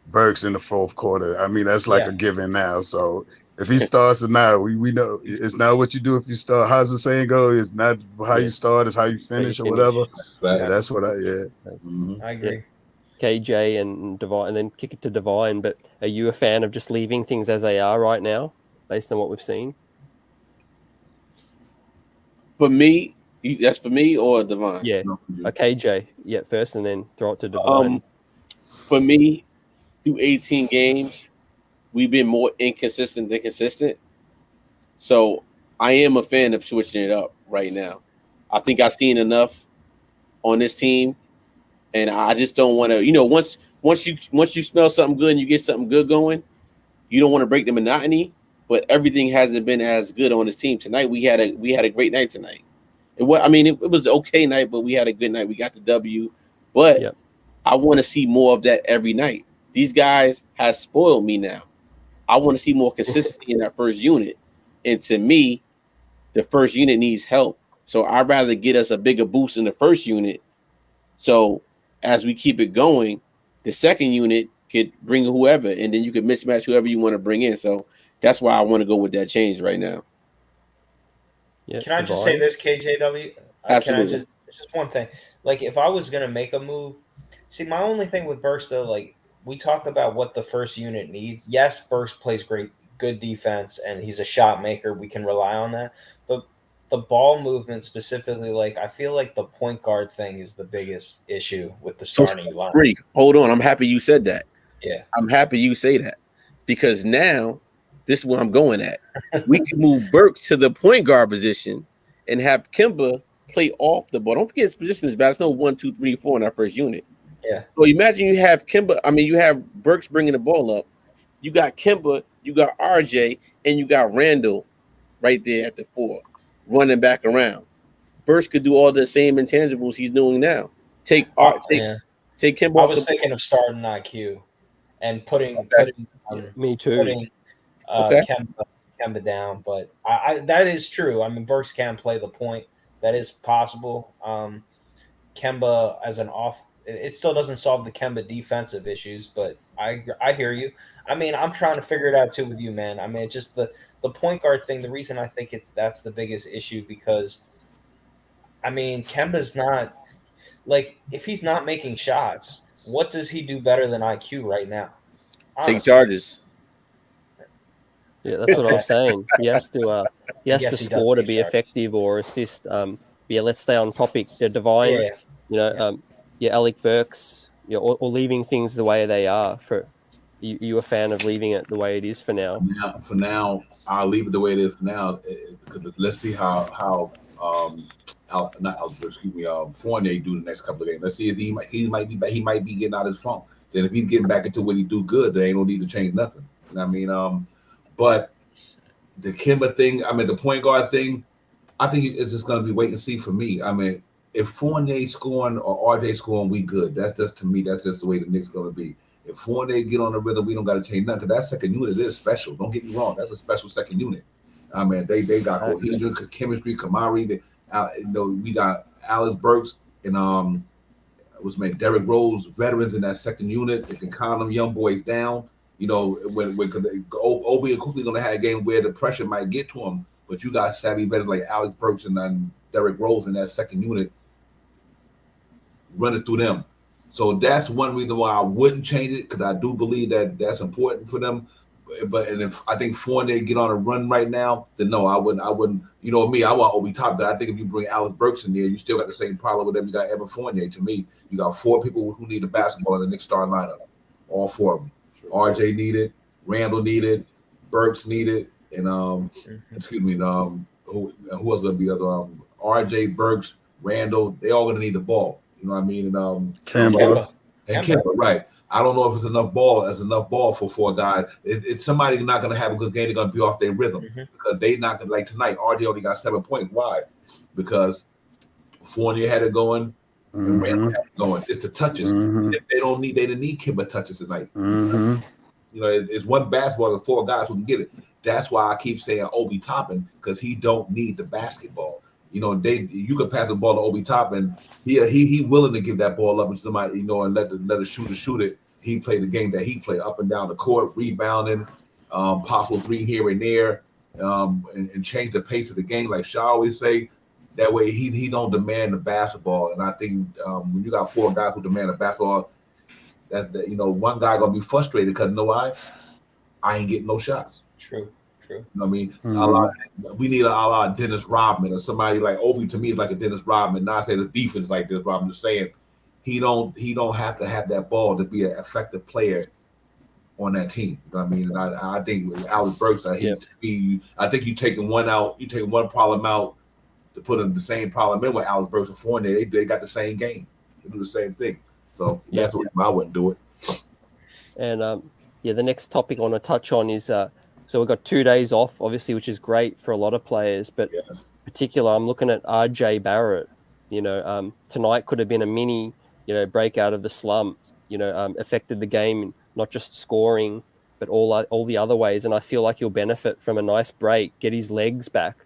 Burks in the fourth quarter. I mean, that's like a given now. So if he starts tonight, we know it's not what you do if you start. How's the saying go? It's not how you start, it's how you finish or whatever. Yeah, that's what I I agree. Yeah. KJ and Divine, and then kick it to Divine. But are you a fan of just leaving things as they are right now, based on what we've seen? For me, that's for me or Devon? Yeah. Okay, Jay. Yeah, first, and then throw it to Devon. For me, through 18 games, we've been more inconsistent than consistent. So I am a fan of switching it up right now. I think I've seen enough on this team, and I just don't want to. Once you smell something good and you get something good going, you don't want to break the monotony. But everything hasn't been as good on this team tonight. We had a great night tonight. It was an okay night, but we had a good night. We got the W. But I want to see more of that every night. These guys have spoiled me now. I want to see more consistency in that first unit. And to me, the first unit needs help. So I'd rather get us a bigger boost in the first unit. So as we keep it going, the second unit could bring whoever, and then you could mismatch whoever you want to bring in. So that's why I want to go with that change right now. Yeah, can I just say this, KJW? Absolutely. Just one thing. Like, if I was going to make a move, see, my only thing with Burks, though, like, we talk about what the first unit needs. Yes, Burks plays good defense, and he's a shot maker. We can rely on that. But the ball movement specifically, like, I feel like the point guard thing is the biggest issue with the starting line. Hold on. I'm happy you said that. Yeah. I'm happy you say that. Because now, this is where I'm going at. We can move Burks to the point guard position and have Kemba play off the ball. Don't forget his position is bad. It's no 1, 2, 3, 4 in our first unit. Yeah. So imagine you have you have Burks bringing the ball up. You got Kemba, you got RJ, and you got Randle right there at the 4, running back around. Burks could do all the same intangibles he's doing now. Take Kemba. I was thinking of starting IQ and putting me too. Kemba down, but I that is true. I mean, Burks can play the point. That is possible. Kemba as an off, it still doesn't solve the Kemba defensive issues, but I hear you. I mean, I'm trying to figure it out too with you, man. I mean, just the point guard thing. The reason I think that's the biggest issue because, I mean, Kemba's not like if he's not making shots, what does he do better than IQ right now? Honestly. Take charges. Yeah, that's what I was saying. He has to score to be effective or assist. Let's stay on topic. The Divine, Alec Burks, or leaving things the way they are. For you a fan of leaving it the way it is for now? For now, I'll leave it the way it is for now. Because let's see how Fournier do the next couple of games. Let's see if he might be getting out of his funk. Then if he's getting back into what he do good, there ain't no need to change nothing. You know what I mean, but the Kemba thing, I mean, the point guard thing, I think it's just going to be wait and see for me. I mean, if Fournier scoring or RJ scoring, we good. That's just, to me, that's just the way the Knicks going to be. If Fournier get on the rhythm, we don't got to change nothing. That second unit is special. Don't get me wrong. That's a special second unit. I mean, they got cohesion, chemistry, camaraderie. We got Alec Burks and Derrick Rose, veterans in that second unit. They can calm them young boys down. When Obi and quickly gonna have a game where the pressure might get to him, but you got savvy veterans like Alec Burks and Derrick Rose in that second unit running through them. So that's one reason why I wouldn't change it, because I do believe that that's important for them. But if I think Fournier get on a run right now, then no, I wouldn't. You know me, I want Obi Toppin. But I think if you bring Alec Burks in there, you still got the same problem with them. You got Evan Fournier. To me, you got 4 people who need the basketball in the Knicks starting lineup. All 4 of them. RJ needed, Randle needed, Burks needed, and who else gonna be other? RJ, Burks, Randle, they all gonna need the ball. You know what I mean? And Kemba, right? I don't know if it's enough ball for 4 guys. It's somebody not gonna have a good game. They're gonna be off their rhythm because they not gonna, like tonight. RJ only got 7 points. Why? Because Fournier had it going. And Randle had it going. It's the touches. If they didn't need Kemba touches tonight. It's one basketball and 4 guys who can get it. That's why I keep saying Obi Toppin, because he don't need the basketball. You could pass the ball to Obi Toppin. He willing to give that ball up to somebody, and let the shooter shoot it. He played the game that he played up and down the court, rebounding, possible 3 here and there, and change the pace of the game, like Shaw always say. That way, he don't demand the basketball, and I think when you got 4 guys who demand the basketball, that one guy gonna be frustrated because I ain't getting no shots. True. True. You know what I mean? We need a la Dennis Rodman or somebody like Obi. To me, is like a Dennis Rodman. Not say the defense like Dennis Rodman. Just saying he don't have to have that ball to be an effective player on that team. You know what I mean? And I think with Alec Burks, I think you taking one out, you taking one problem out to put in the same problem in with Alec Burks and Fournier. They got the same game. They do the same thing. So that's what I wouldn't do it. And the next topic I want to touch on is so we've got 2 days off, obviously, which is great for a lot of players. But in particular, I'm looking at RJ Barrett. Tonight could have been a mini, breakout of the slump. Affected the game, not just scoring, but all the other ways. And I feel like he'll benefit from a nice break, get his legs back.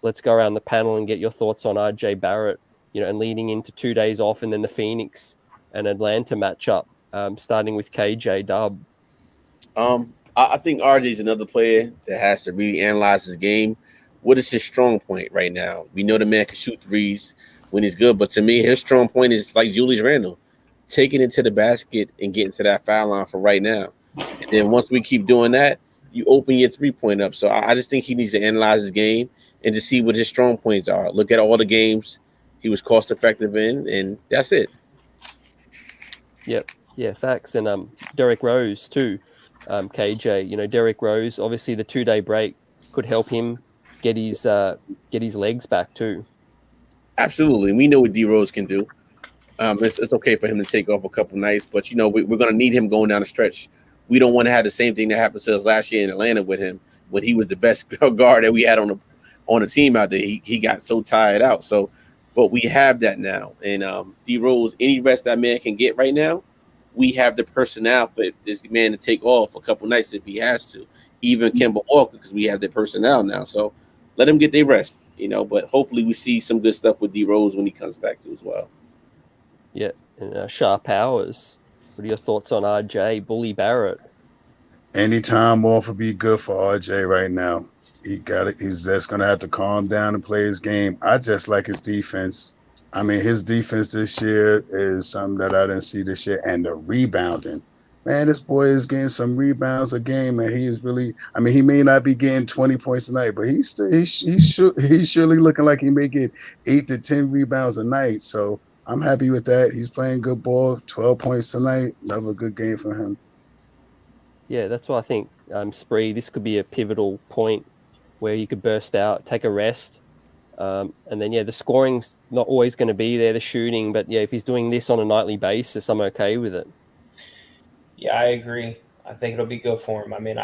Let's go around the panel and get your thoughts on RJ Barrett. And leading into 2 days off, and then the Phoenix and Atlanta matchup, starting with KJ Dub. I think RJ is another player that has to really analyze his game. What is his strong point right now? We know the man can shoot threes when he's good, but to me, his strong point is like Julius Randle, taking it to the basket and getting to that foul line for right now. And then once we keep doing that, you open your 3-point up. So I just think he needs to analyze his game and to see what his strong points are. Look at all the games he was cost effective in, and that's it. Yep. Yeah, facts. And Derrick Rose too, KJ. Derrick Rose, obviously the 2-day break could help him get his legs back too. Absolutely. We know what D Rose can do. It's okay for him to take off a couple nights, but we're going to need him going down the stretch. We don't want to have the same thing that happened to us last year in Atlanta with him when he was the best guard that we had on the team out there. He got so tired out. So, but we have that now. And D Rose, any rest that man can get right now, we have the personnel for this man to take off a couple nights if he has to. Even Kemba Walker, because we have the personnel now. So let him get their rest, But hopefully we see some good stuff with D Rose when he comes back too as well. Yeah, and Sharp Powers. What are your thoughts on RJ, Bully Barrett? Any time off would be good for RJ right now. He's just gonna have to calm down and play his game. I just like his defense. I mean, his defense this year is something that I didn't see this year, and the rebounding. Man, this boy is getting some rebounds a game, and he is really. I mean, he may not be getting 20 points a night, but he's surely looking like he may get 8 to 10 rebounds a night. So I'm happy with that. He's playing good ball. 12 points tonight. Another good game for him. Yeah, that's why I think Spree. This could be a pivotal point where you could burst out, take a rest, and then the scoring's not always going to be there, the shooting, but if he's doing this on a nightly basis, I'm okay with it. Yeah, I agree. I think it'll be good for him. I mean,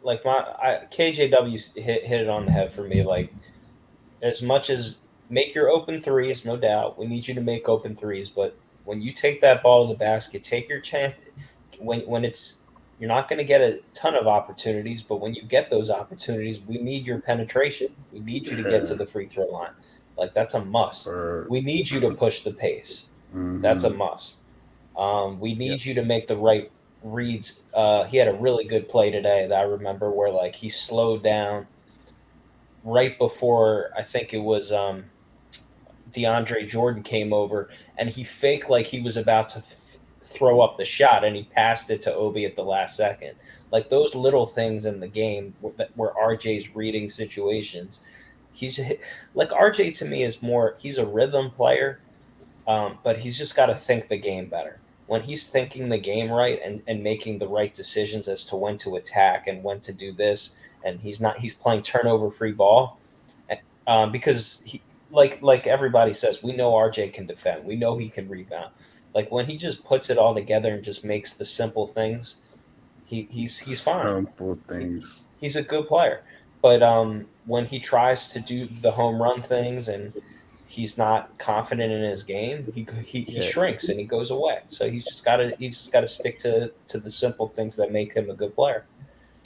KJW hit it on the head for me. Like, as much as make your open threes, no doubt, we need you to make open threes, but when you take that ball to the basket, take your chance. When it's you're not going to get a ton of opportunities, but when you get those opportunities, we need your penetration. We need you to get to the free throw line. Like, that's a must. We need you to push the pace. That's a must. We need you to make the right reads. He had a really good play today that I remember where, he slowed down right before, I think it was DeAndre Jordan came over, and he faked like he was about to throw up the shot, and he passed it to Obi at the last second. Like, those little things in the game where RJ's reading situations. He's like, RJ to me is more, he's a rhythm player, but he's just got to think the game better. When he's thinking the game right and making the right decisions as to when to attack and when to do this, and he's playing turnover free ball, because he, like everybody says, we know RJ can defend, we know he can rebound. Like, when he just puts it all together and just makes the simple things, he's fine. Simple things. He's a good player. But when he tries to do the home run things and he's not confident in his game, he shrinks and he goes away. So he's just got to stick to the simple things that make him a good player.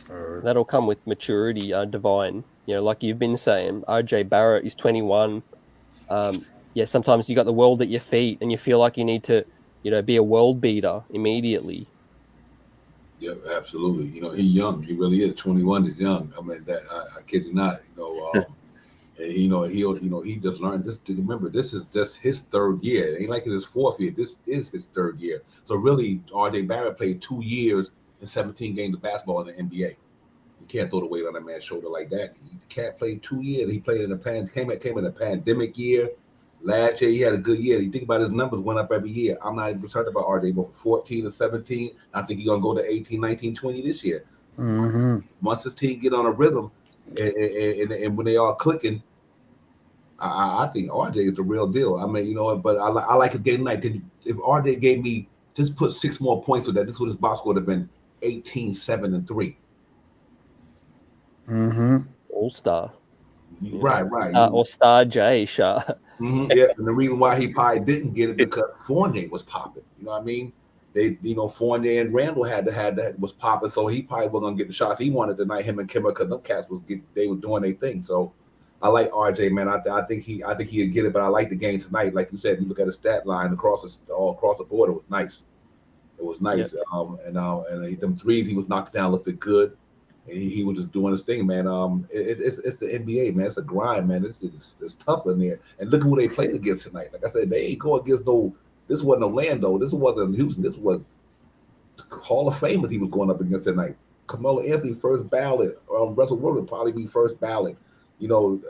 That'll come with maturity, Divine. Like you've been saying, RJ Barrett is 21. Sometimes you got the world at your feet and you feel like you need to, be a world beater immediately. Yeah, absolutely. He's young. He really is. 21 is young. I mean, that I kid you not. And he just learned this. Remember, this is just his third year. It ain't like it's his fourth year. This is his third year. So really, RJ Barrett played 2 years and 17 games of basketball in the NBA. You can't throw the weight on that man's shoulder like that. The cat played 2 years. He played in came in a pandemic year. Last year he had a good year. You think about his numbers went up every year. I'm not even concerned about RJ, but 14 or 17. I think he's gonna go to 18, 19, 20 this year. Once his team get on a rhythm, and when they all clicking, I think RJ is the real deal. I mean, you know, but I like his game tonight. If RJ gave me just put 6 more points with that, this would his box score would have been 18, 7, and 3. All-star. Right. Or Star J, Shah. Yeah, and the reason why he probably didn't get it because Fournier was popping. You know what I mean? Fournier and Randle was popping, so he probably wasn't gonna get the shots he wanted tonight. Him and Kemba, because them cats they were doing their thing. So I like RJ, man. I think he'd get it, but I like the game tonight. Like you said, you look at the stat line all across the board. It was nice. It was nice. Yep. And them threes he was knocked down looked good. He was just doing his thing, man. It's the NBA, man. It's a grind, man. It's tough in there. And look at who they played against tonight. Like I said, they ain't going against this wasn't Orlando. This wasn't Houston. This was Hall of Famers he was going up against tonight. Carmelo Anthony, first ballot. Russell Wilson would probably be first ballot. You know,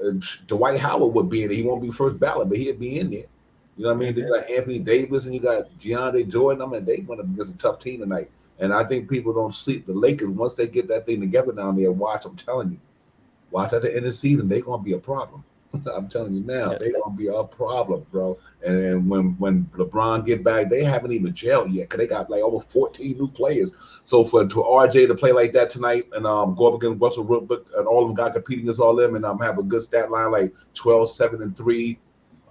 Dwight Howard would be in it. He won't be first ballot, but he'd be in there. You know what I mean? Then you got Anthony Davis and you got DeAndre Jordan. I mean, they went up against a tough team tonight. And I think people don't sleep. The Lakers, once they get that thing together down there, I'm telling you, watch at the end of the season, they're going to be a problem. I'm telling you now, they're going to be a problem, bro. And when LeBron get back, they haven't even gelled yet because they got like over 14 new players. So for RJ to play like that tonight and go up against Russell Wilson and all of them got competing against all them and have a good stat line like 12, 7, and 3.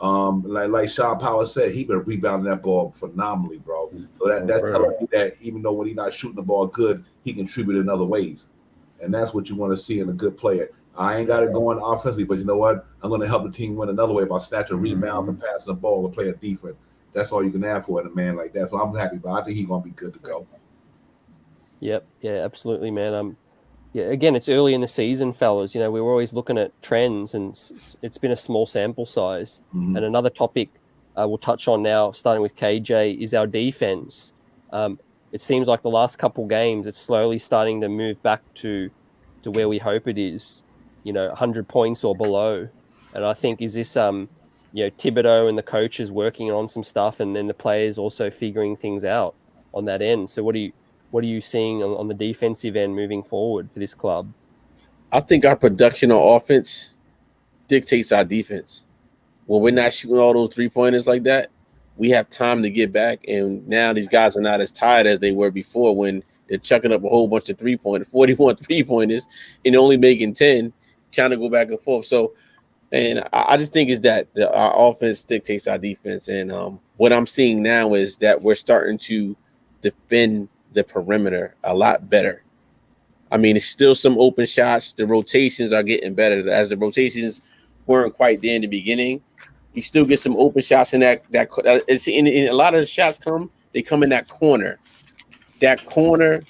Like Shaw Power said, he been rebounding that ball phenomenally, bro. So that's telling me that even though when he's not shooting the ball good, he contribute in other ways. And that's what you want to see in a good player. I ain't got it going offensively, but you know what? I'm going to help the team win another way by snatching a rebound and passing the ball and playing defense. That's all you can ask for in a man like that. So I'm happy, but I think he's going to be good to go. Yep. Yeah, absolutely, man. Yeah, again, it's early in the season, fellas. You know, we were always looking at trends, and it's been a small sample size. And another topic we'll touch on now, starting with KJ, is our defense. It seems like the last couple games, it's slowly starting to move back to where we hope it is. 100 points or below. And I think is this, Thibodeau and the coaches working on some stuff, and then the players also figuring things out on that end. So what are you seeing on the defensive end moving forward for this club? I think our production on offense dictates our defense. When we're not shooting all those 3-pointers like that, we have time to get back. And now these guys are not as tired as they were before when they're chucking up a whole bunch of 3-pointers, 41 3-pointers, and only making 10, trying to go back and forth. So, and I just think is that our offense dictates our defense. And what I'm seeing now is that we're starting to defend the perimeter a lot better. I mean, it's still some open shots. The rotations are getting better. As the rotations weren't quite there in the beginning, you still get some open shots in that it's in a lot of the shots they come in that corner. That corner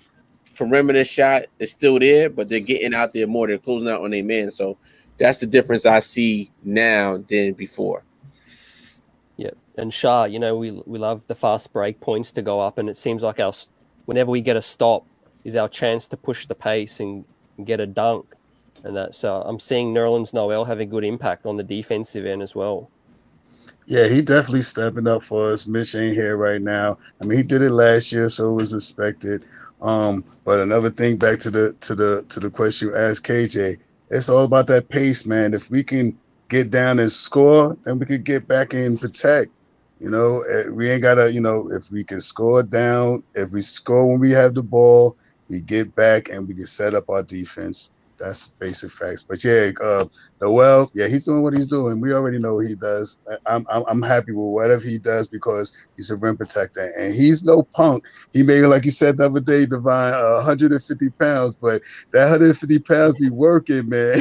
perimeter shot is still there, but they're getting out there more. They're closing out on their man. So that's the difference I see now than before. Yeah. And Shah, we love the fast break points to go up, and it seems like whenever we get a stop is our chance to push the pace and get a dunk. And that's I'm seeing Nerlens Noel have a good impact on the defensive end as well. Yeah, he definitely stepping up for us. Mitch ain't here right now. I mean, he did it last year, so it was expected. But another thing, back to the question you asked KJ, it's all about that pace, man. If we can get down and score, then we could get back and protect. We ain't gotta, if we can score down, if we score when we have the ball, we get back and we can set up our defense. That's basic facts. But yeah, Noel, yeah, he's doing what he's doing. We already know what he does. I'm happy with whatever he does because he's a rim protector and he's no punk. He may, like you said the other day, Divine, 150 pounds, but that 150 pounds be working, man.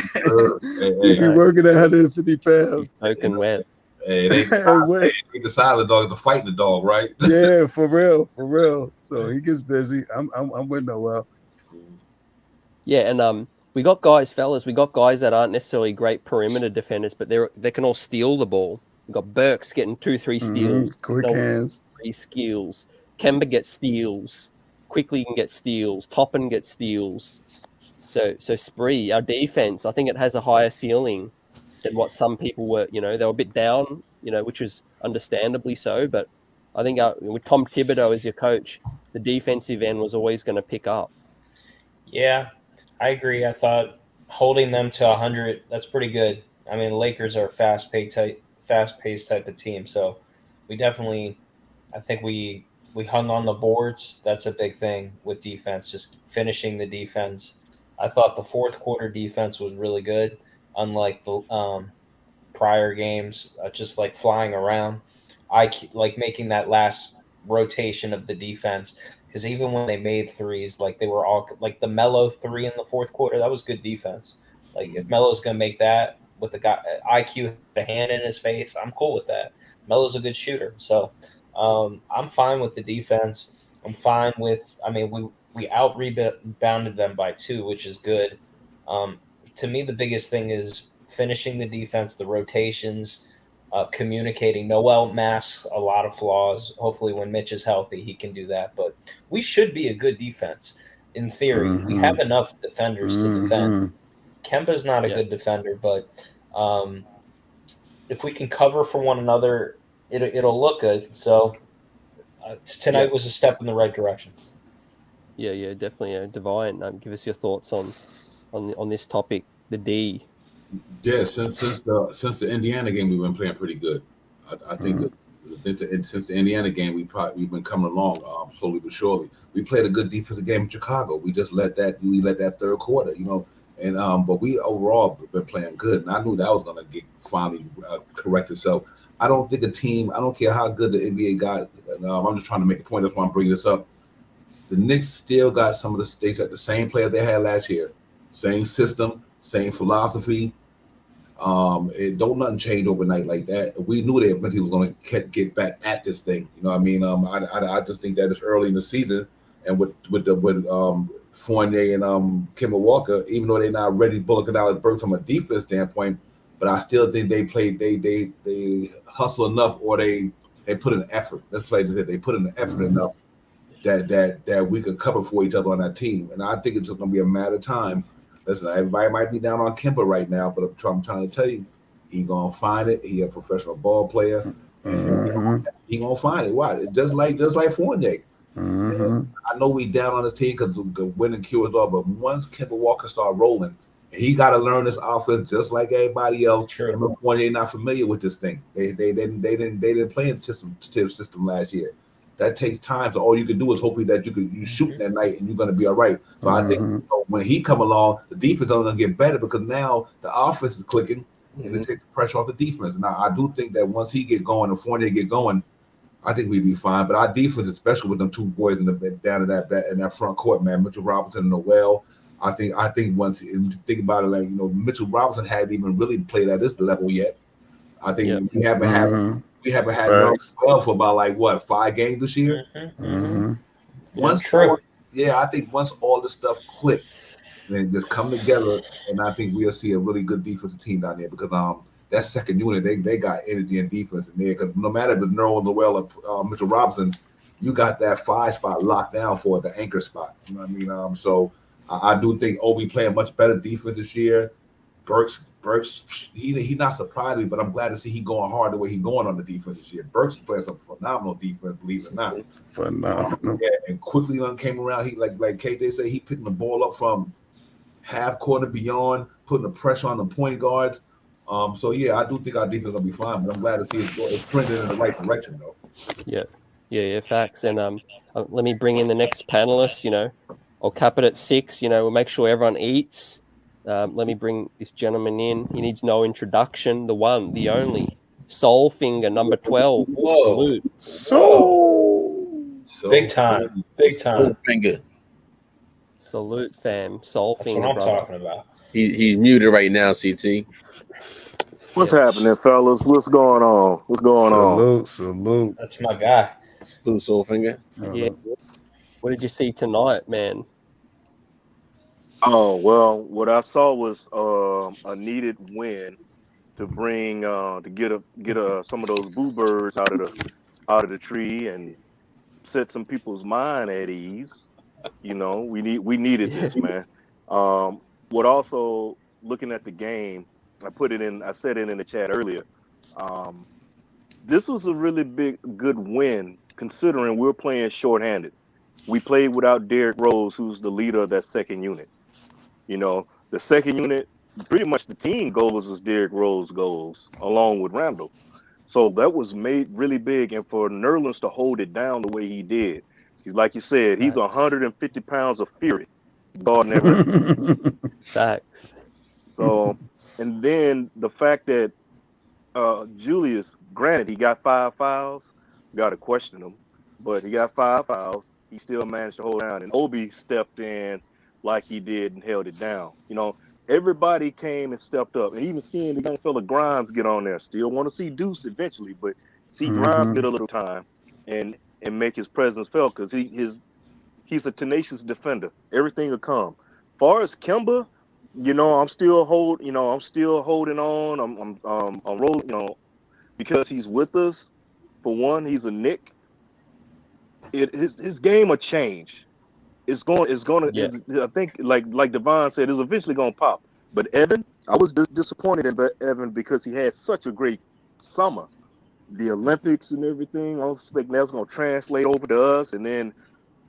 He be working at 150 pounds. He's soaking wet. Hey, they the side of the dog to fight the dog, right? Yeah, for real. So he gets busy. I'm with Noel. Yeah, and we got guys that aren't necessarily great perimeter defenders, but they can all steal the ball. We got Burks getting 2-3 steals, quick hands, 3 skills. Kemba gets steals. Quickly can get steals. Toppin gets steals. So Spree, our defense, I think it has a higher ceiling than what some people were. They were a bit down, which was understandably so. But I think with Tom Thibodeau as your coach, the defensive end was always going to pick up. Yeah, I agree. I thought holding them to 100, that's pretty good. I mean, the Lakers are a fast-paced type of team, so we definitely, I think we hung on the boards. That's a big thing with defense, just finishing the defense. I thought the fourth quarter defense was really good, unlike the prior games, just like flying around. I like making that last rotation of the defense because even when they made threes, like they were all like the Melo three in the fourth quarter, that was good defense. Like if Melo's gonna make that with the guy IQ, the hand in his face, I'm cool with that. Melo's a good shooter, so I'm fine with the defense. I'm fine with. I mean, we out rebounded them by 2, which is good. To me, the biggest thing is finishing the defense, the rotations, communicating. Noel masks a lot of flaws. Hopefully, when Mitch is healthy, he can do that. But we should be a good defense in theory. We have enough defenders to defend. Kemba's not a good defender, but if we can cover for one another, it'll look good. So tonight was a step in the right direction. Yeah, definitely. Divine, give us your thoughts on this topic, the D. Yeah, since the Indiana game, we've been playing pretty good. I think that since the Indiana game, we've been coming along slowly but surely. We played a good defensive game in Chicago. We just let that third quarter, and but we overall been playing good. And I knew that was going to get finally correct itself. I don't think a team. I don't care how good the NBA got. I'm just trying to make a point. That's why I'm bringing this up. The Knicks still got some of the stakes at the same player they had last year, same system, same philosophy. It don't nothing change overnight like that. We knew that eventually was going to get back at this thing. You know what I mean? I just think that it's early in the season, and with Fournier and Kemba Walker, even though they're not ready, Bullock and Alec Burks from a defense standpoint, but I still think they hustle enough, or they put in effort. Let's play that they put in the effort enough that we could cover for each other on that team. And I think it's just going to be a matter of time. Listen, everybody might be down on Kemba right now, but I'm trying to tell you, he's going to find it. He's a professional ball player, and he's going to find it. Why? Just like Fournier. I know we down on this team because winning cures all, but once Kemba Walker start rolling, he got to learn this offense just like everybody else. True. Fournier not familiar with this thing. They didn't play in the system last year. That takes time. So all you can do is hopefully that you shoot that night and you're going to be all right. So I think when he come along, the defense is going to get better because now the offense is clicking and it takes the pressure off the defense. Now I do think that once he get going and Fournier get going, I think we'd be fine. But our defense, especially with them two boys down in that front court, man, Mitchell Robinson and Noel. I think once you think about it, like Mitchell Robinson hadn't even really played at this level yet. I think we haven't had Noel for about 5 games this year. I think once all this stuff click and just come together, and I think we'll see a really good defensive team down there because that second unit they got energy and defense in there. Because no matter if it's Nerlens Noel or Mitchell Robinson, you got that 5 spot locked down for the anchor spot. You know what I mean? So I do think Obi playing much better defense this year. Burks, he not surprised me, but I'm glad to see he going hard the way he's going on the defense this year. Burks is playing some phenomenal defense, believe it or not. Phenomenal. And quickly came around. He like KJ said, he picking the ball up from half court and beyond, putting the pressure on the point guards. So I do think our defense will be fine, but I'm glad to see it's trending in the right direction though. Yeah, facts. And let me bring in the next panelist. I'll cap it at 6. We'll make sure everyone eats. Let me bring this gentleman in. He needs no introduction. The one, the only, Soul Finger, number 12. Whoa. Salute. Big time. Soul Finger. Salute, fam. Soul That's Finger, what I'm brother. talking about. He's muted right now, CT. What's happening, fellas? What's going on? Salute. That's my guy. Salute, Soul Finger. Yeah. What did you see tonight, man? Oh, well, what I saw was a needed win to bring to get some of those boo birds out of the tree and set some people's mind at ease. We needed this, man. What also looking at the game, I said it in the chat earlier. This was a really good win considering we're playing shorthanded. We played without Derrick Rose, who's the leader of that second unit. You know, the second unit, pretty much the team goals was Derrick Rose goals along with Randle. So that was made really big. And for Nerlens to hold it down the way he did, he's like you said, he's 150 pounds of fury guarding that rim. Facts. So, and then the fact that Julius, granted, he got 5 fouls, got to question him, but he got 5 fouls. He still managed to hold down. And Obi stepped in like he did and held it down. You know, everybody came and stepped up. And even seeing the young fella Grimes get on there, still want to see Deuce eventually, but see Grimes get a little time and make his presence felt because he's a tenacious defender. Everything will come. Far as Kemba, you know, I'm still holding on. I'm rolling, you know, because he's with us. For one, he's a Knick. His game will change. It's going. I think, like Devon said, it's eventually going to pop. But Evan, I was disappointed in Evan because he had such a great summer, the Olympics and everything. I was expecting that was going to translate over to us, and then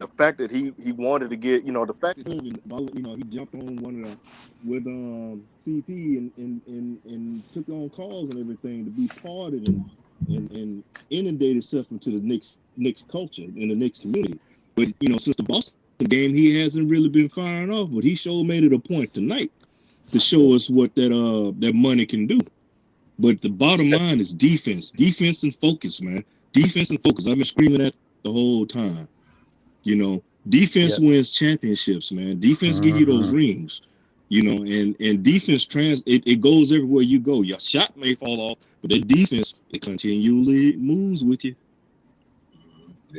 the fact that he wanted to get, you know, the fact that he even, you know, he jumped on one of the with CP and took on calls and everything to be part of and inundate himself into the Knicks culture and the Knicks community. But you know, since the Boston game, he hasn't really been firing off. But he sure made it a point tonight to show us what that money can do. But the bottom line is defense and focus, man. Defense and focus. I've been screaming that the whole time. You know, defense wins championships, man. Defense give you those rings. You know, and defense it goes everywhere you go. Your shot may fall off, but the defense, it continually moves with you.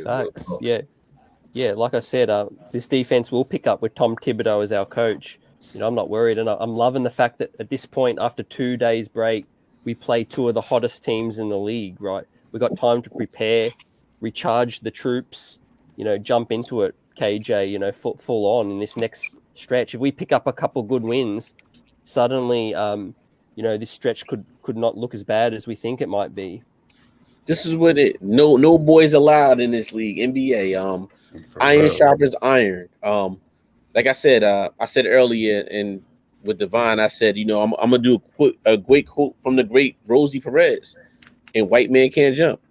Facts. Yeah. Like I said, this defense will pick up with Tom Thibodeau as our coach. You know, I'm not worried, and I'm loving the fact that at this point, after 2 days break, we play 2 of the hottest teams in the league. Right, we got time to prepare, recharge the troops. You know, jump into it, KJ. You know, full on in this next stretch. If we pick up a couple good wins, suddenly, you know, this stretch could not look as bad as we think it might be. This is what no boys allowed in this league, NBA. Iron sharpens iron. Like I said earlier, and with Devon, I said, you know, I'm gonna do a great quote from the great Rosie Perez, and white man can't jump.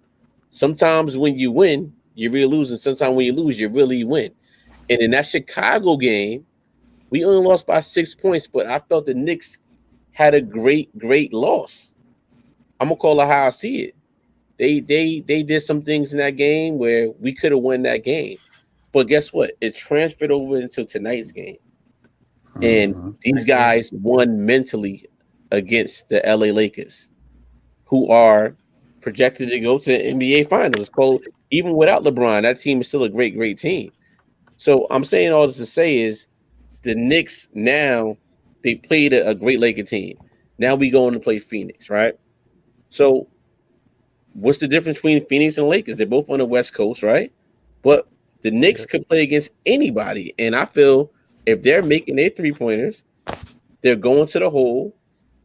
Sometimes when you win, you really lose, and sometimes when you lose, you really win. And in that Chicago game, we only lost by 6 points, but I felt the Knicks had a great loss. I'm gonna call it how I see it. They did some things in that game where we could have won that game, but guess what? It transferred over into tonight's game, and these guys won mentally against the LA Lakers, who are projected to go to the NBA Finals. Cole, even without LeBron, that team is still a great team. So I'm saying all this to say is the Knicks now, they played a great Laker team. Now we going to play Phoenix, right? So what's the difference between Phoenix and Lakers? They're both on the West Coast, right? But the Knicks could play against anybody. And I feel if they're making their 3-pointers, they're going to the hole,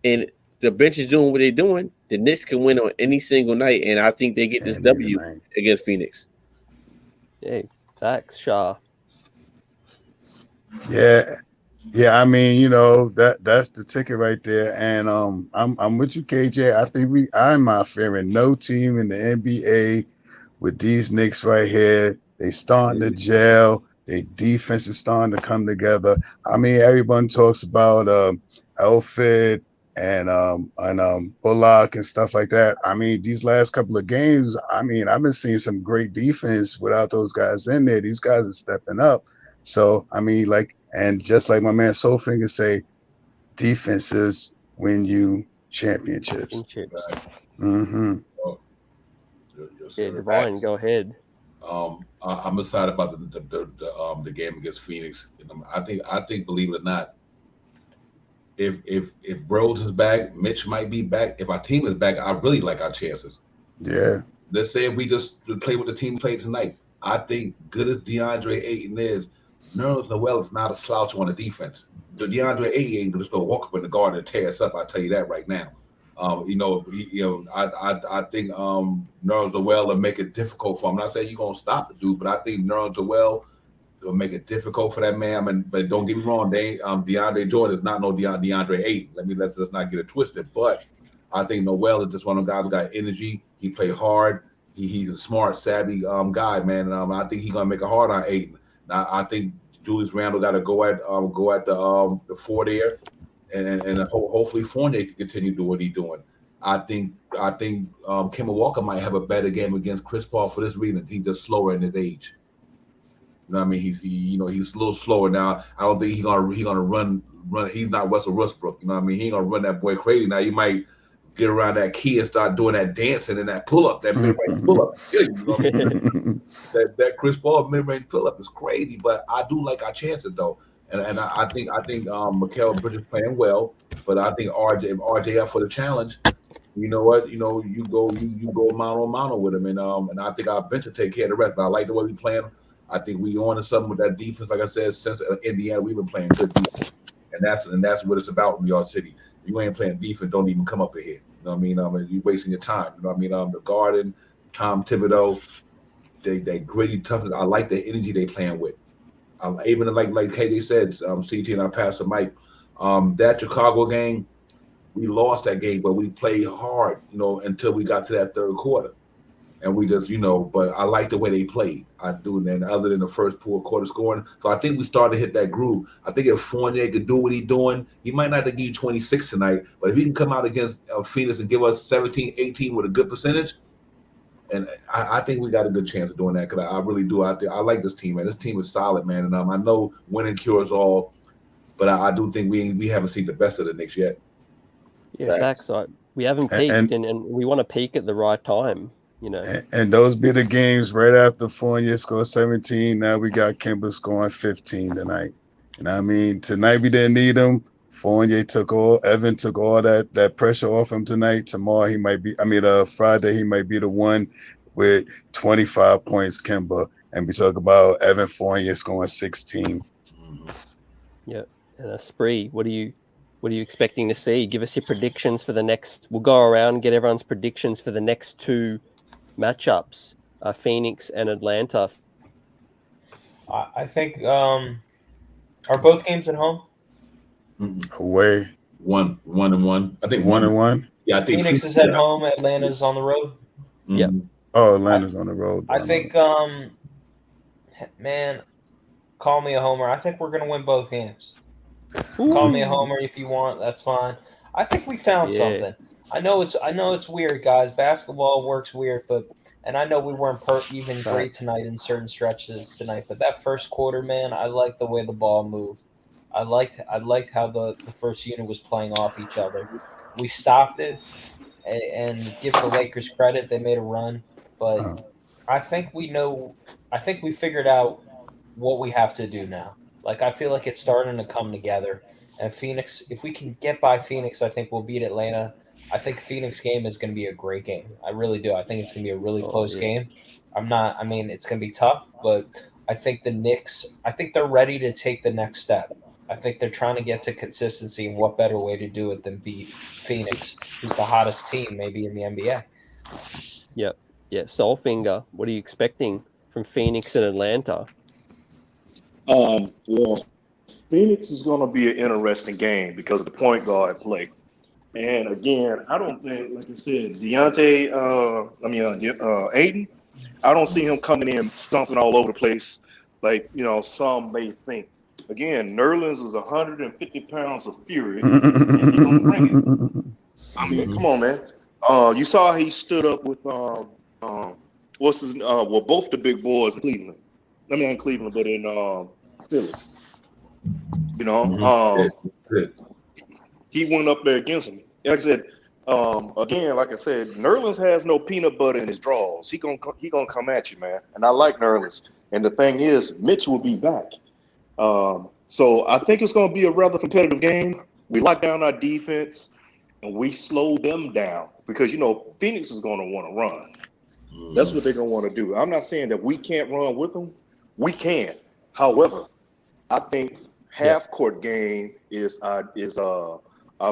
and the bench is doing what they're doing, the Knicks can win on any single night. And I think they get this W against Phoenix. Hey, facts, Shah. Yeah. I mean, you know, that's the ticket right there. And I'm with you, KJ. I think I'm not fearing no team in the NBA with these Knicks right here. They starting to gel. Their defense is starting to come together. I mean, everyone talks about Elfrid and Bullock and stuff like that. I mean, these last couple of games, I mean, I've been seeing some great defense without those guys in there. These guys are stepping up. So, I mean, and just like my man Soulfinger say, defenses win you championships. Mm-hmm. Yeah, Divine, go ahead. I'm excited about the game against Phoenix. I think, believe it or not, if Rhodes is back, Mitch might be back. If our team is back, I really like our chances. Yeah. Let's say if we just play with the team we played tonight. I think good as DeAndre Ayton is, Nerlens Noel is not a slouch on the defense. the DeAndre Ayton ain't just gonna walk up in the guard and tear us up. I tell you that right now. I think Nerlens Noel will make it difficult for him. I'm not saying you're gonna stop the dude, but I think Nerlens Noel will make it difficult for that man. I mean, but don't get me wrong, DeAndre Jordan is not no DeAndre Ayton. Let's not get it twisted. But I think Noel is just one of the guys who got energy. He play hard. He's a smart, savvy guy, man. And I think he's gonna make it hard on Ayton. Now I think Julius Randle got to go at the Fournier. And hopefully Fournier can continue doing what he's doing. I think Kemba Walker might have a better game against Chris Paul for this reason. He's just slower in his age. You know what I mean? He's a little slower now. I don't think he's gonna run. He's not Russell Westbrook. You know what I mean? He ain't gonna run that boy crazy. Now he might get around that key and start doing that dancing and that pull up, that mid range pull up. Yeah, you know what I mean? that Chris Paul mid range pull up is crazy. But I do like our chances though. And I think Mikal Bridges playing well, but I think RJ up for the challenge. You know what? You go mano a mano with him, and I think our bench will take care of the rest. But I like the way we playing. I think we on to something with that defense. Like I said, since Indiana, we've been playing good defense, and that's what it's about in New York City. You ain't playing defense, don't even come up here. You know what I mean? You're wasting your time. You know what I mean? The Garden, Tom Thibodeau, they gritty toughness. I like the energy they playing with. Even like KD said, CT and I passed the mic. That Chicago game, we lost that game, but we played hard, until we got to that third quarter. And we just, but I like the way they played. I do. And other than the first poor quarter scoring. So I think we started to hit that groove. I think if Fournier could do what he's doing, he might not have give you 26 tonight, but if he can come out against Phoenix and give us 17, 18 with a good percentage, and I think we got a good chance of doing that because I really do. I like this team, man. This team is solid, man. And I know winning cures all, but I do think we haven't seen the best of the Knicks yet. Yeah, facts. We haven't peaked, and we want to peak at the right time, And those be the games right after Fournier scored 17. Now we got Kemba scoring 15 tonight. And I mean, tonight we didn't need him. Fournier Evan took all that pressure off him tonight. Tomorrow Friday he might be the one with 25 points, Kemba. And we talk about Evan Fournier scoring 16. Yeah. And a spree. What are you expecting to see? Give us your predictions for the next. We'll go around and get everyone's predictions for the next two matchups, Phoenix and Atlanta. I think are both games at home? Away. 1-1. I think 1-1. Yeah, I think Phoenix is at home. Atlanta's on the road. Mm-hmm. Yep. Oh, Atlanta's on the road. I think, man, call me a homer. I think we're gonna win both games. Ooh. Call me a homer if you want. That's fine. I think we found something. I know it's weird, guys. Basketball works weird, and I know we weren't even great tonight in certain stretches tonight. But that first quarter, man, I liked the way the ball moved. I liked how the first unit was playing off each other. We stopped it, and give the Lakers credit. They made a run, but I think we figured out what we have to do now. Like, I feel like it's starting to come together. And Phoenix, if we can get by Phoenix, I think we'll beat Atlanta. I think Phoenix game is going to be a great game. I really do. I think it's going to be a really close game. It's going to be tough, but I think the Knicks, they're ready to take the next step. I think they're trying to get to consistency, and what better way to do it than beat Phoenix, who's the hottest team maybe in the NBA. Yep. Yeah. Soulfinger, what are you expecting from Phoenix and Atlanta? Well, Phoenix is going to be an interesting game because of the point guard play. And again, I don't think, like I said, Ayton, I don't see him coming in stomping all over the place like, some may think. Again, Nerlens is 150 pounds of fury, and he's going to bring it. I mean, come on, man. You saw he stood up with, both the big boys in Cleveland. Not in Cleveland, but in Philly. He went up there against him. Like I said, Nerlens has no peanut butter in his drawers. He gonna come at you, man. And I like Nerlens. And the thing is, Mitch will be back. So I think it's gonna be a rather competitive game. We lock down our defense and we slow them down because Phoenix is gonna want to run. That's what they're gonna want to do. I'm not saying that we can't run with them. We can. However, I think half court game is our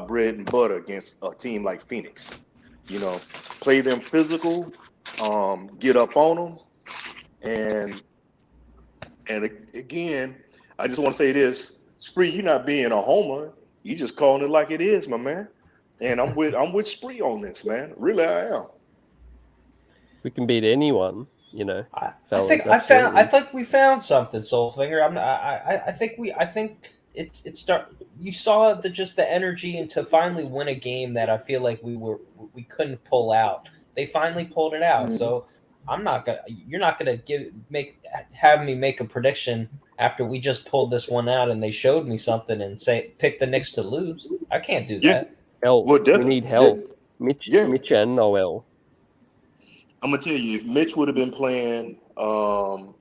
bread and butter against a team like Phoenix. You know, play them physical, get up on them, and again, I just want to say this: Spree, you're not being a homer. You just calling it like it is, my man. And I'm with Spree on this, man. Really, I am. We can beat anyone, you know. I fellas, think we found something, Soulfinger. I think it's start. You saw the energy, and to finally win a game that I feel like we couldn't pull out. They finally pulled it out. Mm-hmm. So you're not gonna have me make a prediction after we just pulled this one out and they showed me something and say pick the Knicks to lose. I can't do that. Help. We need help. Mitch and Noel. I'm gonna tell you, if Mitch would have been playing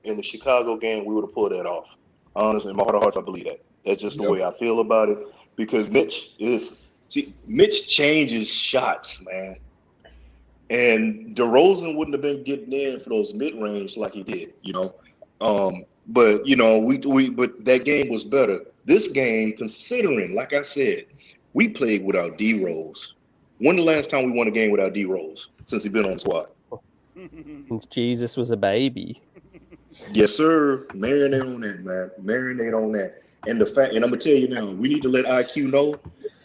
in the Chicago game, we would have pulled that off. Honestly, in my heart of hearts, I believe that. That's just the way I feel about it. Because Mitch changes shots, man. And DeRozan wouldn't have been getting in for those mid-range like he did, you know. But you know, but that game was better. This game, considering, like I said, we played without D Rose. When the last time we won a game without D Rose since he's been on the squad? Since Jesus was a baby. Yes, sir. Marinate on that, man. Marinate on that. And the fact, and I'm gonna tell you now, we need to let IQ know.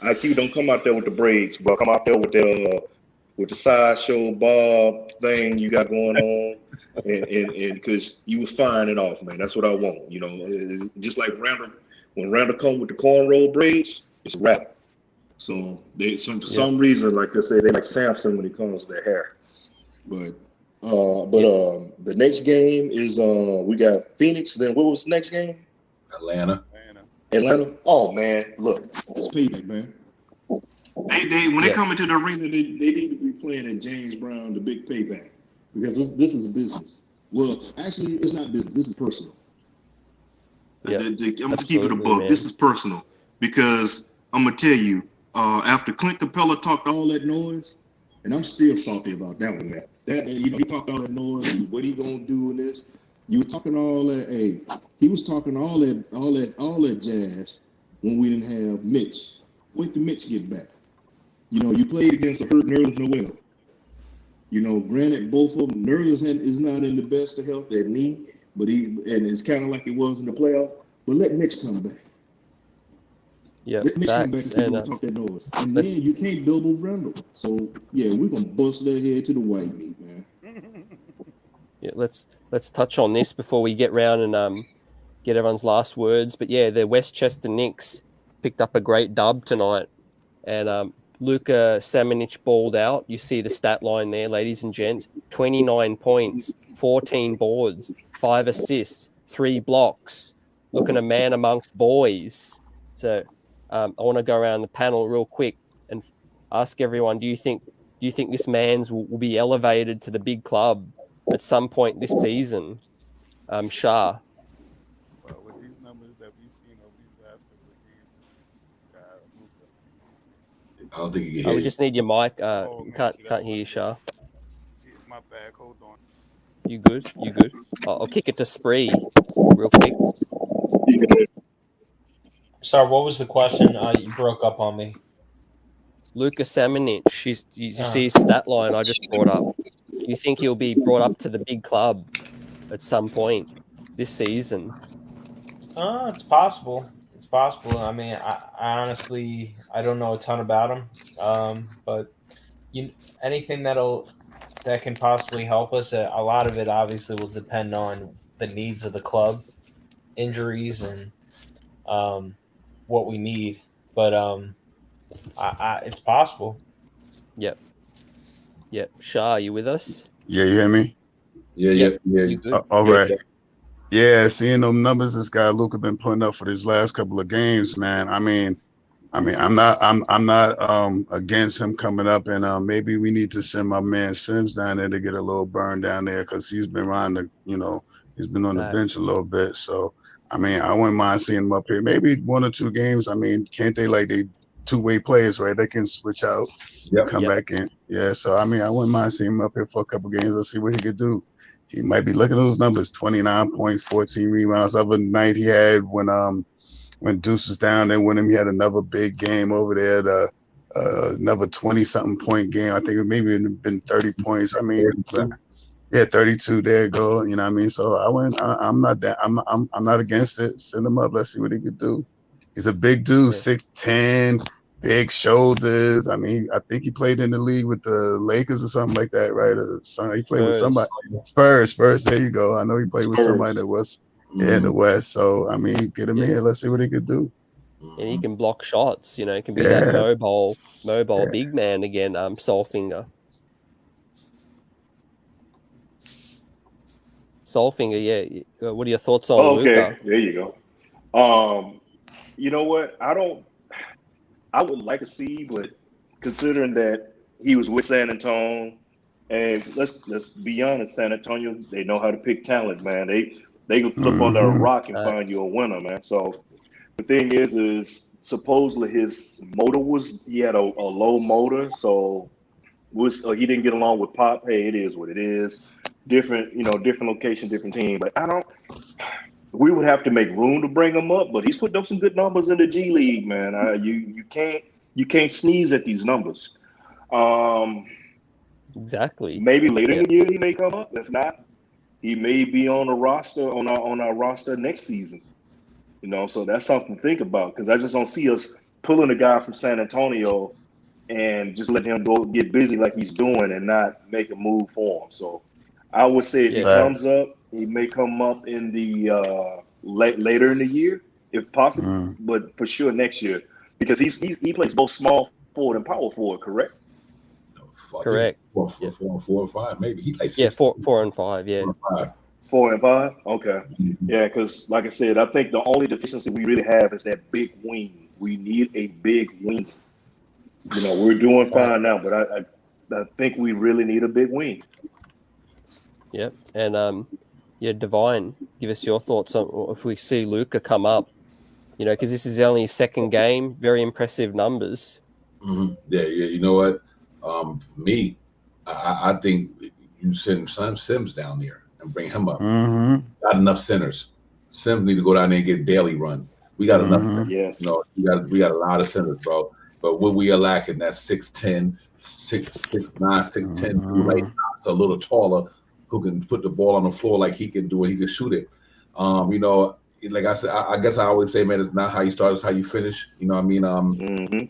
IQ don't come out there with the braids, but come out there with the sideshow bob thing you got going on, and because you was firing it off, man. That's what I want. You know, it's just like Randle, when Randle come with the cornrow braids, it's a wrap. So for some reason, like they say, they like Samson when it comes to their hair. But the next game is we got Phoenix. Then what was the next game? Atlanta. Oh man, look, it's Playback, man. They when they come into the arena, they need to be playing at James Brown, the big Payback, because this is a business. Well, actually, it's not business. This is personal. Yeah, I'm gonna keep it a buck. Man. This is personal because I'm gonna tell you. After Clint Capella talked all that noise, and I'm still salty about that one, man. He talked all that noise and what he gonna do in this. You were talking all that. Hey, he was talking all that jazz when we didn't have Mitch. Wait till Mitch get back. You know, you played against a hurt Nerlens Noel. You know, granted, both of them, Nerlens is not in the best of health at knee, but it's kind of like it was in the playoff. But let Mitch come back. Yeah, let Mitch come back and see him talk that noise. And then you can't double Randle. So yeah, we're gonna bust their head to the white meat, man. Yeah, let's touch on this before we get round and get everyone's last words. But yeah, the Westchester Knicks picked up a great dub tonight, and Luca Samanic balled out. You see the stat line there, ladies and gents: 29 points, 14 boards, 5 assists, 3 blocks. Looking a man amongst boys. So I want to go around the panel real quick and ask everyone: Do you think this man's will be elevated to the big club at some point this season? Shah. Well, with these numbers that we've seen over these last couple of games, I don't think you can hear we just need your mic. Can't hear you, Shah. My bad. Hold on. You good? I'll kick it to Spree real quick. Sorry, what was the question? You broke up on me. Luca Samanic, you see his stat line I just brought up. Do you think he'll be brought up to the big club at some point this season? It's possible. I mean, I honestly, I don't know a ton about him. But anything that can possibly help us, a lot of it obviously will depend on the needs of the club, injuries, and what we need. But it's possible. Yep. Shah, you with us? Yeah, you hear me? Yeah. You good? All right. Yeah, seeing them numbers this guy Luca been putting up for these last couple of games, man. I mean, I'm not against him coming up, and maybe we need to send my man Sims down there to get a little burn down there because he's been around he's been on the bench a little bit. So I mean, I wouldn't mind seeing him up here. Maybe 1 or 2 games. I mean, can't they they two-way players, right? They can switch out, come back in. Yeah, so I mean, I wouldn't mind seeing him up here for a couple games. Let's see what he could do. He might be looking at those numbers: 29 points, 14 rebounds. Other night he had when when Deuce was down there with him, he had another big game over there. Another 20-something point game. I think it maybe it'd been 30 points. I mean, 32. There you go. You know what I mean? So I'm not that. I'm not against it. Send him up. Let's see what he could do. He's a big dude, 6'10", big shoulders. I mean, I think he played in the league with the Lakers or something like that, right? He played with somebody. Spurs. There you go. I know he played with somebody that was in the West. So I mean, get him in. Let's see what he could do. And he can block shots. You know, he can be that mobile big man again. Soulfinger. Soulfinger, yeah. What are your thoughts on Luca? There you go. You know what? I would like to see, but considering that he was with San Antonio, and let's be honest, San Antonio, they know how to pick talent, man. They can flip under a rock and find you a winner, man. So the thing is supposedly his motor he had a low motor, so he didn't get along with Pop. Hey, it is what it is. Different location, different team. But we would have to make room to bring him up. But he's putting up some good numbers in the G League, man. You can't sneeze at these numbers. Exactly. Maybe later in the year he may come up. If not, he may be on the roster on our roster next season. You know, so that's something to think about, because I just don't see us pulling a guy from San Antonio and just letting him go get busy like he's doing and not make a move for him. So I would say if he comes up, he may come up in the later in the year, if possible, but for sure next year, because he plays both small forward and power forward, correct? Correct. 4 or 5, maybe. He plays 4 and 5, yeah. 4 and 5? Okay. Yeah, because like I said, I think the only deficiency we really have is that big wing. We need a big wing. You know, we're doing fine now, but I think we really need a big wing. Yep. And Divine, give us your thoughts on if we see Luca come up, you know, because this is only his second game, very impressive numbers. Mm-hmm. Yeah. You know what? I think you send Sims down there and bring him up. Got enough centers. Sims need to go down there and get daily run. We got enough. Yes. You know, we got a lot of centers, bro. But what we are lacking, that 6'10", 6'9", 6'10", like a little taller, who can put the ball on the floor like he can do it. He can shoot it. You know, like I said, I guess I always say, man, it's not how you start, it's how you finish. You know what I mean?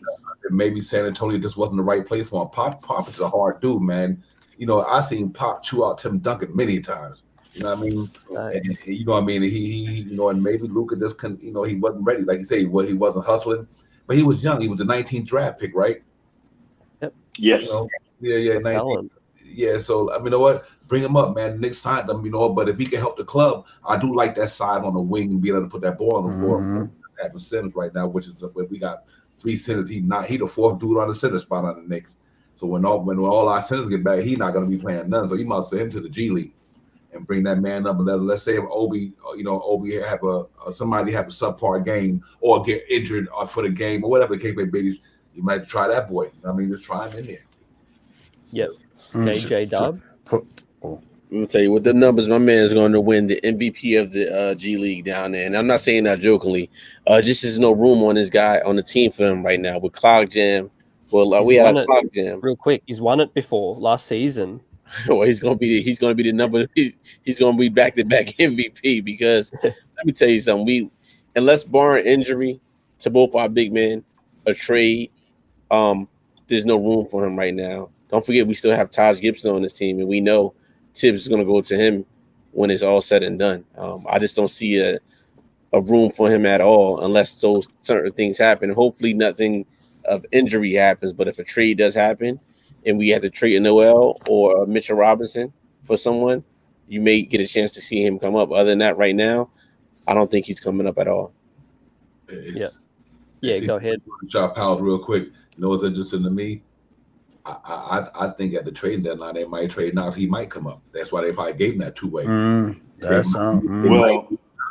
Maybe San Antonio just wasn't the right place for him. Pop is a hard dude, man. You know, I seen Pop chew out Tim Duncan many times. You know what I mean? And, you know what I mean? He you know, and maybe Luca just couldn't, you know, he wasn't ready. Like you say, he wasn't hustling. But he was young. He was the 19th draft pick, right? Yep. Yes. You know? Yeah, 19. Yeah, so I mean, you know what? Bring him up, man. Knicks signed him, you know. But if he can help the club, I do like that size on the wing and being able to put that ball on the floor. Having centers right now, which is where we got 3 centers. He the fourth dude on the center spot on the Knicks. So when all our centers get back, he's not going to be playing none. So you must send him to the G League and bring that man up. And let's say if Obi have somebody have a subpar game or get injured for the game or whatever the case may be, you might try that boy. I mean, just try him in there. Yep. KJ Dub. I'm gonna tell you, with the numbers, my man is going to win the MVP of the G League down there, and I'm not saying that jokingly. Just there's no room on this guy on the team for him right now with Clog Jam. Well, we had a Clog Jam real quick. He's won it before last season. Well, he's gonna be the number. He's gonna be back-to-back MVP because let me tell you something. Unless barring injury to both our big men, a trade, there's no room for him right now. Don't forget, we still have Taj Gibson on this team, and we know Tibbs is going to go to him when it's all said and done. I just don't see a room for him at all unless those certain things happen. Hopefully nothing of injury happens, but if a trade does happen and we have to trade a Noel or Mitchell Robinson for someone, you may get a chance to see him come up. Other than that, right now, I don't think he's coming up at all. Yeah, go ahead. Chop Powell real quick. You know what's interesting to me? I think at the trading deadline they might trade Knox. He might come up. That's why they probably gave him that 2-way.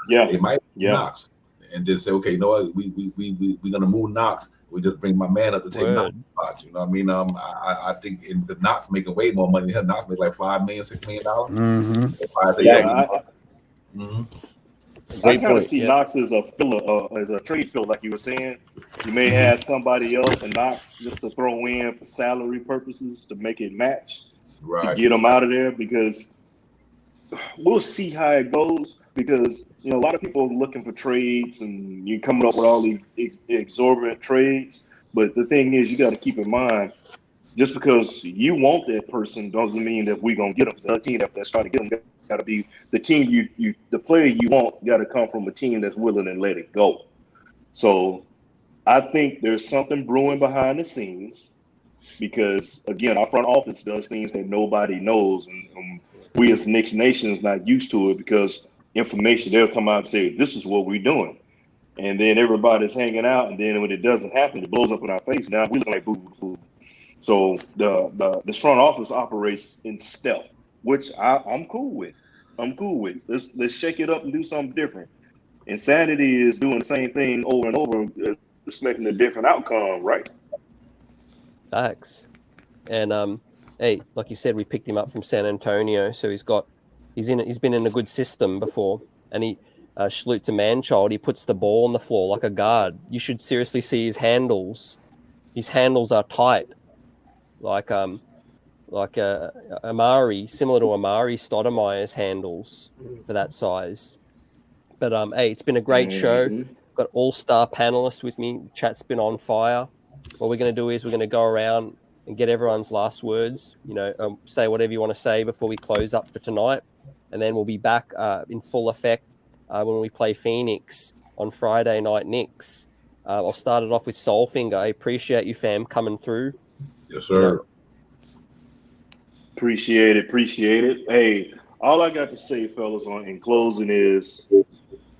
They might Knox and then say, okay, you know what, we're gonna move Knox. We just bring my man up to take Knox spots. You know what I mean? I think in the Knox making way more money. Knox make like $5 million, $6 million. I kind of see Knox as a filler, as a trade filler, like you were saying. You may have somebody else and Knox just to throw in for salary purposes to make it match, to get them out of there, because we'll see how it goes. Because a lot of people are looking for trades and you're coming up with all these exorbitant trades. But the thing is, you got to keep in mind, just because you want that person doesn't mean that we're gonna get them. The other team that's trying to get them got to be the team the player you want got to come from a team that's willing to let it go. So I think there's something brewing behind the scenes, because again, our front office does things that nobody knows, and we as Knicks Nation is not used to it, because information, they'll come out and say, this is what we're doing. And then everybody's hanging out, and then when it doesn't happen, it blows up in our face. Now we look like boo-boo. So this front office operates in stealth, which I'm cool with. Let's shake it up and do something different. Insanity is doing the same thing over and over, expecting a different outcome, right? Facts. And hey, like you said, we picked him up from San Antonio, so he's been in a good system before, and he salute to Manchild. He puts the ball on the floor like a guard. You should seriously see his handles. His handles are tight, like Amari, similar to Amari Stoudemire's handles for that size. But hey, it's been a great show. Got all-star panelists with me. Chat's been on fire. What we're going to do is we're going to go around and get everyone's last words. Say whatever you want to say before we close up for tonight, and then we'll be back in full effect when we play Phoenix on Friday night. Knicks. I'll start it off with Soulfinger. I appreciate you, fam, coming through. Yes, sir. Appreciate it. Hey, all I got to say, fellas, in closing is,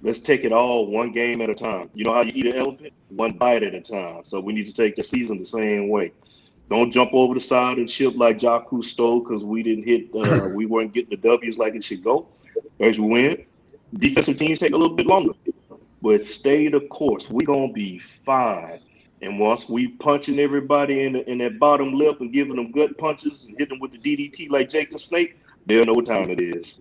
let's take it all one game at a time. You know how you eat an elephant? One bite at a time. So we need to take the season the same way. Don't jump over the side of the ship like Jacques Cousteau, because we didn't hit. We weren't getting the W's like it should go. As we win, defensive teams take a little bit longer, but stay the course. We're gonna be fine. And once we punching everybody in that bottom lip and giving them gut punches and hitting them with the DDT like Jake the Snake, they'll know what time it is.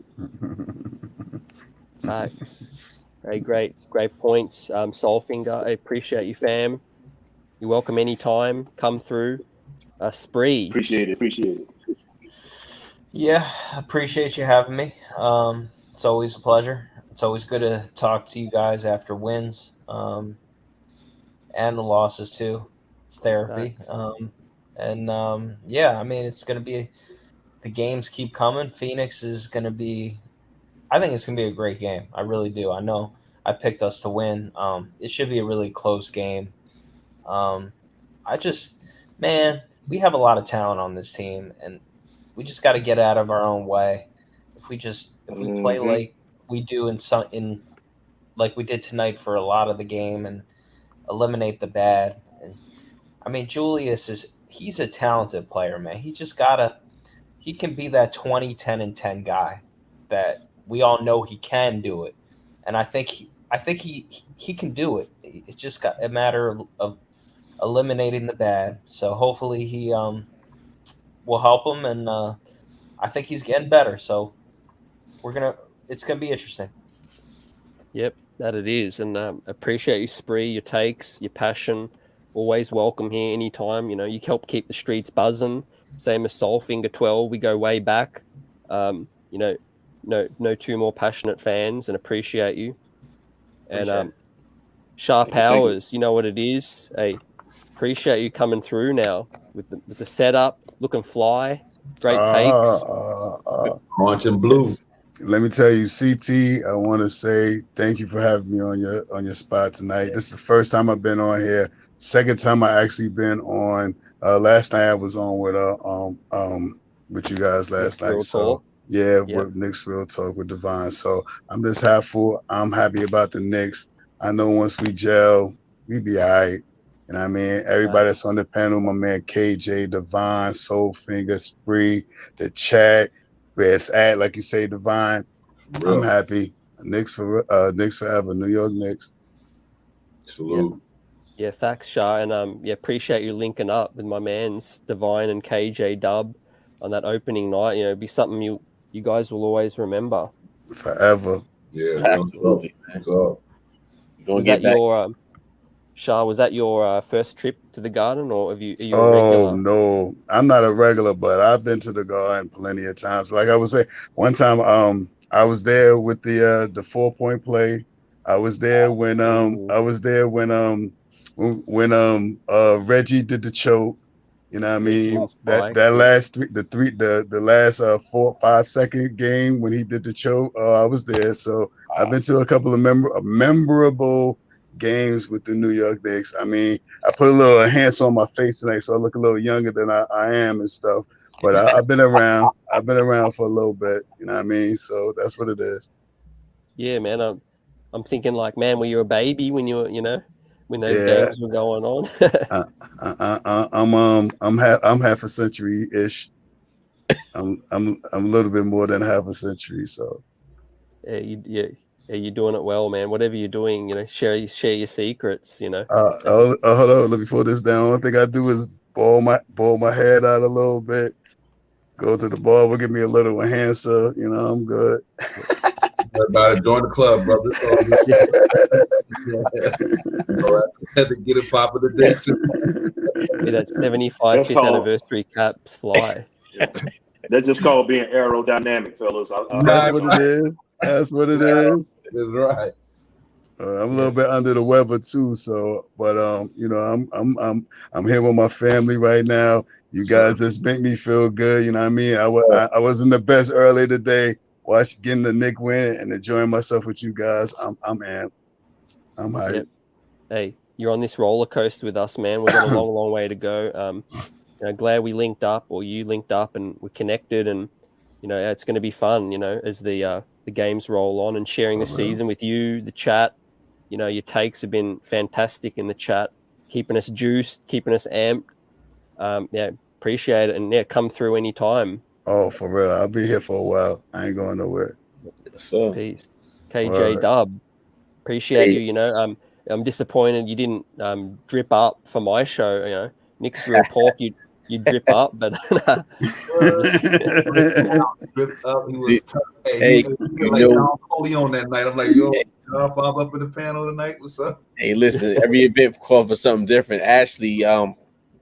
Thanks. Hey, great points, Soulfinger. I appreciate you, fam. You're welcome anytime. Come through. Spree. Appreciate it. Yeah, appreciate you having me. It's always a pleasure. It's always good to talk to you guys after wins, and the losses too. It's therapy. Yeah, I mean, it's going to be, the games keep coming. Phoenix is going to be, I think it's going to be a great game. I really do. I know I picked us to win. It should be a really close game. We have a lot of talent on this team, and we just got to get out of our own way. If we play like we do in like we did tonight for a lot of the game, and eliminate the bad. And I mean, Julius he's a talented player, man. He can be that 20, 10, and 10 guy that we all know he can do it. And I think he can do it. It's just got a matter of eliminating the bad. So hopefully he will help him, and I think he's getting better. So it's gonna be interesting. Yep, that it is. And appreciate you, Spree, your takes, your passion. Always welcome here anytime. You help keep the streets buzzing. Same as Soulfinger 12. We go way back. No two more passionate fans, and appreciate you. And Sharp Hours, you know what it is. Hey, appreciate you coming through now with the setup, looking fly, great takes. Orange and blue. Let me tell you, CT, I want to say thank you for having me on your spot tonight. This is the first time I've been on here. Second time I actually been on. Last night I was on with you guys last night. So with Knicks Real Talk with Divine. So I'm just half full. I'm happy about the Knicks. I know once we gel, we be all right. And I mean, everybody that's on the panel, my man KJ, Divine, Soulfinger, Spree, the chat, where it's at, like you say, Divine. I'm happy. Knicks forever. New York Knicks. Salute. Yeah, facts, Shah. And appreciate you linking up with my mans Divine and KJ Dub on that opening night. It'd be something you guys will always remember. Forever. Yeah, absolutely, man. So, was that your Shah? Was that your first trip to the Garden, or are you a regular? Oh no, I'm not a regular, but I've been to the Garden plenty of times. Like I was saying, one time, I was there with the 4-point play. I was there when Reggie did the choke. You know what I mean? That last the last 4 or 5 second game when he did the choke. I was there. So I've been to a couple of memorable games with the New York Knicks. I mean, I put a little enhancer on my face tonight, so I look a little younger than I am and stuff. But I've been around. I've been around for a little bit. You know what I mean? So that's what it is. Yeah, man. I'm thinking like, man, were you a baby when you were, when those games were going on? I'm half a century ish. I'm a little bit more than half a century. So yeah, you're doing it well, man. Whatever you're doing, share your secrets. hold on, let me pull this down. One thing I do is ball my head out a little bit. Go to the bar, will give me a little enhancer. I'm good. Everybody join the club, brother. Had to get it popping today too. Be that 75th anniversary caps fly. That's just called being aerodynamic, fellas. That's what it is. That's what it is. That's right. I'm a little bit under the weather too, so but I'm here with my family right now. You guys just make me feel good. You know what I mean? I was in the best earlier today, getting the Knicks win and enjoying myself with you guys. I'm amped. I'm hyped. Yep. Hey, you're on this roller coaster with us, man. We've got a long way to go. Glad we linked up, or you linked up, and we're connected, and it's going to be fun. As the games roll on, and sharing the season with you, the chat. Your takes have been fantastic in the chat, keeping us juiced, keeping us amped. Appreciate it, and come through anytime. Oh, for real, I'll be here for a while. I ain't going nowhere. So peace, KJ Dub. Appreciate you. I'm disappointed you didn't drip up for my show. Knicks Real Talk, you drip up, but drip up. He was like on that night. I'm like, yo, Bob up in the panel tonight. What's up? Hey, listen, every event called for something different. Ashley,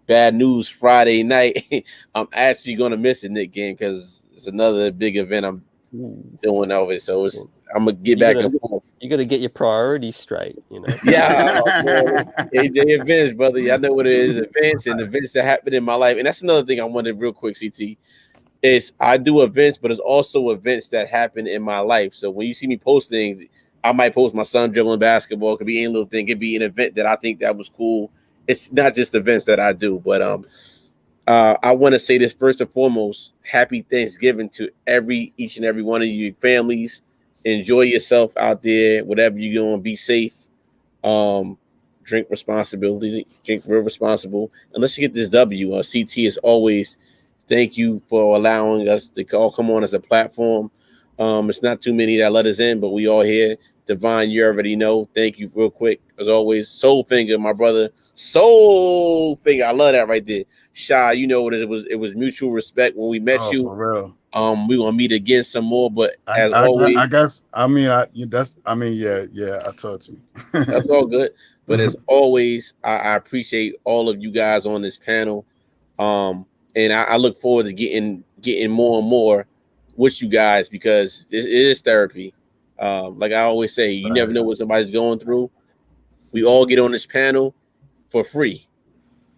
bad news Friday night. I'm actually gonna miss the Knicks game because it's another big event I'm doing over it. So I'm gonna get back and forth. You got to get your priorities straight, Yeah, AJ events, brother. Y'all know what it is. Events that happen in my life, and that's another thing I wanted real quick. CT is I do events, but it's also events that happen in my life. So when you see me post things, I might post my son dribbling basketball. It could be any little thing. It could be an event that I think that was cool. It's not just events that I do, but I want to say this first and foremost. Happy Thanksgiving to each and every one of you families. Enjoy yourself out there, whatever you're doing. Be safe. Drink real responsible. Unless you get this W. CT as always. Thank you for allowing us to all come on as a platform. It's not too many that let us in, but we all here. Divine, you already know. Thank you real quick. As always, Soul Finger, my brother. Soul Finger. I love that right there. Shy, you know what it was. It was mutual respect when we met you. For real. We're gonna meet again some more, but as always, I guess I told you. That's all good. But as always, I appreciate all of you guys on this panel. And I look forward to getting more and more with you guys because it is therapy. Like I always say, you never know what somebody's going through. We all get on this panel for free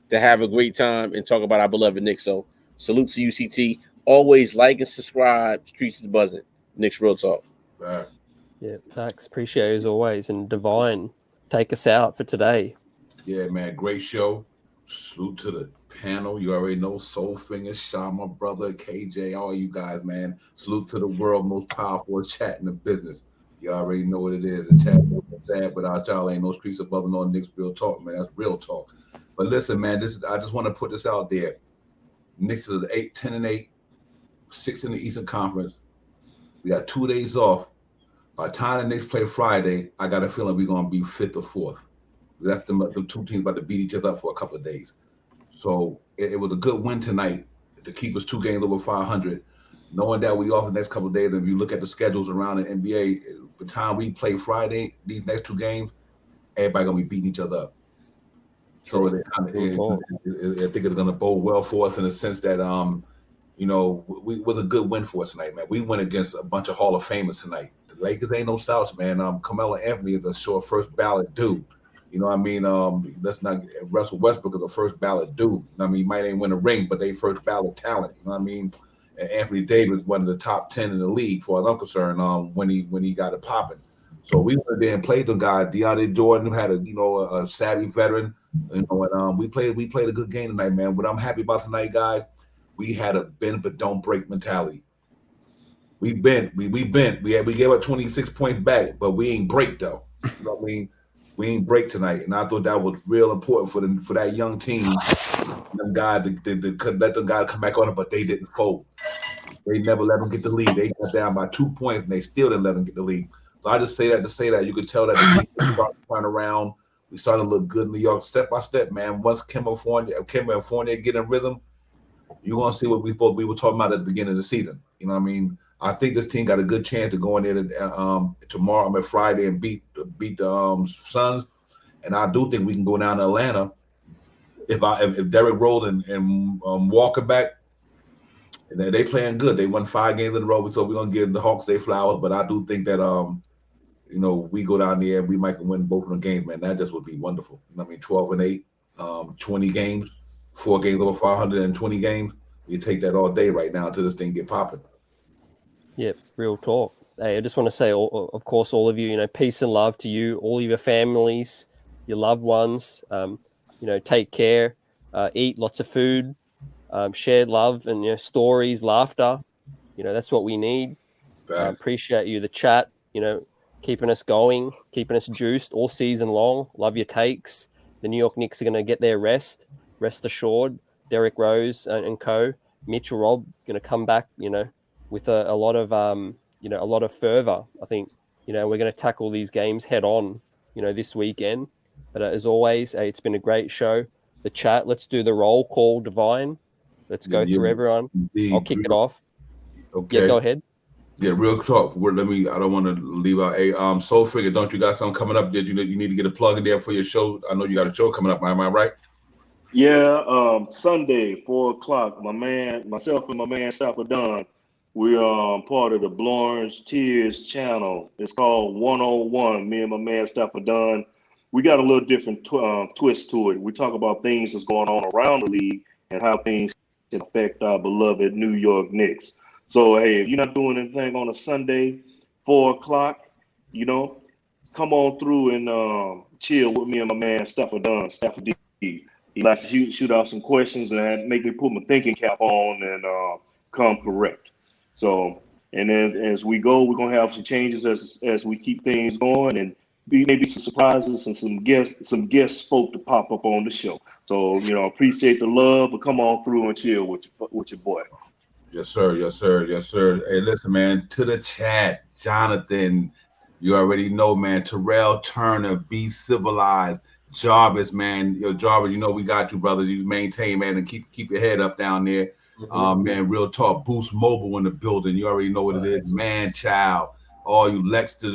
to have a great time and talk about our beloved Knicks. So salute to UCT. Always like and subscribe. Streets is buzzing. Knicks Real Talk. Yeah, facts. Appreciate it as always. And Divine, take us out for today. Yeah, man. Great show. Salute to the panel. You already know Soul Finger, Shaw, my brother, KJ, all you guys, man. Salute to the world most powerful chat in the business. You already know what it is. The chat is sad, without y'all ain't no streets above no Knicks Real Talk, man. That's real talk. But listen, man, I just want to put this out there. Knicks is 10-8, 6 in the Eastern Conference. We got 2 days off. By the time the Knicks play Friday, I got a feeling we're gonna be 5th or 4th. That's the two teams about to beat each other up for a couple of days. So it was a good win tonight to keep us 2 games over 500. Knowing that we off the next couple of days, and if you look at the schedules around the NBA, the time we play Friday, these next 2 games, everybody gonna be beating each other up. So I think it's gonna bode well for us in the sense that we was a good win for us tonight, man. We went against a bunch of Hall of Famers tonight. The Lakers ain't no slouch, man. Carmelo Anthony is a sure first ballot dude. You know what I mean? Let's not Russell Westbrook is a first ballot dude. You know what I mean? He might ain't win a ring, but they first ballot talent. You know what I mean? And Anthony Davis one of the top 10 in the league, for as I'm concerned, when he got it popping. So we went there and played them guys. DeAndre Jordan had a savvy veteran. And we played a good game tonight, man. What I'm happy about tonight, guys, we had a bend but don't break mentality. We bent. We gave up 26 points back, but we ain't break though. You know what I mean? We ain't break tonight, and I thought that was real important for that young team. Them guys, they could let them guys come back on it, but they didn't fold. They never let them get the lead. They got down by 2 points, and they still didn't let them get the lead. So I just say that to say that you could tell that the team started to turn around. We started to look good in New York, step by step, man. Once Kemba and Fournier get in rhythm, you're gonna see what we were talking about at the beginning of the season. You know what I mean? I think this team got a good chance to go in there tomorrow, Friday, and beat the Suns. And I do think we can go down to Atlanta if Derrick Rose and Walker back. And they playing good. They won 5 games in a row, so we're gonna give the Hawks their flowers. But I do think that we go down there and we might win both of the games, man. That just would be wonderful. You know what I mean? 12-8, 20 games, 4 games over 520 games. You take that all day right now until this thing get popping. Yep, real talk. Hey, I just want to say, of course, all of you, peace and love to you, all of your families, your loved ones. Take care, eat lots of food, share love and stories, laughter. That's what we need. Appreciate you, the chat. Keeping us going, keeping us juiced all season long. Love your takes. The New York Knicks are going to get their rest assured. Derrick Rose and co. Mitchell Robb going to come back, with a lot of fervor. I think, we're going to tackle these games head on, this weekend. But as always, it's been a great show. The chat, let's do the roll call, Divine. Let's go through everyone. Indeed. I'll kick it off. Okay. Yeah, go ahead. Yeah, real talk. I don't want to leave out. Soul Figure, don't you got something coming up that you need to get a plug in there for your show? I know you got a show coming up. Am I right? Yeah, Sunday, 4:00. Myself and my man Stopper Don, we are part of the Blorns Tears channel. It's called 101. Me and my man Stopper Don. We got a little different twist to it. We talk about things that's going on around the league and how things can affect our beloved New York Knicks. So, hey, if you're not doing anything on a Sunday, 4:00, come on through and chill with me and my man Stopper Don, Stopper D. He likes to shoot out some questions and make me put my thinking cap on and come correct. So, and as we go, we're gonna have some changes as we keep things going, and maybe some surprises and some guest folk to pop up on the show. So, appreciate the love, but come on through and chill with your boy. Yes, sir. Yes, sir. Yes, sir. Hey, listen, man, to the chat, Jonathan, you already know, man. Terrell Turner, be civilized. Jarvis, man, Jarvis, we got you, brother. You maintain, man, and keep your head up down there. Man, real talk. Boost Mobile in the building. You already know what it is, man. Child, all you Lex the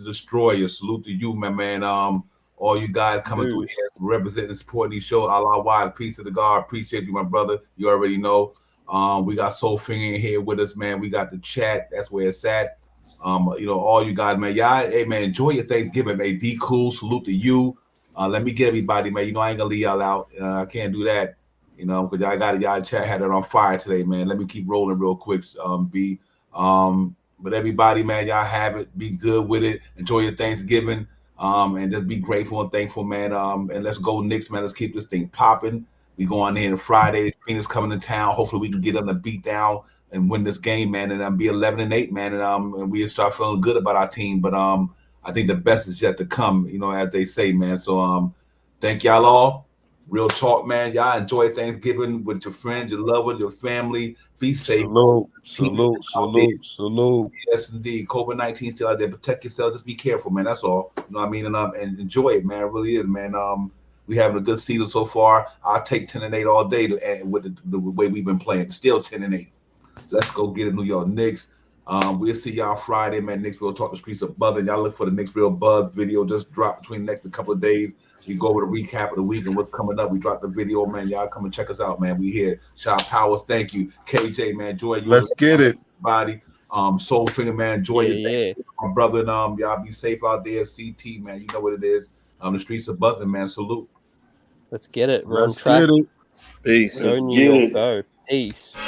Destroyer. Salute to you, my man. All you guys coming through here representing and supporting these shows. Allah wide, peace of the God. Appreciate you, my brother. You already know. We got Soul Finger in here with us, man. We got the chat. That's where it's at. All you guys, man. Y'all, hey, man, enjoy your Thanksgiving, man. D Cool, salute to you. Let me get everybody, man. I ain't gonna leave y'all out. I can't do that, because y'all chat had it on fire today, man. Let me keep rolling real quick. But everybody, man, y'all have it. Be good with it. Enjoy your Thanksgiving. And just be grateful and thankful, man. And let's go Knicks, man. Let's keep this thing popping. We go on in Friday. Phoenix coming to town. Hopefully we can get them to beat down and win this game, man. And be 11-8, man. And we start feeling good about our team. But I think the best is yet to come, as they say, man. So thank y'all all. Real talk, man. Y'all enjoy Thanksgiving with your friends, your loved ones, your family. Be safe. Salute. Yes, indeed. COVID-19 still out there. Protect yourself. Just be careful, man. That's all. You know what I mean? And enjoy it, man. It really is, man. We having a good season so far. I'll take 10-8 all day with the way we've been playing. Still 10-8. Let's go get it, New York Knicks. We'll see y'all Friday, man. Knicksville Talk the Streets of Buzzing. Y'all look for the Knicksville Buzz video. Just dropped between the next couple of days. We go over the recap of the week and what's coming up. We dropped the video, man. Y'all come and check us out, man. We here. Shaw Powers, thank you. KJ, man. Joy you. Let's get it. Body. Soul Finger, man. Joy Yeah. my brother, and y'all be safe out there. CT, man. You know what it is. The streets of buzzing, man. Salute. Let's get it. We're Let's on track. get it. Peace. Go New York, go. Peace.